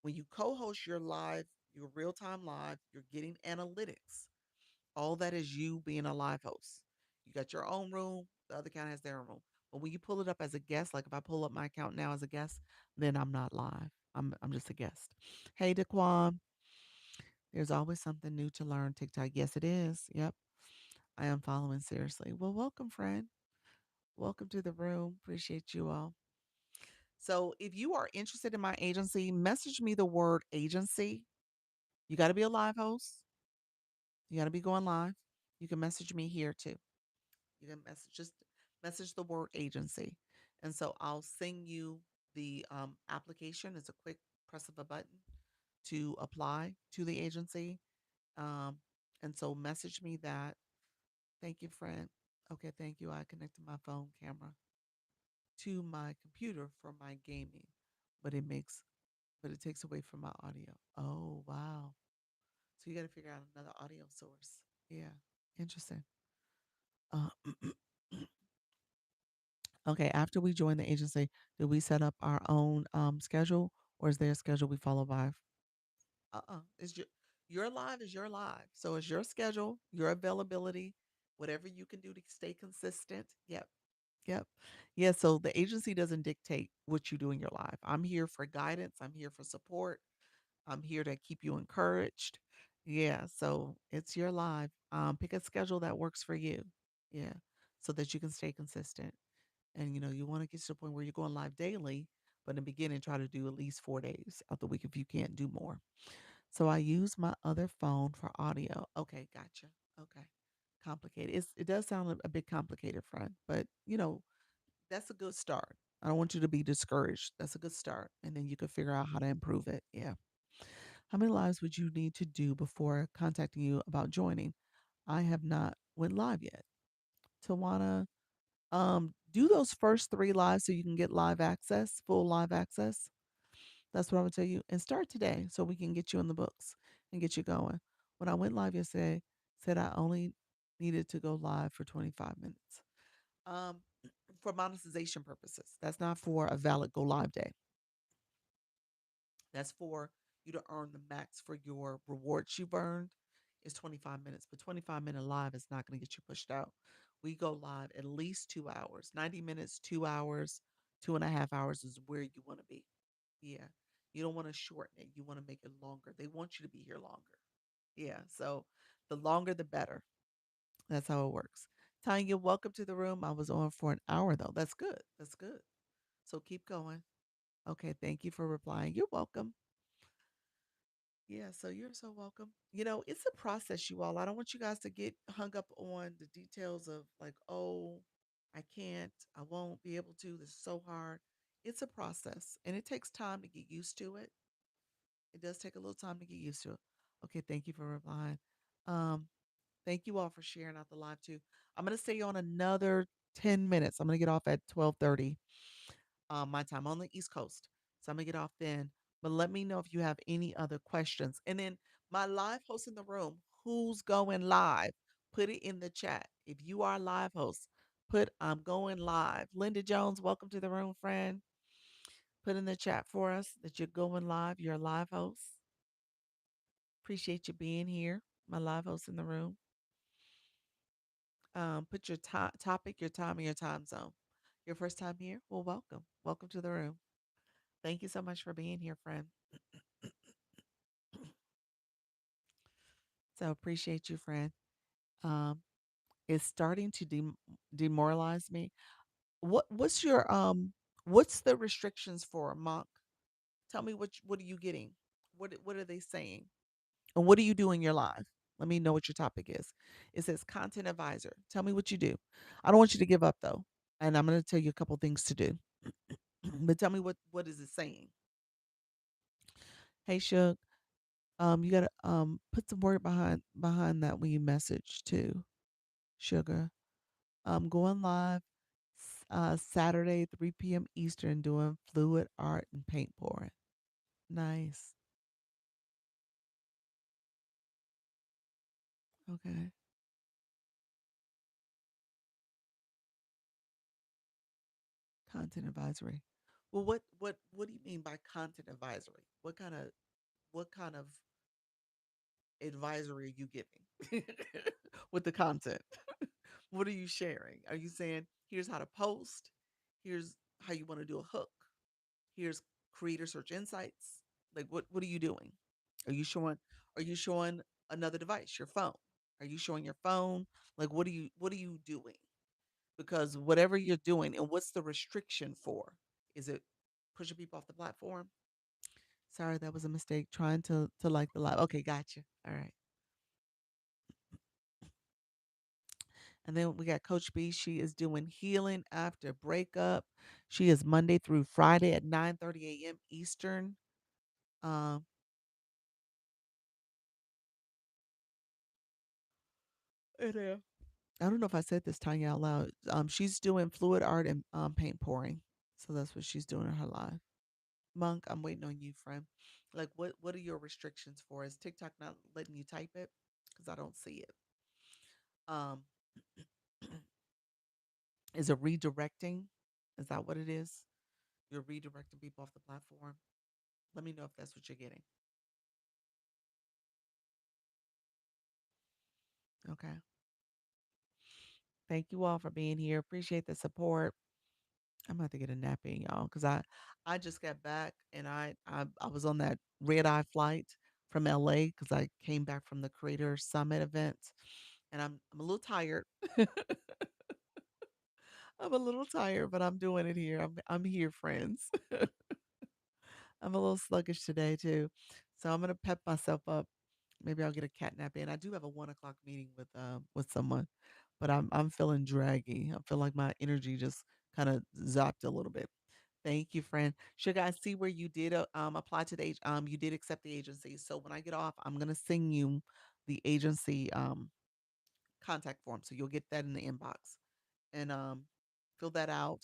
when you co-host your live, your real-time live, you're getting analytics. All that is you being a live host. You got your own room. The other account has their own room. But when you pull it up as a guest, like if I pull up my account now as a guest, then I'm not live. I'm just a guest. Hey, Daquan. There's always something new to learn. TikTok. Yes, it is. Yep. I am following seriously. Well, welcome, friend. Welcome to the room. Appreciate you all. So, if you are interested in my agency, message me the word agency. You got to be a live host. You got to be going live. You can message me here too. You can message the word agency. And so I'll send you the application. It's a quick press of a button to apply to the agency. Um, and so message me that. Thank you, friend. Okay, thank you. I connected my phone camera to my computer for my gaming, but it takes away from my audio. Oh, wow. So you got to figure out another audio source. Yeah, interesting. Uh, okay, after we join the agency, do we set up our own schedule, or is there a schedule we follow by? It's your live is your live. So it's your schedule, your availability, whatever you can do to stay consistent. Yep. Yep. Yeah, so the agency doesn't dictate what you do in your life. I'm here for guidance, I'm here for support, I'm here to keep you encouraged. Yeah, so it's your life. Pick a schedule that works for you. Yeah, so that you can stay consistent. And you want to get to the point where you're going live daily, but in the beginning, try to do at least 4 days out the week if you can't do more. So I use my other phone for audio. Okay, gotcha. Okay, complicated. It does sound a bit complicated, friend, but that's a good start. I don't want you to be discouraged. That's a good start, and then you can figure out how to improve it. Yeah. How many lives would you need to do before contacting you about joining? I have not went live yet. Tawana, do those first 3 lives so you can get live access, full live access. That's what I'm gonna tell you. And start today so we can get you in the books and get you going. When I went live yesterday, said I only needed to go live for 25 minutes. Um, for monetization purposes. That's not for a valid go live day. That's for you to earn the max for your rewards you've earned is 25 minutes. But 25-minute live is not going to get you pushed out. We go live at least 2 hours, 90 minutes, 2 hours, 2.5 hours is where you want to be. Yeah. You don't want to shorten it. You want to make it longer. They want you to be here longer. Yeah. So the longer, the better. That's how it works. Tanya, welcome to the room. I was on for an hour though. That's good. That's good. So keep going. Okay. Thank you for replying. You're welcome. Yeah, so you're so welcome. It's a process, you all. I don't want you guys to get hung up on the details of like, oh, I can't, I won't be able to. This is so hard. It's a process and it takes time to get used to it. It does take a little time to get used to it. Okay, thank you for replying. Um, Thank you all for sharing out the live too. I'm gonna stay on another 10 minutes. I'm gonna get off at 12:30 my time on the East Coast. So I'm gonna get off then. But let me know if you have any other questions. And then my live host in the room, who's going live? Put it in the chat. If you are a live host, put I'm going live. Linda Jones, welcome to the room, friend. Put in the chat for us that you're going live. You're a live host. Appreciate you being here. My live host in the room. Put your topic, your time, and your time zone. Your first time here? Well, welcome. Welcome to the room. Thank you so much for being here, friend. So appreciate you, friend. Um, it's starting to demoralize me. What's the restrictions for a monk? Tell me what are you getting? What are they saying? And what do you do in your life? Let me know what your topic is. It says content advisor. Tell me what you do. I don't want you to give up though. And I'm going to tell you a couple things to do. But tell me what is it saying? Hey Shug, you gotta put some word behind that when you message too, Sugar. Going live Saturday, 3 p.m. Eastern, doing fluid art and paint pouring. Nice. Okay. Content advisory. Well, what do you mean by content advisory? What kind of advisory are you giving with the content? What are you sharing? Are you saying here's how to post? Here's how you want to do a hook? Here's creator search insights. Like what are you doing? Are you showing are you showing another device, your phone? Are you showing your phone? Like what are you doing? Because whatever you're doing and what's the restriction for? Is it pushing people off the platform? Sorry, that was a mistake. Trying to like the live. Okay, gotcha. All right. And then we got Coach B. She is doing healing after breakup. She is Monday through Friday at 9:30 a.m. Eastern. Um, and I don't know if I said this Tanya out loud. She's doing fluid art and paint pouring. So that's what she's doing in her live. Monk, I'm waiting on you, friend. Like what are your restrictions for? Is TikTok not letting you type it? Because I don't see it. Um is it redirecting? Is that what it is? You're redirecting people off the platform. Let me know if that's what you're getting. Okay. Thank you all for being here. Appreciate the support. I'm about to get a nap in, y'all, because I just got back and I was on that red eye flight from LA because I came back from the Creator Summit event, and I'm a little tired. I'm a little tired, but I'm doing it here. I'm here, friends. I'm a little sluggish today too, so I'm gonna pep myself up. Maybe I'll get a cat nap in. I do have a 1 o'clock meeting with someone, but I'm feeling draggy. I feel like my energy just kind of zapped a little bit. Thank you, friend. Sugar, I see where you did apply to the you did accept the agency. So when I get off, I'm gonna send you the agency contact form. So you'll get that in the inbox and fill that out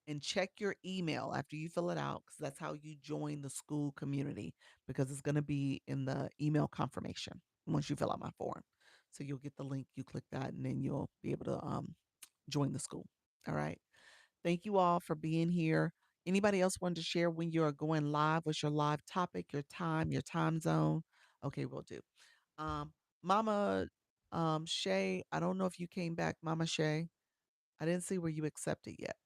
and check your email after you fill it out because that's how you join the school community because it's going to be in the email confirmation once you fill out my form. So you'll get the link, you click that, and then you'll be able to join the school. All right. Thank you all for being here. Anybody else want to share when you are going live? What's your live topic, your time zone? Okay, we'll do. Um, Mama Shay, I don't know if you came back, Mama Shay. I didn't see where you accepted yet.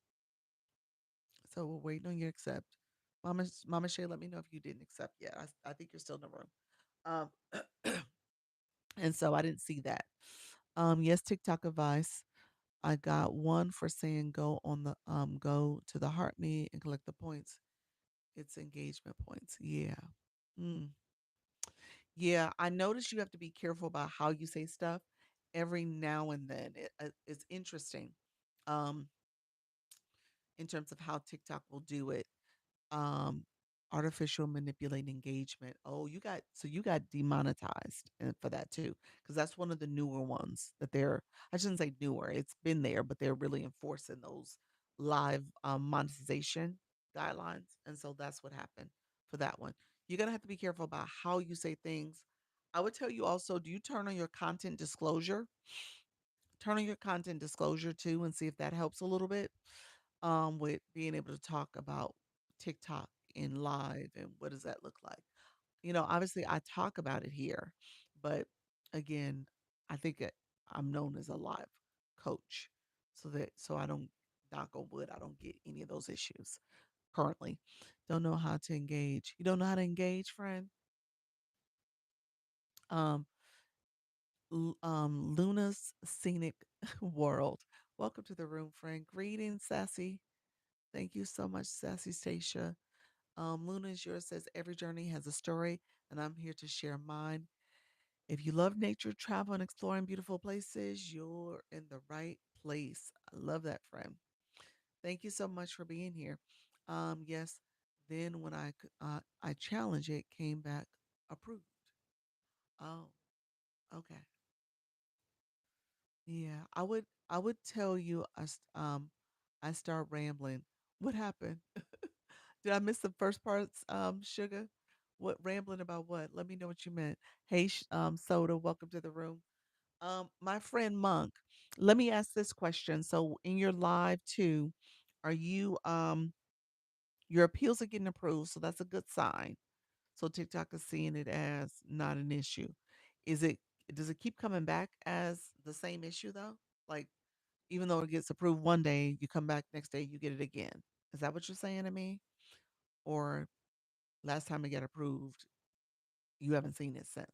So we're waiting on your accept. Mama Shay, let me know if you didn't accept yet. I think you're still in the room. And so I didn't see that. Yes, TikTok advice. I got one for saying go to the heart me and collect the points. It's engagement points. Yeah. Mm. Yeah, I noticed you have to be careful about how you say stuff every now and then. It's interesting um, in terms of how TikTok will do it. um Artificial manipulate engagement. Oh, you got demonetized for that too, because that's one of the newer ones that they're, I shouldn't say newer, it's been there, but they're really enforcing those live monetization guidelines, and so that's what happened for that one. You're gonna have to be careful about how you say things. I would tell you also, do you turn on your content disclosure? Turn on your content disclosure too and see if that helps a little bit with being able to talk about TikTok in live and what does that look like. Obviously I talk about it here, but again, I think I'm known as a live coach, so I don't, knock on wood, I don't get any of those issues currently. Don't know how to engage. You don't know how to engage, friend? Um, Luna's Scenic World. Welcome to the room, friend. Greetings, Sassy. Thank you so much, Sassy Stacia. Luna is yours, says every journey has a story, and I'm here to share mine. If you love nature, travel, and exploring beautiful places, you're in the right place. I love that, friend. Thank you so much for being here. Yes, then when I challenged it, came back approved. Oh, okay. Yeah, I would tell you I start rambling. What happened? Did I miss the first parts, Sugar? What rambling about what? Let me know what you meant. Hey, Soda, welcome to the room. My friend Monk, let me ask this question. So in your live too, are you your appeals are getting approved, so that's a good sign. So TikTok is seeing it as not an issue. Is it does it keep coming back as the same issue though? Like even though it gets approved one day, you come back next day, you get it again. Is that what you're saying to me? Or last time it got approved, you haven't seen it since,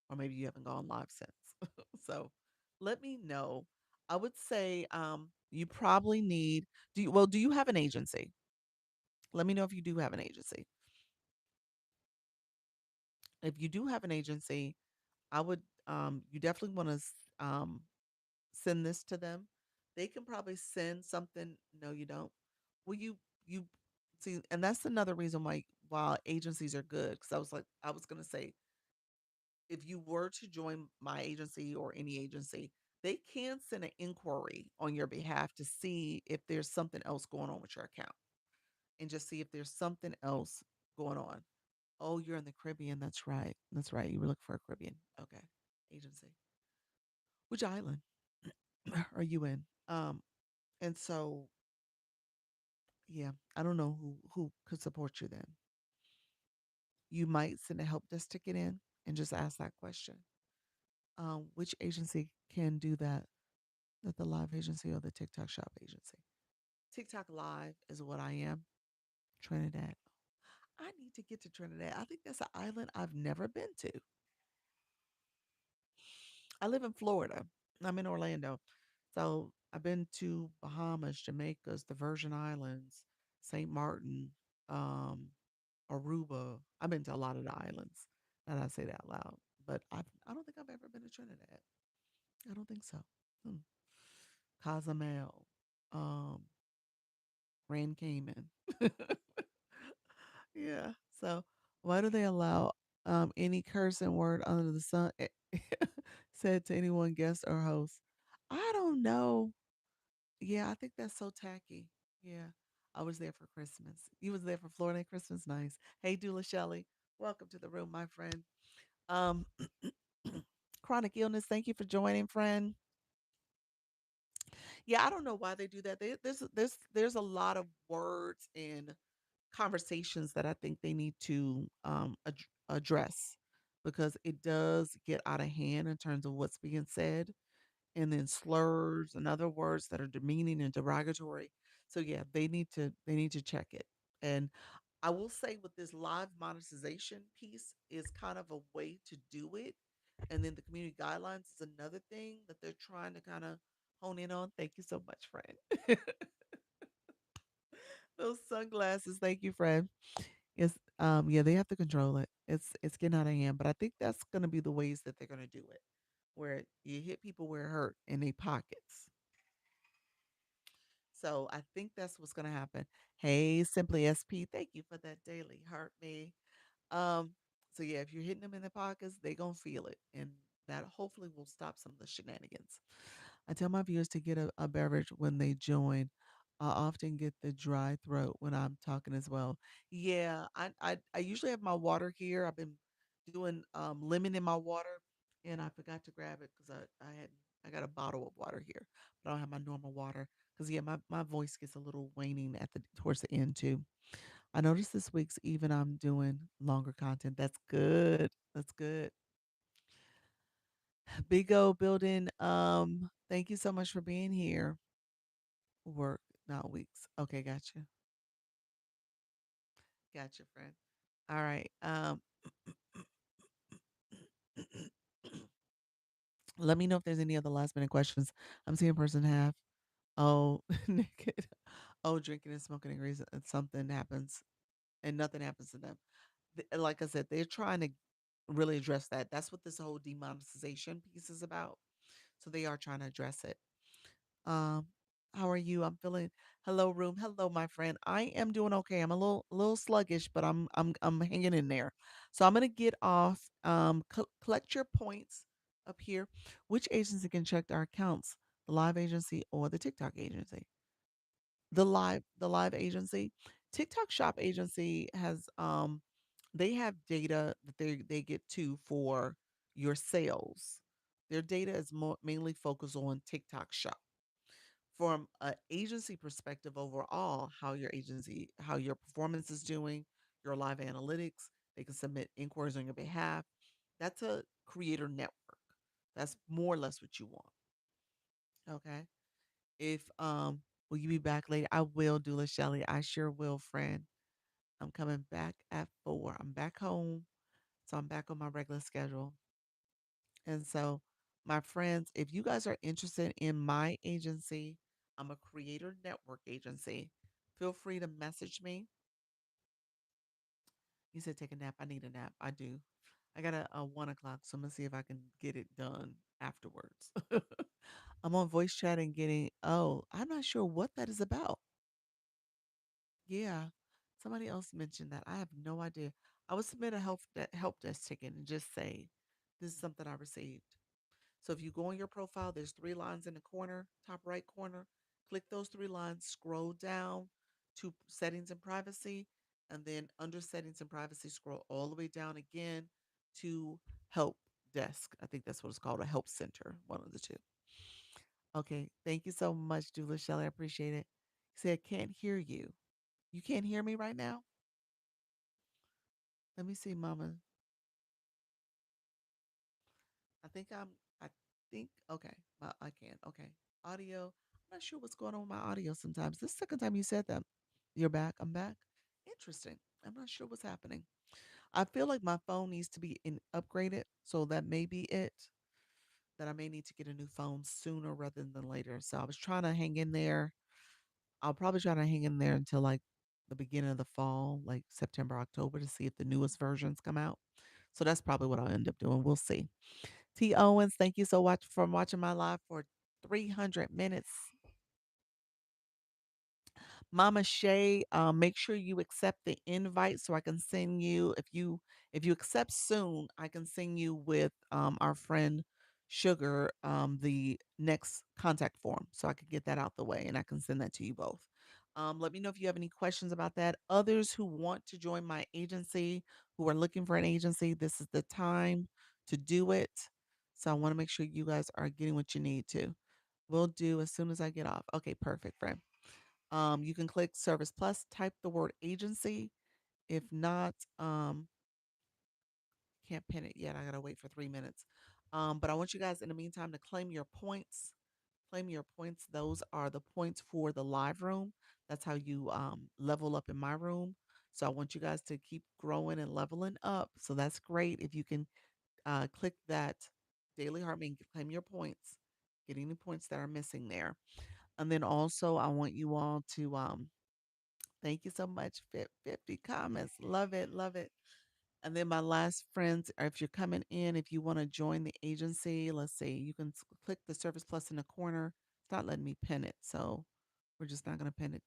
or maybe you haven't gone live since. So let me know. I would say you probably need. Do you have an agency? Let me know if you do have an agency. If you do have an agency, I would you definitely want to send this to them. They can probably send something. No, you don't. Well, you see, and that's another reason why agencies are good. Because I was gonna say, if you were to join my agency or any agency, they can send an inquiry on your behalf to see if there's something else going on with your account and just see if there's something else going on. Oh, you're in the Caribbean. That's right. That's right. You were looking for a Caribbean. Okay. Agency. Which island are you in? And so yeah, I don't know who could support you then. You might send a help desk ticket in and just ask that question. Which agency can do that? That the live agency or the TikTok shop agency? TikTok live is what I am. Trinidad. I need to get to Trinidad. I think that's an island I've never been to. I live in Florida. I'm in Orlando. So I've been to Bahamas, Jamaica's, the Virgin Islands, St. Martin, um, Aruba. I've been to a lot of the islands. And I say that out loud. But I don't think I've ever been to Trinidad. I don't think so. Hmm. Cozumel, um, Grand Cayman. Yeah. So why do they allow any cursing word under the sun said to anyone, guest or host? I don't know. Yeah, I think that's so tacky. Yeah. I was there for Christmas. You was there for Florida Christmas. Nice. Hey, Dula Shelley. Welcome to the room, my friend. Um Chronic illness. Thank you for joining, friend. Yeah, I don't know why they do that. There's a lot of words and conversations that I think they need to address because it does get out of hand in terms of what's being said, and then slurs and other words that are demeaning and derogatory. So yeah, they need to check it. And I will say with this live monetization piece is kind of a way to do it. And then the community guidelines is another thing that they're trying to kind of hone in on. Thank you so much, friend. Those sunglasses, thank you, friend. It's yeah, they have to control it. It's getting out of hand, but I think that's gonna be the ways that they're gonna do it, where you hit people where it hurt in their pockets. So I think that's what's gonna happen. Hey, Simply SP, thank you for that daily heart me. Um, so yeah, if you're hitting them in the pockets, they gonna feel it, and that hopefully will stop some of the shenanigans. I tell my viewers to get a beverage when they join. I often get the dry throat when I'm talking as well. Yeah, I usually have my water here. I've been doing lemon in my water, and I forgot to grab it because I got a bottle of water here, but I don't have my normal water because yeah, my voice gets a little waning at the towards the end too. I noticed this week's even I'm doing longer content. That's good. That's good. Big O building. Thank you so much for being here. Work, not weeks. Okay, gotcha. Gotcha, friend. All right. Let me know if there's any other last minute questions. I'm seeing person half. Oh, naked. Oh, drinking and smoking agrees that something happens and nothing happens to them. Like I said, they're trying to really address that. That's what this whole demonetization piece is about. So they are trying to address it. Um, how are you? I'm feeling hello room. Hello, my friend. I am doing okay. I'm a little sluggish, but I'm hanging in there. So I'm gonna get off. Collect your points up here. Which agency can check our accounts? The live agency or the TikTok agency? The live agency. TikTok shop agency has they have data that they get to for your sales. Their data is mainly focused on TikTok shop from an agency perspective overall, how your performance is doing, your live analytics. They can submit inquiries on your behalf. That's a creator network. That's more or less what you want. Okay. If will you be back later? I will, Dula Shelley. I sure will, friend. I'm coming back at 4. I'm back home. So I'm back on my regular schedule. And so, my friends, if you guys are interested in my agency, I'm a creator network agency. Feel free to message me. You said take a nap. I need a nap. I do. I got a 1 o'clock, so I'm gonna see if I can get it done afterwards. I'm on voice chat and getting. Oh, I'm not sure what that is about. Yeah, somebody else mentioned that. I have no idea. I would submit a help desk ticket and just say, "This is something I received." So if you go on your profile, there's 3 lines in the corner, top right corner. Click those 3 lines, scroll down to settings and privacy, and then under settings and privacy, scroll all the way down again to help desk. I think that's what it's called, a help center, one of the two. Okay, thank you so much, Julia Shelley. I appreciate it. You said can't hear you. You can't hear me right now? Let me see, Mama. I think I'm. I think okay. I can. Okay. Audio. I'm not sure what's going on with my audio sometimes. This is the second time you said that. You're back. I'm back. Interesting. I'm not sure what's happening. I feel like my phone needs to be upgraded, so that may be it. That I may need to get a new phone sooner rather than later. So I was trying to hang in there. I'll probably try to hang in there until like the beginning of the fall, like September, October, to see if the newest versions come out. So that's probably what I'll end up doing. We'll see. T. Owens, thank you so much for watching my live for 300 minutes. Mama Shay, make sure you accept the invite so I can send you. If you accept soon, I can send you with our friend Sugar the next contact form, so I could get that out the way, and I can send that to you both. Let me know if you have any questions about that. Others who want to join my agency, who are looking for an agency, this is the time to do it. So I want to make sure you guys are getting what you need to. We'll do as soon as I get off. Okay, perfect, friend. You can click Service Plus, type the word agency. If not, can't pin it yet. I gotta wait for 3 minutes. But I want you guys in the meantime to claim your points. Claim your points. Those are the points for the live room. That's how you level up in my room. So I want you guys to keep growing and leveling up. So that's great. If you can click that daily heartbeat, claim your points, get any points that are missing there. And then also I want you all to thank you so much. 50 comments. Love it. Love it. And then my last friends, or if you're coming in, if you want to join the agency, let's see, you can click the Service Plus in the corner. It's not letting me pin it. So we're just not going to pin it.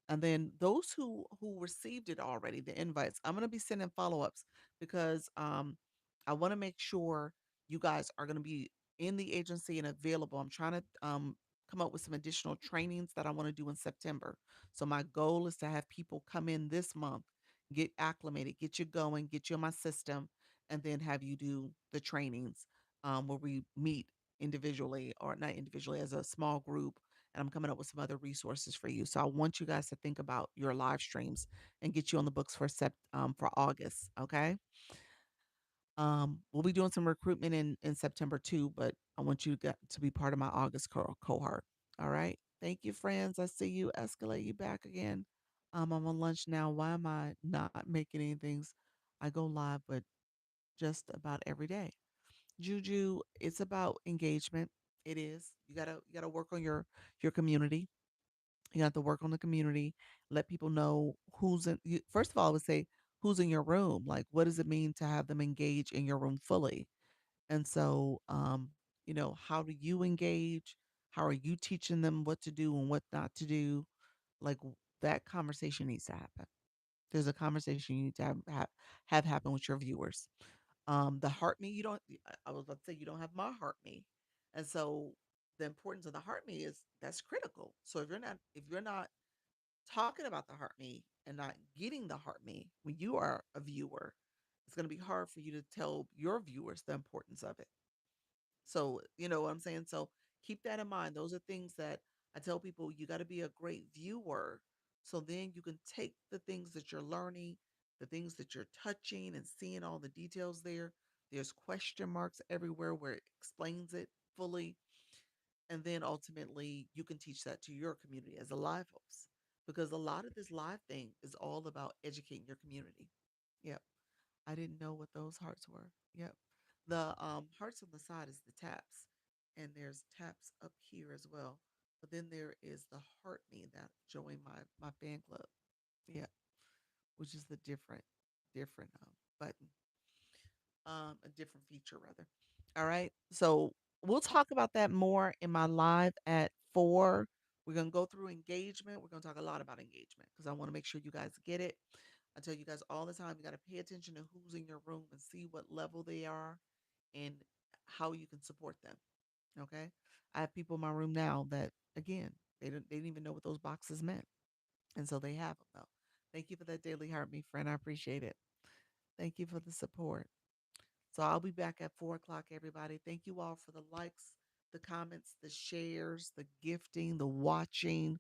And then those who received it already, the invites, I'm going to be sending follow-ups because I want to make sure you guys are going to be in the agency and available. I'm trying to come up with some additional trainings that I want to do in September. So my goal is to have people come in this month, get acclimated, get you going, get you in my system, and then have you do the trainings where we meet individually or not individually as a small group, and I'm coming up with some other resources for you. So I want you guys to think about your live streams and get you on the books for for August. Okay. We'll be doing some recruitment in September too, but I want you to get to be part of my August cohort. All right. Thank you, friends. I see you escalate you back again. I'm on lunch now. Why am I not making any things? I go live, but just about every day. Juju, it's about engagement. It is. You gotta work on your community. You have to work on the community, let people know who's in. First of all, I would say who's in your room. Like, what does it mean to have them engage in your room fully? And so, how do you engage? How are you teaching them what to do and what not to do? Like that conversation needs to happen. There's a conversation you need to have happen with your viewers. The heart me, you don't. I was about to say you don't have my heart me, and so the importance of the heart me is that's critical. So if you're not talking about the heart me and not getting the heart me when you are a viewer, it's going to be hard for you to tell your viewers the importance of it. So, you know what I'm saying? So, keep that in mind. Those are things that I tell people you got to be a great viewer. So then you can take the things that you're learning, the things that you're touching and seeing all the details there. There's question marks everywhere where it explains it fully, and then ultimately, you can teach that to your community as a live host because a lot of this live thing is all about educating your community. Yep. I didn't know what those hearts were. Yep. The hearts on the side is the taps, and there's taps up here as well. But then there is the heart me that joined my fan club. Yeah, which is the different button, a different feature rather. All right. So we'll talk about that more in my live at 4. We're going to go through engagement. We're going to talk a lot about engagement because I want to make sure you guys get it. I tell you guys all the time, you got to pay attention to who's in your room and see what level they are and how you can support them. Okay. I have people in my room now that, again, they didn't even know what those boxes meant. And so they have them though. Thank you for that daily heart, me friend. I appreciate it. Thank you for the support. So I'll be back at 4 o'clock, everybody. Thank you all for the likes, the comments, the shares, the gifting, the watching,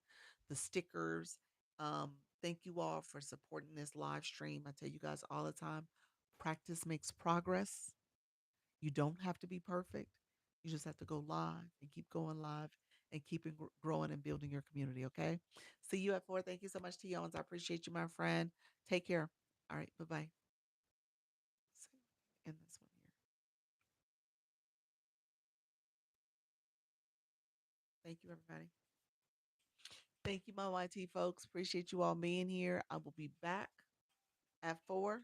the stickers. Thank you all for supporting this live stream. I tell you guys all the time, practice makes progress. You don't have to be perfect. You just have to go live and keep going live and keeping growing and building your community. Okay. See you at 4. Thank you so much, T. Owens. I appreciate you, my friend. Take care. All right. Bye bye. And this one here. Thank you, everybody. Thank you, my YT folks. Appreciate you all being here. I will be back at 4.